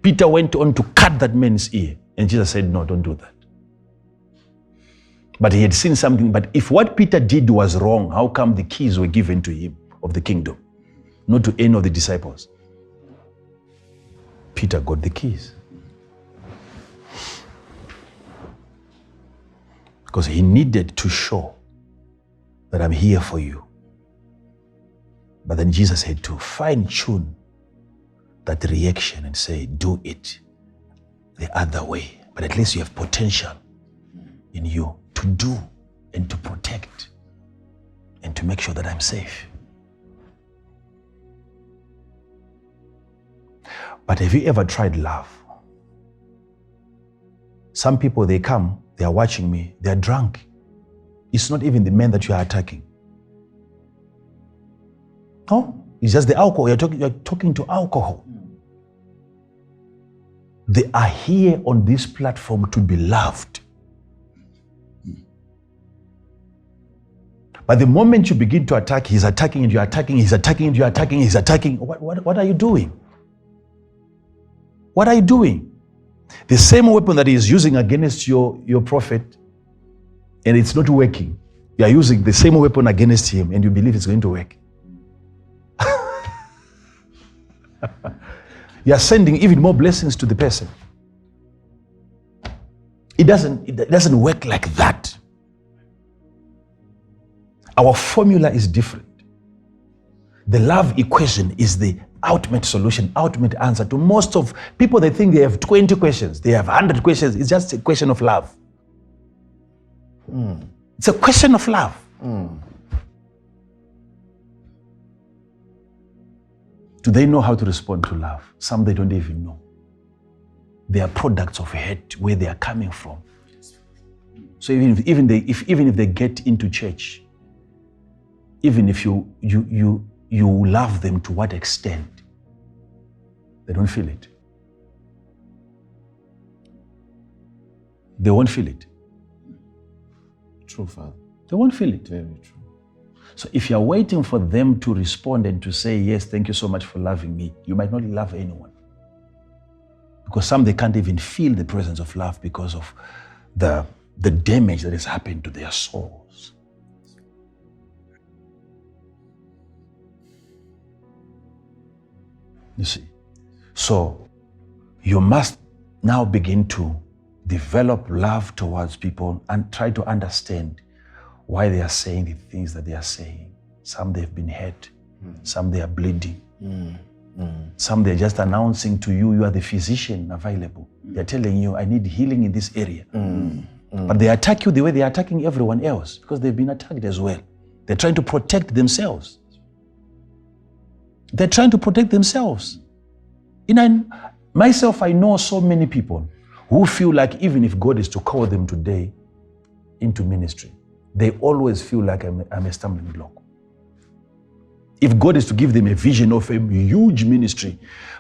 Peter went on to cut that man's ear. And Jesus said, no, don't do that. But he had seen something. But if what Peter did was wrong, how come the keys were given to him of the kingdom, not to any of the disciples? Peter got the keys. Because he needed to show that I'm here for you. But then Jesus had to fine-tune that reaction and say, do it the other way. But at least you have potential in you to do and to protect and to make sure that I'm safe. But have you ever tried love? Some people, they come, they are watching me, they are drunk. It's not even the men that you are attacking. No, it's just the alcohol. You're talking to alcohol. They are here on this platform to be loved. But the moment you begin to attack, he's attacking and you're attacking, he's attacking and you're attacking, he's attacking. What are you doing? What are you doing? The same weapon that he is using against your prophet, and it's not working. You are using the same weapon against him and you believe it's going to work. You are sending even more blessings to the person. It doesn't work like that. Our formula is different. The love equation is the ultimate solution, ultimate answer to most of people. They think they have 20 questions, they have 100 questions. It's just a question of love. It's a question of love. Do they know how to respond to love? Some they don't even know. They are products of hate, where they are coming from. So even if they get into church, even if you love them, to what extent? They don't feel it. They won't feel it. True, Father. They won't feel it. Very true. So if you're waiting for them to respond and to say, yes, thank you so much for loving me, you might not love anyone. Because some, they can't even feel the presence of love because of the damage that has happened to their souls. You see? So you must now begin to develop love towards people and try to understand why they are saying the things that they are saying. Some they've been hurt, some they are bleeding. Some they're just announcing to you, you are the physician available. They're telling you, I need healing in this area. But they attack you the way they're attacking everyone else, because they've been attacked as well. They're trying to protect themselves. They're trying to protect themselves. Myself, I know so many people who feel like even if God is to call them today into ministry, they always feel like I'm a stumbling block. If God is to give them a vision of a huge ministry,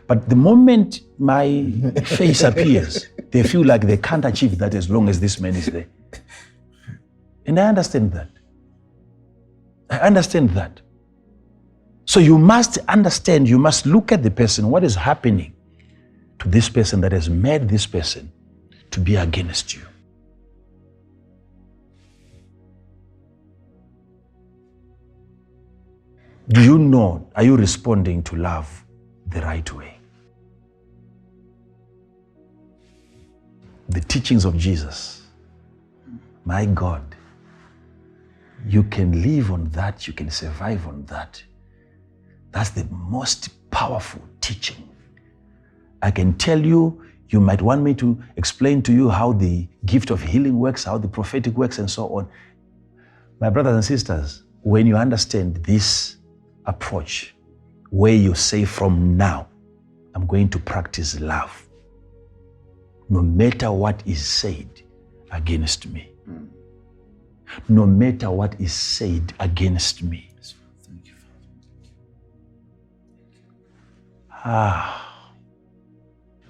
but the moment my face appears, they feel like they can't achieve that as long as this man is there. And I understand that. I understand that. So you must understand, you must look at the person, what is happening to this person that has made this person to be against you. Do you know, are you responding to love the right way? The teachings of Jesus, my God, you can live on that, you can survive on that. That's the most powerful teaching. I can tell you, you might want me to explain to you how the gift of healing works, how the prophetic works, and so on. My brothers and sisters, when you understand this approach, where you say, from now, I'm going to practice love, no matter what is said against me. No matter what is said against me. Thank you, Father.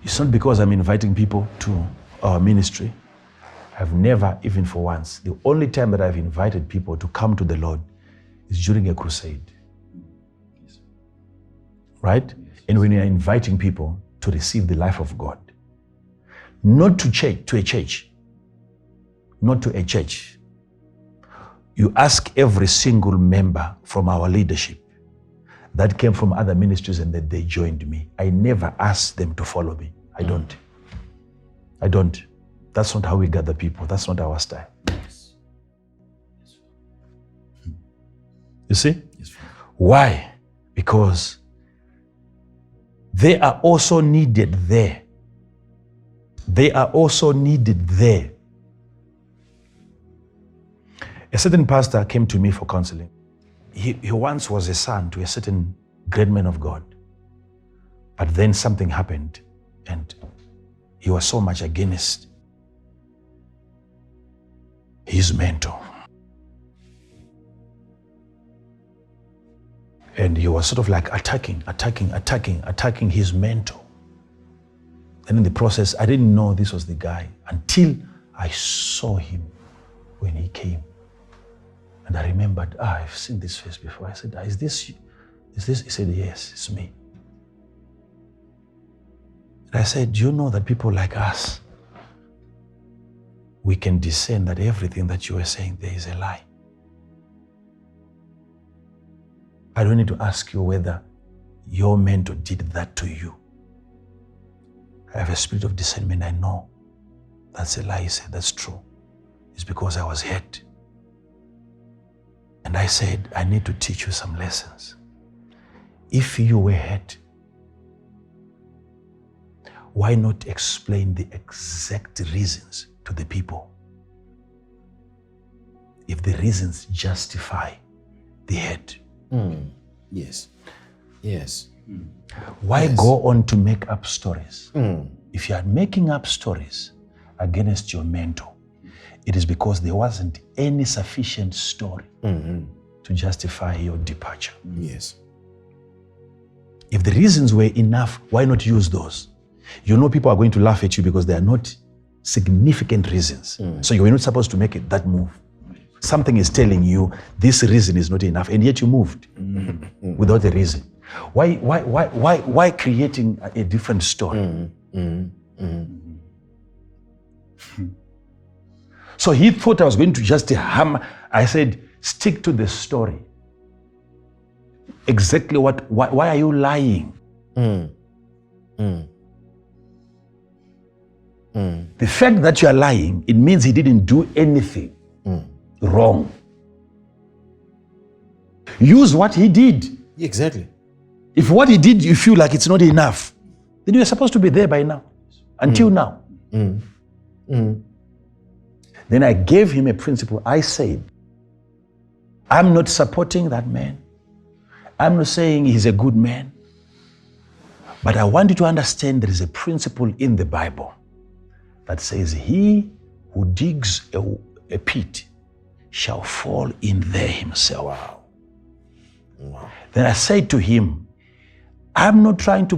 It's not because I'm inviting people to our ministry. I've never, even for once, the only time that I've invited people to come to the Lord is during a crusade. Right? And when you're inviting people to receive the life of God, not to a church, not to a church. You ask every single member from our leadership that came from other ministries and that they joined me. I never asked them to follow me. I don't. That's not how we gather people. That's not our style. You see? Why? Because they are also needed there. They are also needed there. A certain pastor came to me for counseling. He once was a son to a certain great man of God. But then something happened and he was so much against his mentor. And he was sort of like attacking his mentor. And in the process, I didn't know this was the guy until I saw him when he came. And I remembered, I've seen this face before. I said, is this you? Is this? He said, yes, it's me. And I said, do you know that people like us, we can discern that everything that you were saying there is a lie? I don't need to ask you whether your mentor did that to you. I have a spirit of discernment. I know that's a lie. He said, that's true. It's because I was hurt. And I said, I need to teach you some lessons. If you were hurt, why not explain the exact reasons to the people? If the reasons justify the hurt. Yes. Yes. Why go on to make up stories? If you are making up stories against your mentor, it is because there wasn't any sufficient story to justify your departure. Yes. If the reasons were enough, why not use those? You know people are going to laugh at you because they are not significant reasons. So you were not supposed to make it that move. Something is telling you this reason is not enough, and yet you moved without a reason. Why creating a different story? So he thought I was going to just hammer. I said, stick to the story. Exactly why are you lying? The fact that you are lying, it means he didn't do anything wrong. Use what he did. Exactly. If what he did, you feel like it's not enough, then you're supposed to be there by now. Until now. Then I gave him a principle. I said, I'm not supporting that man. I'm not saying he's a good man. But I want you to understand there is a principle in the Bible that says, he who digs a pit shall fall in there himself. Wow. Then I said to him, I'm not trying to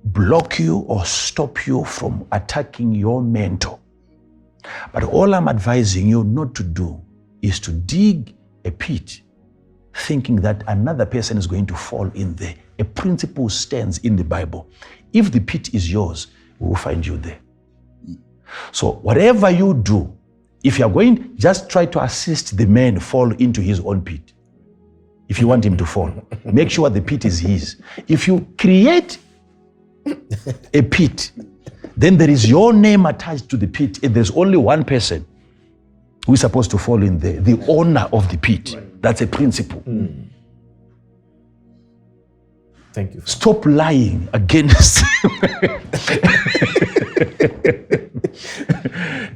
block you or stop you from attacking your mentor. But all I'm advising you not to do is to dig a pit thinking that another person is going to fall in there. A principle stands in the Bible. If the pit is yours, we will find you there. So whatever you do, if you're going, just try to assist the man fall into his own pit. If you want him to fall, make sure the pit is his. If you create a pit, then there is your name attached to the pit, and there's only one person who is supposed to fall in there, the owner of the pit. Right. That's a principle. Thank you. Stop lying against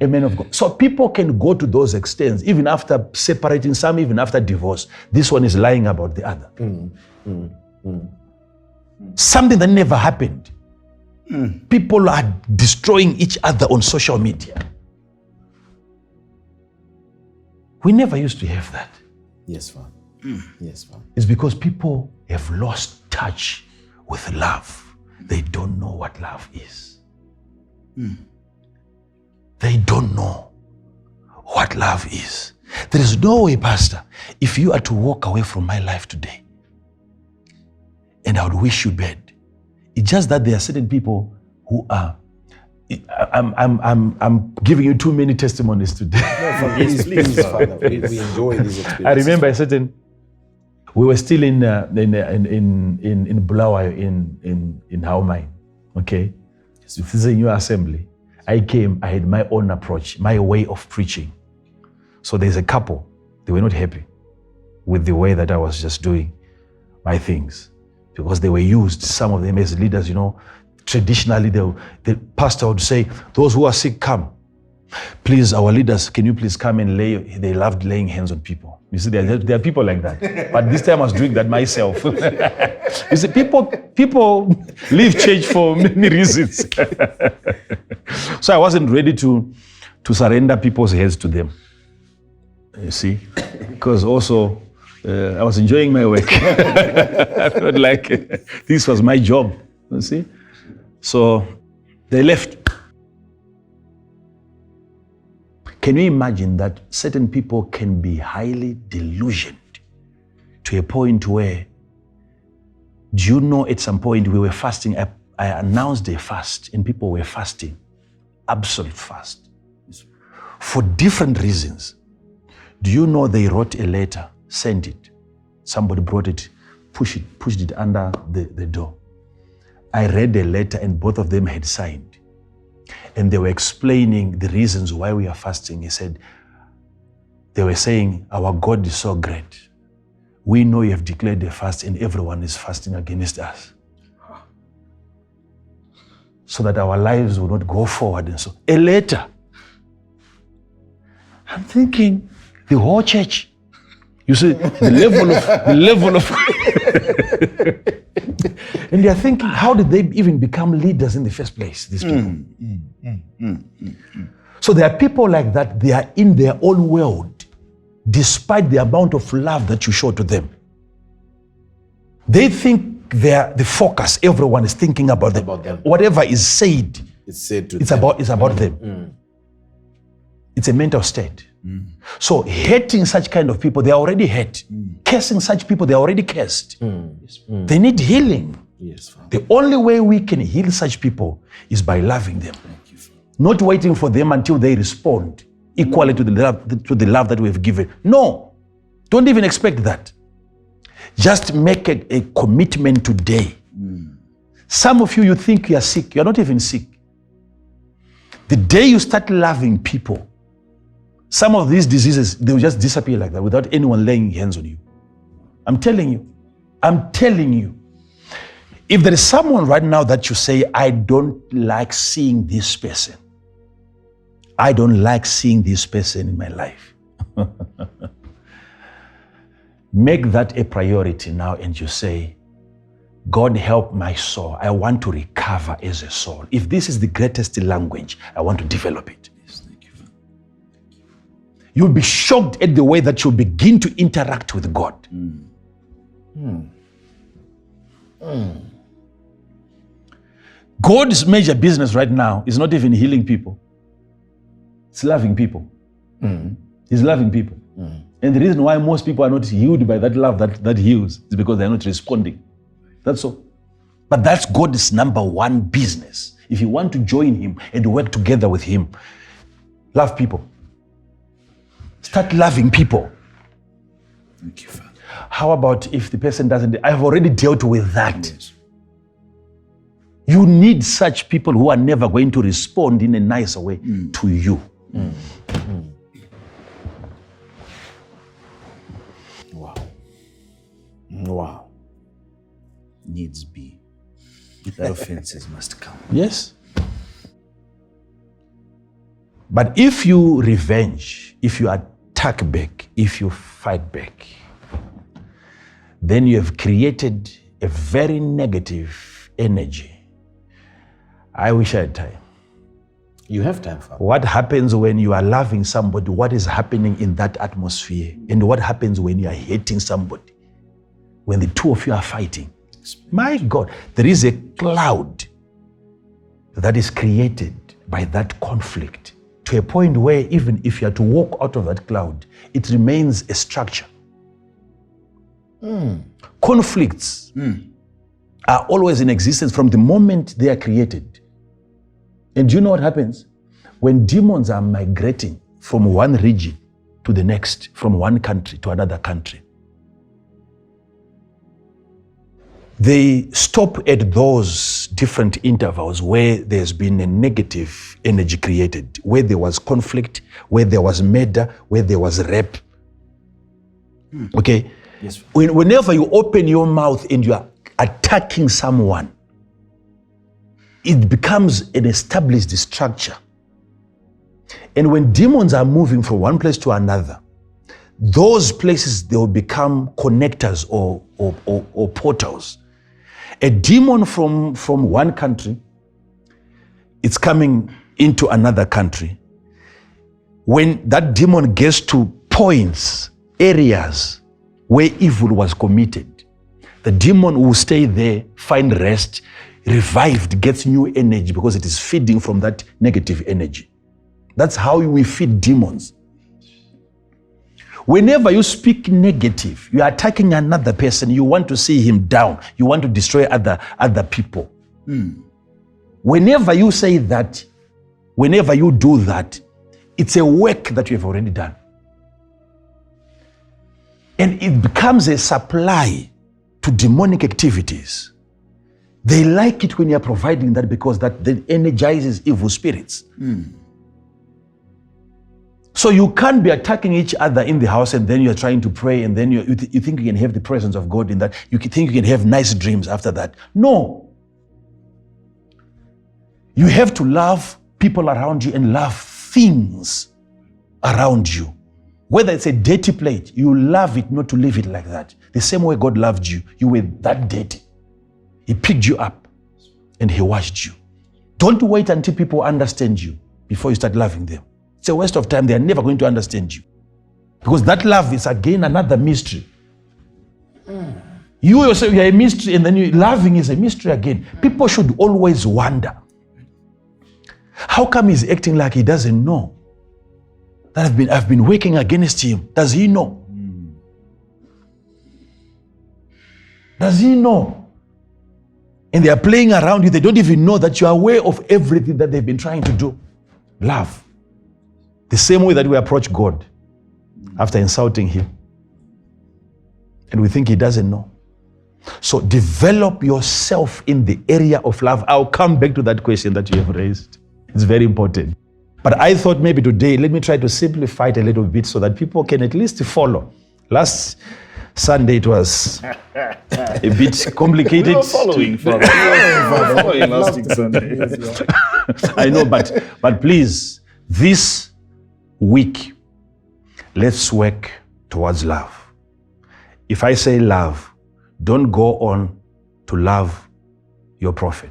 a man of God. So people can go to those extents, even after separating, some even after divorce. This one is lying about the other. Something that never happened. People are destroying each other on social media. We never used to have that. Yes, Father. Yes, Father. It's because people have lost touch with love. They don't know what love is. They don't know what love is. There is no way, Pastor, if you are to walk away from my life today, and I would wish you bad. It's just that there are certain people who are. I'm giving you too many testimonies today. No, please, Father. We enjoy these experiences. I remember we were still in Bulawayo in Haumai. Okay, yes. This is a new assembly. I came. I had my own approach, my way of preaching. So there's a couple. They were not happy with the way that I was just doing my things, because they were used, some of them as leaders, you know. Traditionally, the pastor would say, those who are sick, come. Please, our leaders, can you please come and lay? They loved laying hands on people. You see, there are people like that. But this time I was doing that myself. You see, people leave church for many reasons. So I wasn't ready to surrender people's heads to them. You see, because also I was enjoying my work. I felt like this was my job. You see. So They left. Can you imagine that certain people can be highly delusioned to a point where, do you know, at some point we were fasting, I announced a fast and people were fasting, absolute fast, for different reasons. Do you know they wrote a letter, sent it, somebody brought it, pushed it under the door. I read the letter and both of them had signed. And they were explaining the reasons why we are fasting. He said, they were saying, our God is so great. We know you have declared a fast and everyone is fasting against us. So that our lives will not go forward. And so, a letter. I'm thinking, the whole church. You see, the level of and they're thinking, how did they even become leaders in the first place, these people? So there are people like that, they are in their own world, despite the amount of love that you show to them. They think they're the focus, everyone is thinking about them. Whatever is said, it's about them. It's a mental state. So hating such kind of people, they are already hate. Cursing such people, they are already cursed. They need healing. Yes, the only way we can heal such people is by loving them. Not waiting for them until they respond equally to the love that we have given. No, don't even expect that. Just make a commitment today. Some of you think you are sick. You are not even sick. The day you start loving people, some of these diseases, they will just disappear like that without anyone laying hands on you. I'm telling you. If there is someone right now that you say, I don't like seeing this person. I don't like seeing this person in my life. Make that a priority now and you say, God help my soul. I want to recover as a soul. If this is the greatest language, I want to develop it. You'll be shocked at the way that you'll begin to interact with God. God's major business right now is not even healing people. It's loving people. He's loving people. And the reason why most people are not healed by that love that heals is because they're not responding. That's all. But that's God's number one business. If you want to join him and work together with him, love people. Start loving people. Thank you, Father. How about if the person doesn't? I've already dealt with that. Yes. You need such people who are never going to respond in a nicer way to you. Wow. Needs be. That offenses must come. Yes. But if you revenge, if you attack back, if you fight back, then you have created a very negative energy. I wish I had time. You have time, Father. What happens when you are loving somebody? What is happening in that atmosphere? And what happens when you are hating somebody? When the two of you are fighting? My God, there is a cloud that is created by that conflict to a point where even if you are to walk out of that cloud, it remains a structure. Conflicts are always in existence from the moment they are created. And do you know what happens? When demons are migrating from one region to the next, from one country to another country, they stop at those different intervals where there's been a negative energy created, where there was conflict, where there was murder, where there was rape. Okay? Yes. Whenever you open your mouth and you are attacking someone, it becomes an established structure. And when demons are moving from one place to another, those places, they will become connectors or portals. A demon from one country, it's coming into another country. When that demon gets to points, areas where evil was committed, the demon will stay there, find rest. revived gets new energy because it is feeding from that negative energy. That's how we feed demons. Whenever you speak negative, you are attacking another person, you want to see him down, you want to destroy other people. Whenever you say that, whenever you do that, it's a work that you have already done. And it becomes a supply to demonic activities. They like it when you are providing that because that then energizes evil spirits. So you can't be attacking each other in the house and then you're trying to pray and then you think you can have the presence of God in that. You think you can have nice dreams after that. No. You have to love people around you and love things around you. Whether it's a dirty plate, you love it not to leave it like that. The same way God loved you, you were that dirty. He picked you up and he washed you. Don't wait until people understand you before you start loving them. It's a waste of time. They are never going to understand you. Because that love is again another mystery. You yourself, you're a mystery, and then loving is a mystery again. People should always wonder, how come he's acting like he doesn't know that I've been working against him? Does he know? Does he know? And they are playing around you. They don't even know that you are aware of everything that they've been trying to do. Love. The same way that we approach God after insulting him. And we think he doesn't know. So develop yourself in the area of love. I'll come back to that question that you have raised. It's very important. But I thought maybe today, let me try to simplify it a little bit so that people can at least follow. Last Sunday, it was a bit complicated. We were following, Father. Following last week Sunday. I know, but please, this week, let's work towards love. If I say love, don't go on to love your prophet.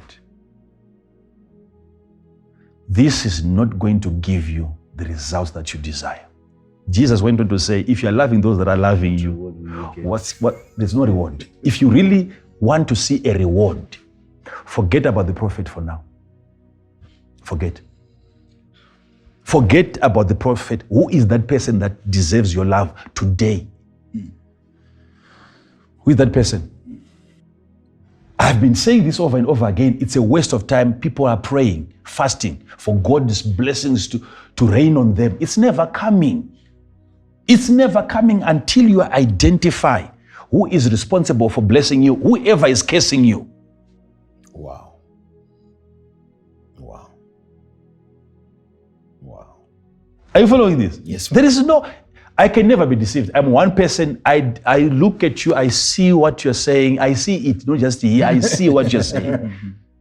This is not going to give you the results that you desire. Jesus went on to say, if you're loving those that are loving you, there's no reward. If you really want to see a reward, forget about the prophet for now. Forget. Forget about the prophet. Who is that person that deserves your love today? Who is that person? I've been saying this over and over again. It's a waste of time. People are praying, fasting for God's blessings to rain on them. It's never coming. It's never coming until you identify who is responsible for blessing you, whoever is cursing you. Wow. Wow. Wow. Are you following this? Yes. There is no, I can never be deceived. I'm one person. I look at you. I see what you're saying. I see it, not just here. I see what you're saying.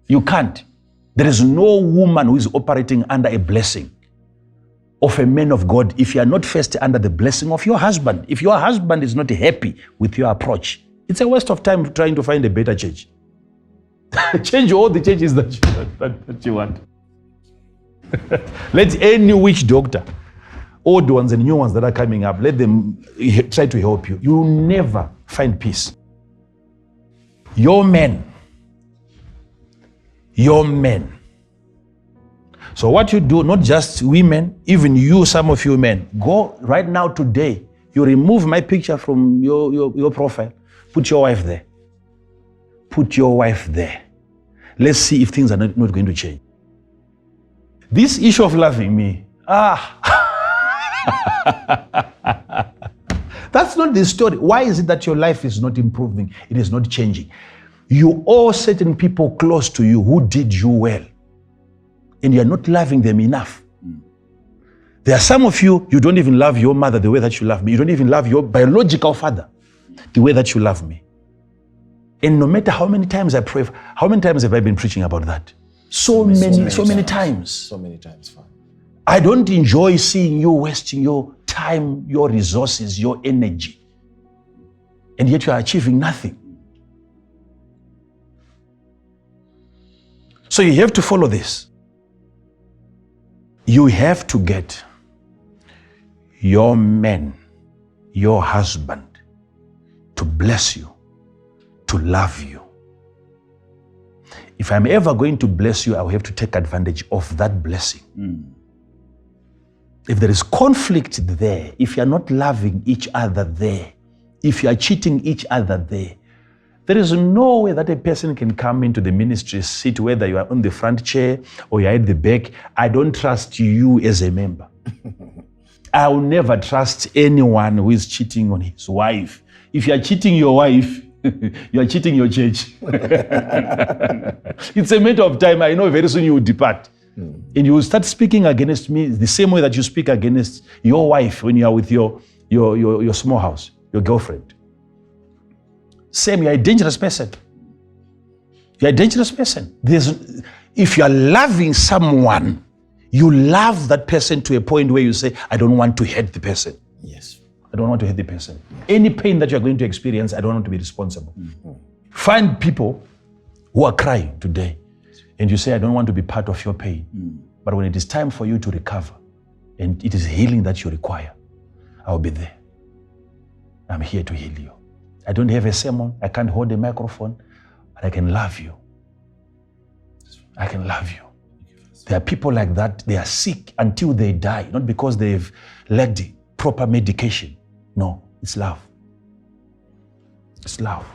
You can't. There is no woman who is operating under a blessing of a man of God if you are not first under the blessing of your husband. If your husband is not happy with your approach, it's a waste of time trying to find a better church. Change all the churches that you want. Let any witch doctor, old ones and new ones that are coming up, let them try to help you. You will never find peace. Your men. So what you do, not just women, even you, some of you men, go right now today, you remove my picture from your profile, put your wife there. Put your wife there. Let's see if things are not going to change. This issue of loving me, that's not the story. Why is it that your life is not improving? It is not changing. You owe certain people close to you who did you well, and you're not loving them enough. There are some of you, you don't even love your mother the way that you love me. You don't even love your biological father the way that you love me. And no matter how many times I pray, how many times have I been preaching about that? So many times. So many times, Father. I don't enjoy seeing you wasting your time, your resources, your energy, and yet you are achieving nothing. So you have to follow this. You have to get your man, your husband, to bless you, to love you. If I'm ever going to bless you, I'll have to take advantage of that blessing. If there is conflict there, if you're not loving each other there, if you are cheating each other there is no way that a person can come into the ministry, sit whether you are on the front chair or you're at the back. I don't trust you as a member. I will never trust anyone who is cheating on his wife. If you are cheating your wife, you are cheating your church. It's a matter of time. I know very soon you will depart. And you will start speaking against me the same way that you speak against your wife when you are with your small house, your girlfriend. Same, you're a dangerous person. You're a dangerous person. If you are loving someone, you love that person to a point where you say, I don't want to hurt the person. Yes. I don't want to hurt the person. Any pain that you're going to experience, I don't want to be responsible. Find people who are crying today, and you say, I don't want to be part of your pain. But when it is time for you to recover, and it is healing that you require, I'll be there. I'm here to heal you. I don't have a sermon. I can't hold a microphone, but I can love you. I can love you. There are people like that. They are sick until they die, not because they've lacked proper medication. No, it's love. It's love.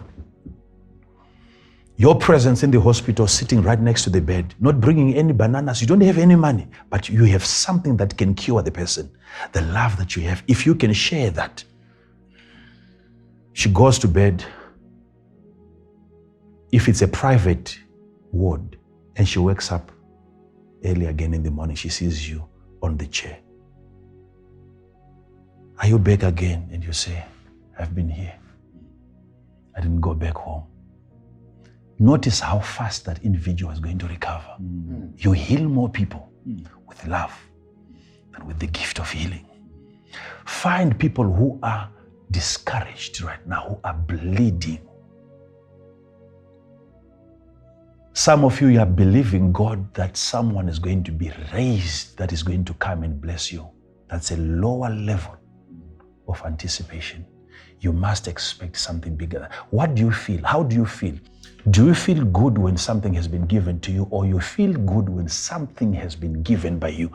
Your presence in the hospital, sitting right next to the bed, not bringing any bananas, you don't have any money, but you have something that can cure the person. The love that you have, if you can share that. She goes to bed. If it's a private ward, and she wakes up early again in the morning, she sees you on the chair. Are you back again? And you say, I've been here. I didn't go back home. Notice how fast that individual is going to recover. You heal more people with love than with the gift of healing. Find people who are discouraged right now, who are bleeding. Some of you are believing God that someone is going to be raised that is going to come and bless you. That's a lower level of anticipation. You must expect something bigger. What do you feel? How do you feel? Do you feel good when something has been given to you, or you feel good when something has been given by you?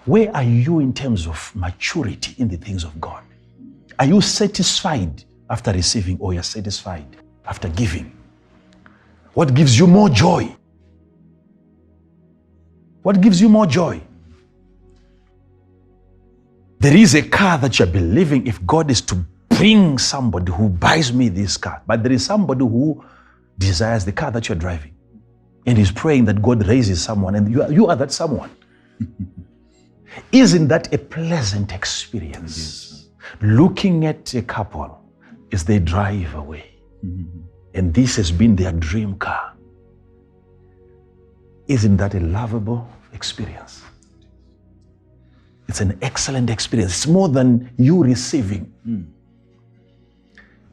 Where are you in terms of maturity in the things of God? Are you satisfied after receiving, or you're satisfied after giving? What gives you more joy? What gives you more joy? There is a car that you're believing, if God is to bring somebody who buys me this car, but there is somebody who desires the car that you're driving, and is praying that God raises someone, and you are that someone. Isn't that a pleasant experience? Looking at a couple as they drive away, and this has been their dream car. Isn't that a lovable experience? It's an excellent experience. It's more than you receiving.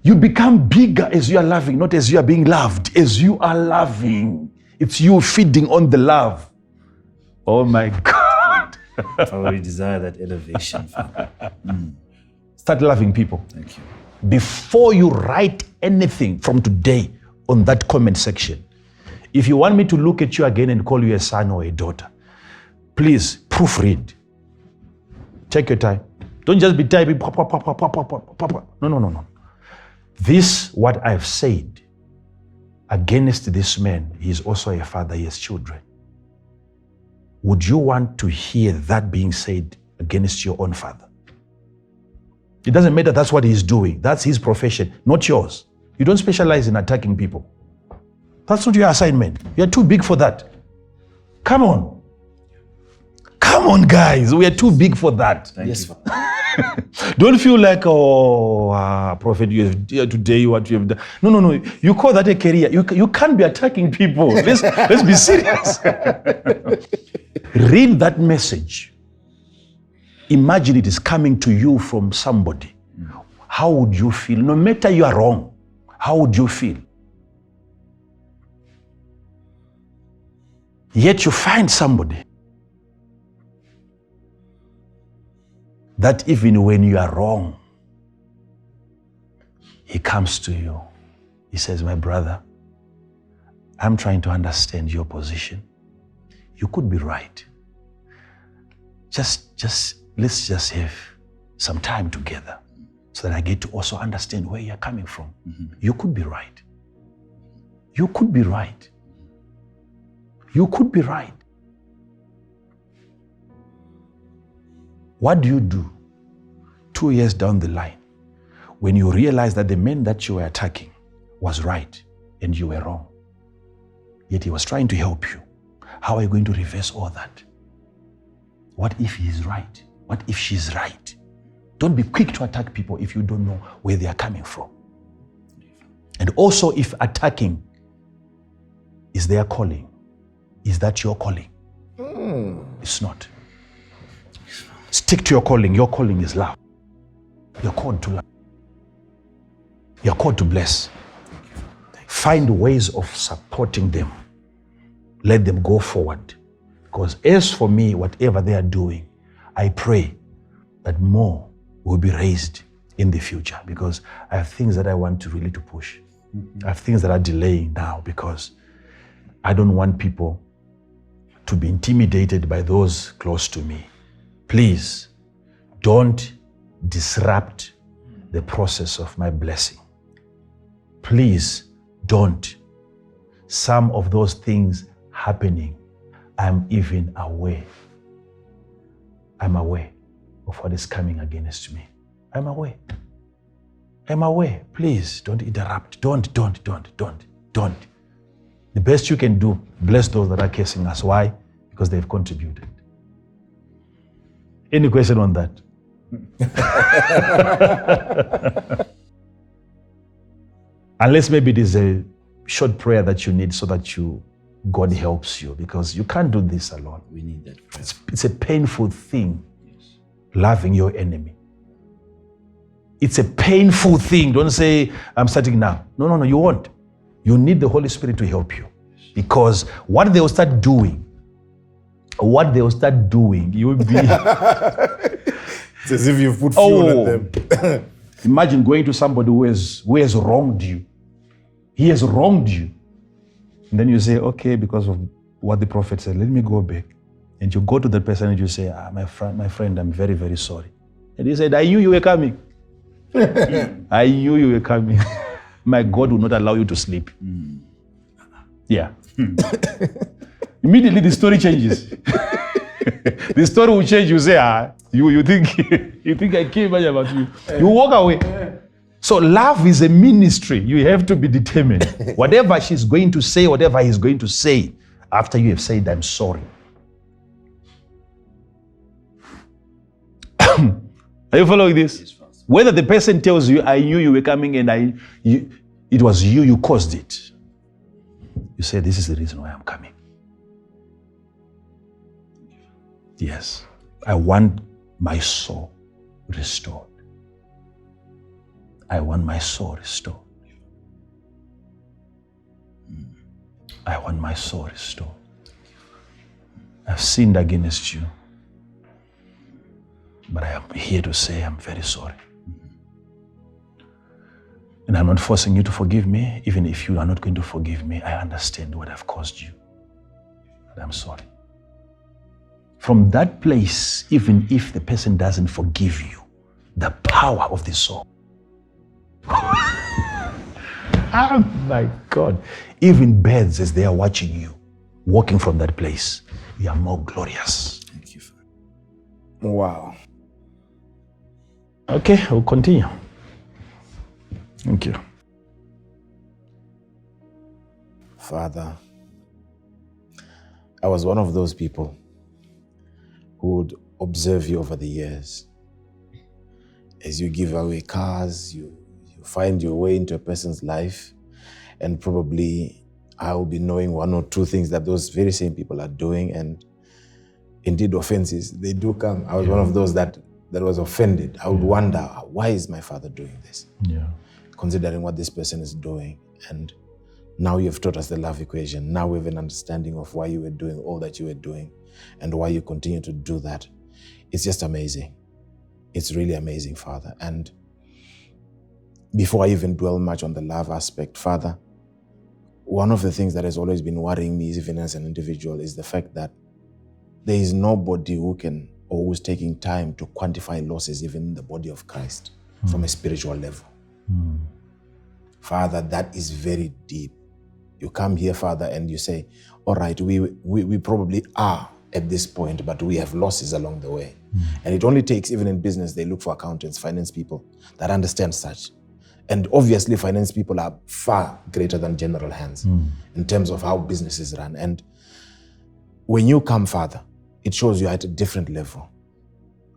You become bigger as you are loving, not as you are being loved. As you are loving, it's you feeding on the love. Oh my God. I already desire that elevation. Start loving people. Thank you. Before you write anything from today on that comment section, if you want me to look at you again and call you a son or a daughter, please proofread. Take your time. Don't just be typing. No. This, what I've said against this man, he is also a father, he has children. Would you want to hear that being said against your own father? It doesn't matter, that's what he's doing. That's his profession, not yours. You don't specialize in attacking people. That's not your assignment. You're too big for that. Come on. Come on, guys. We are too big for that. Thank you. Don't feel like, Prophet, you have today what you have done. No. You call that a career. You can't be attacking people. Let's be serious. Read that message. Imagine it is coming to you from somebody. How would you feel? No matter you are wrong, how would you feel? Yet you find somebody that even when you are wrong, he comes to you. He says, my brother, I'm trying to understand your position. You could be right. Let's just have some time together so that I get to also understand where you're coming from. You could be right. You could be right. You could be right. What do you do 2 years down the line when you realize that the man that you were attacking was right and you were wrong? Yet he was trying to help you. How are you going to reverse all that? What if he's right? What if she's right? Don't be quick to attack people if you don't know where they are coming from. And also, if attacking is their calling, is that your calling? It's not. Stick to your calling. Your calling is love. You're called to love. You're called to bless. Find ways of supporting them. Let them go forward. Because as for me, whatever they are doing, I pray that more will be raised in the future, because I have things that I want to really to push. I have things that are delaying now because I don't want people to be intimidated by those close to me. Please don't disrupt the process of my blessing. Please don't. Some of those things happening, I'm even aware. I'm aware of what is coming against me. I'm aware. I'm aware. Please don't interrupt. Don't. The best you can do, bless those that are cursing us. Why? Because they've contributed. Any question on that? Unless maybe it is a short prayer that you need so that God helps you, because you can't do this alone. We need that prayer. It's a painful thing, loving your enemy. It's a painful thing. Don't say, I'm starting now. No, you won't. You need the Holy Spirit to help you. Because what they will start doing, you will be... It's as if you've put fuel on them. Imagine going to somebody who has wronged you. He has wronged you. And then you say, okay, because of what the prophet said, let me go back. And you go to the person and you say, my friend, I'm very, very sorry. And he said, I knew you were coming. I knew you were coming. My God will not allow you to sleep. Yeah. Immediately the story changes. The story will change. You say, you think I care much about you. You walk away. So love is a ministry. You have to be determined. Whatever she's going to say, whatever he's going to say, after you have said, I'm sorry. Are you following this? Whether the person tells you, I knew you were coming and it was you caused it. You say, this is the reason why I'm coming. Yes, I want my soul restored. I want my soul restored. I want my soul restored. I've sinned against you, but I am here to say I'm very sorry. And I'm not forcing you to forgive me. Even if you are not going to forgive me, I understand what I've caused you. And I'm sorry. From that place, even if the person doesn't forgive you, the power of the soul. Oh my God. Even birds, as they are watching you, walking from that place, you are more glorious. Thank you, Father. Wow. Okay, we'll continue. Thank you. Father, I was one of those people who would observe you over the years. As you give away cars, you find your way into a person's life, and probably I will be knowing one or two things that those very same people are doing, and indeed offenses, they do come. I was one of those that was offended. I would wonder, why is my father doing this? Yeah. Considering what this person is doing. And now you've taught us the love equation. Now we have an understanding of why you were doing all that you were doing and why you continue to do that. It's just amazing. It's really amazing, Father. And before I even dwell much on the love aspect, Father, one of the things that has always been worrying me, even as an individual, is the fact that there is nobody who can or who's taking time to quantify losses even in the body of Christ from a spiritual level. Father, that is very deep. You come here, Father, and you say, all right, we probably are at this point, but we have losses along the way. And it only takes, even in business, they look for accountants, finance people that understand such. And obviously, finance people are far greater than general hands in terms of how businesses run. And when you come, Father, it shows you at a different level.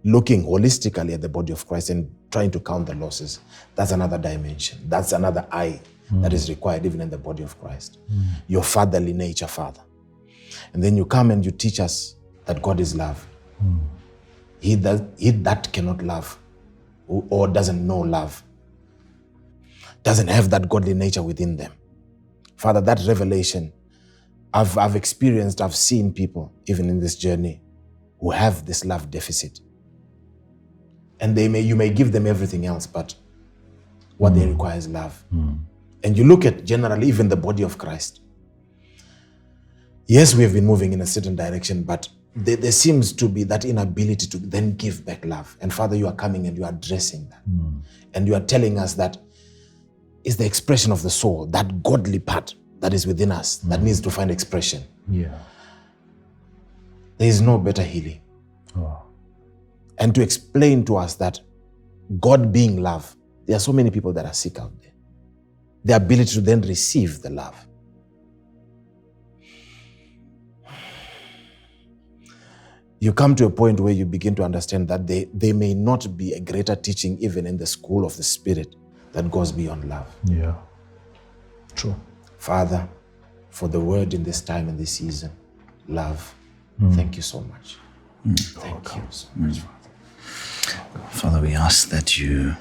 Looking holistically at the body of Christ and trying to count the losses, that's another dimension. That's another eye that is required even in the body of Christ. Your fatherly nature, Father. And then you come and you teach us that God is love. He that cannot love or doesn't know love doesn't have that godly nature within them. Father, that revelation, I've experienced, I've seen people, even in this journey, who have this love deficit. And you may give them everything else, but what they require is love. And you look at generally even the body of Christ. Yes, we have been moving in a certain direction, but there seems to be that inability to then give back love. And Father, you are coming and you are addressing that. And you are telling us that is the expression of the soul, that godly part that is within us that needs to find expression. Yeah. There is no better healing. And to explain to us that God being love, there are so many people that are sick out there. The ability to then receive the love. You come to a point where you begin to understand that there may not be a greater teaching even in the school of the Spirit that goes beyond love. Yeah. True. Father, for the word in this time and this season, love, thank you so much. Thank you so much, Father. Father, we ask that you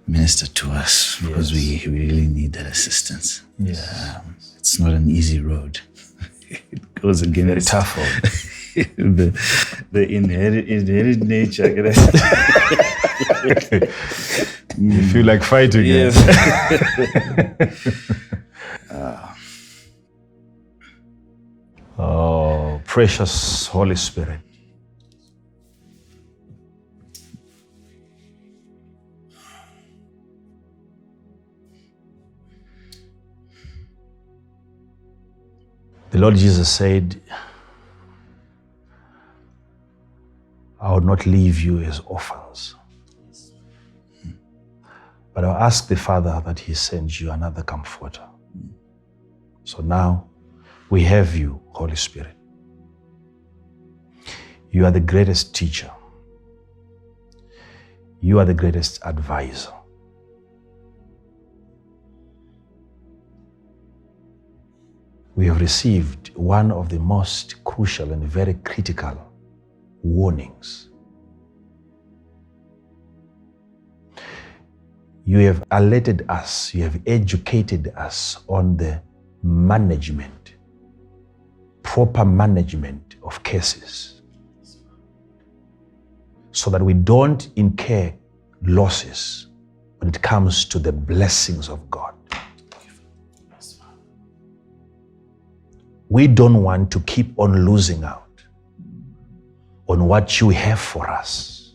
minister to us because we really need that assistance. Yeah. It's not an easy road. It goes against Very tough road. the inherent nature. You feel like fighting. Yes. Oh, precious Holy Spirit. The Lord Jesus said, I will not leave you as orphans. But I'll ask the Father that He sends you another comforter. So now we have you, Holy Spirit. You are the greatest teacher. You are the greatest advisor. We have received one of the most crucial and very critical warnings. You have alerted us, you have educated us on the management, proper management of cases, so that we don't incur losses when it comes to the blessings of God. We don't want to keep on losing out on what you have for us.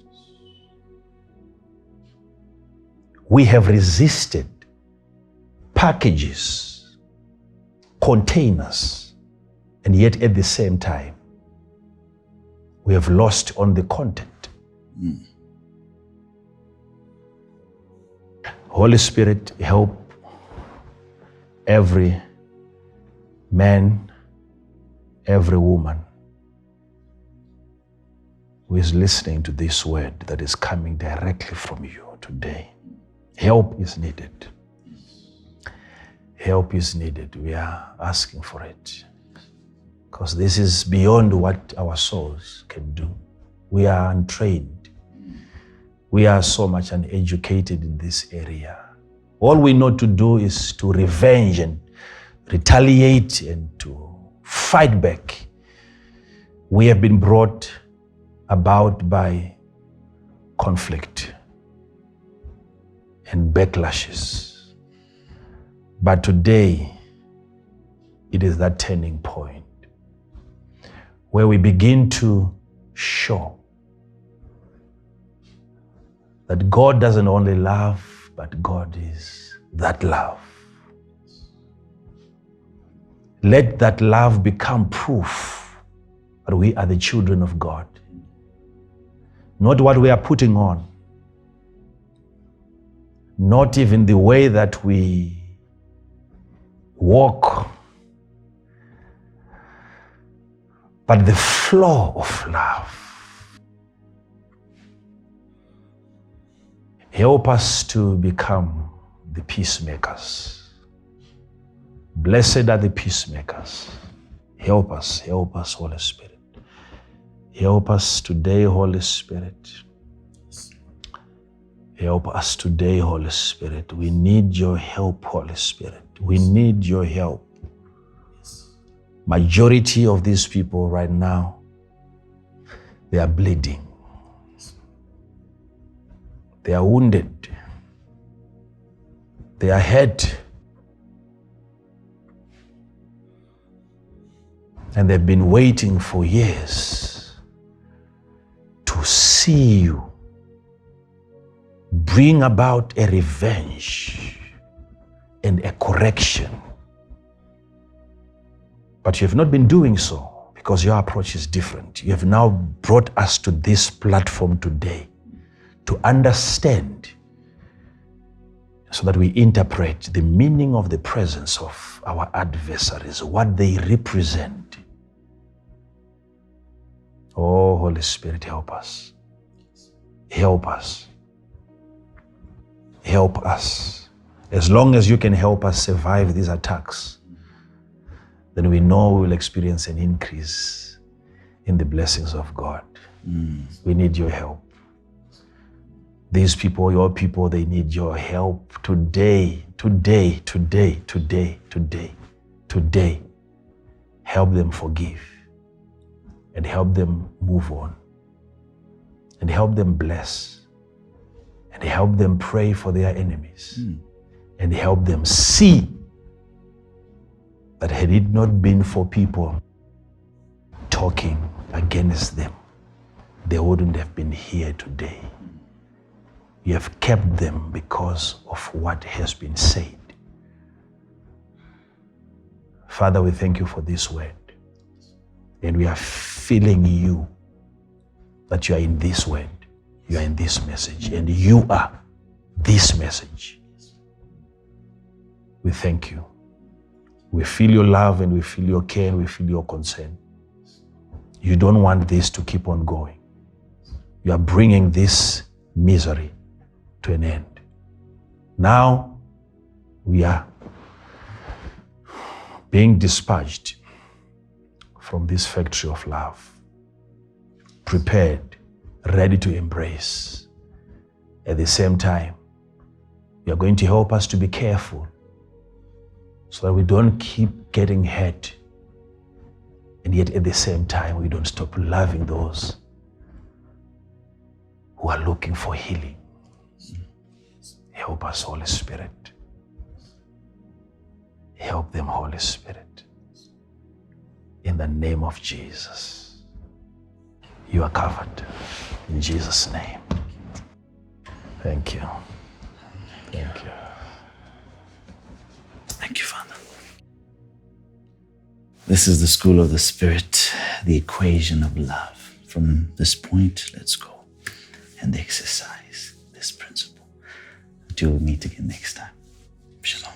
We have resisted packages, containers, and yet at the same time, we have lost on the content. Holy Spirit, help every man, every woman who is listening to this word that is coming directly from you today. Help is needed. Help is needed. We are asking for it because this is beyond what our souls can do. We are untrained. We are so much uneducated in this area. All we know to do is to revenge and retaliate and to fight back. We have been brought about by conflict and backlashes. But today, it is that turning point where we begin to show that God doesn't only love, but God is that love. Let that love become proof that we are the children of God. Not what we are putting on, not even the way that we walk, but the flow of love. Help us to become the peacemakers. Blessed are the peacemakers. Help us, Holy Spirit. Help us today, Holy Spirit. Help us today, Holy Spirit. We need your help, Holy Spirit. We need your help. Majority of these people right now, they are bleeding. They are wounded. They are hurt. And they've been waiting for years to see you bring about a revenge and a correction. But you have not been doing so because your approach is different. You have now brought us to this platform today to understand so that we interpret the meaning of the presence of our adversaries, what they represent. Oh, Holy Spirit, help us. Help us. Help us. As long as you can help us survive these attacks, then we know we will experience an increase in the blessings of God. We need your help. These people, your people, they need your help today, today, today, today, today, today. Help them forgive and help them move on and help them bless and help them pray for their enemies and help them see that had it not been for people talking against them, they wouldn't have been here today. You have kept them because of what has been said. Father, we thank you for this word. And we are feeling you, that you are in this word, you are in this message, and you are this message. We thank you. We feel your love and we feel your care and we feel your concern. You don't want this to keep on going. You are bringing this misery to an end. Now we are being dispatched from this factory of love, prepared, ready to embrace. At the same time, you are going to help us to be careful so that we don't keep getting hurt, and yet at the same time we don't stop loving those who are looking for healing. Help us, Holy Spirit. Help them, Holy Spirit. In the name of Jesus. You are covered. In Jesus' name. Thank you. Thank you. Thank you, Father. This is the school of the Spirit, the equation of love. From this point, let's go and exercise this principle. Until we meet again next time. Shalom.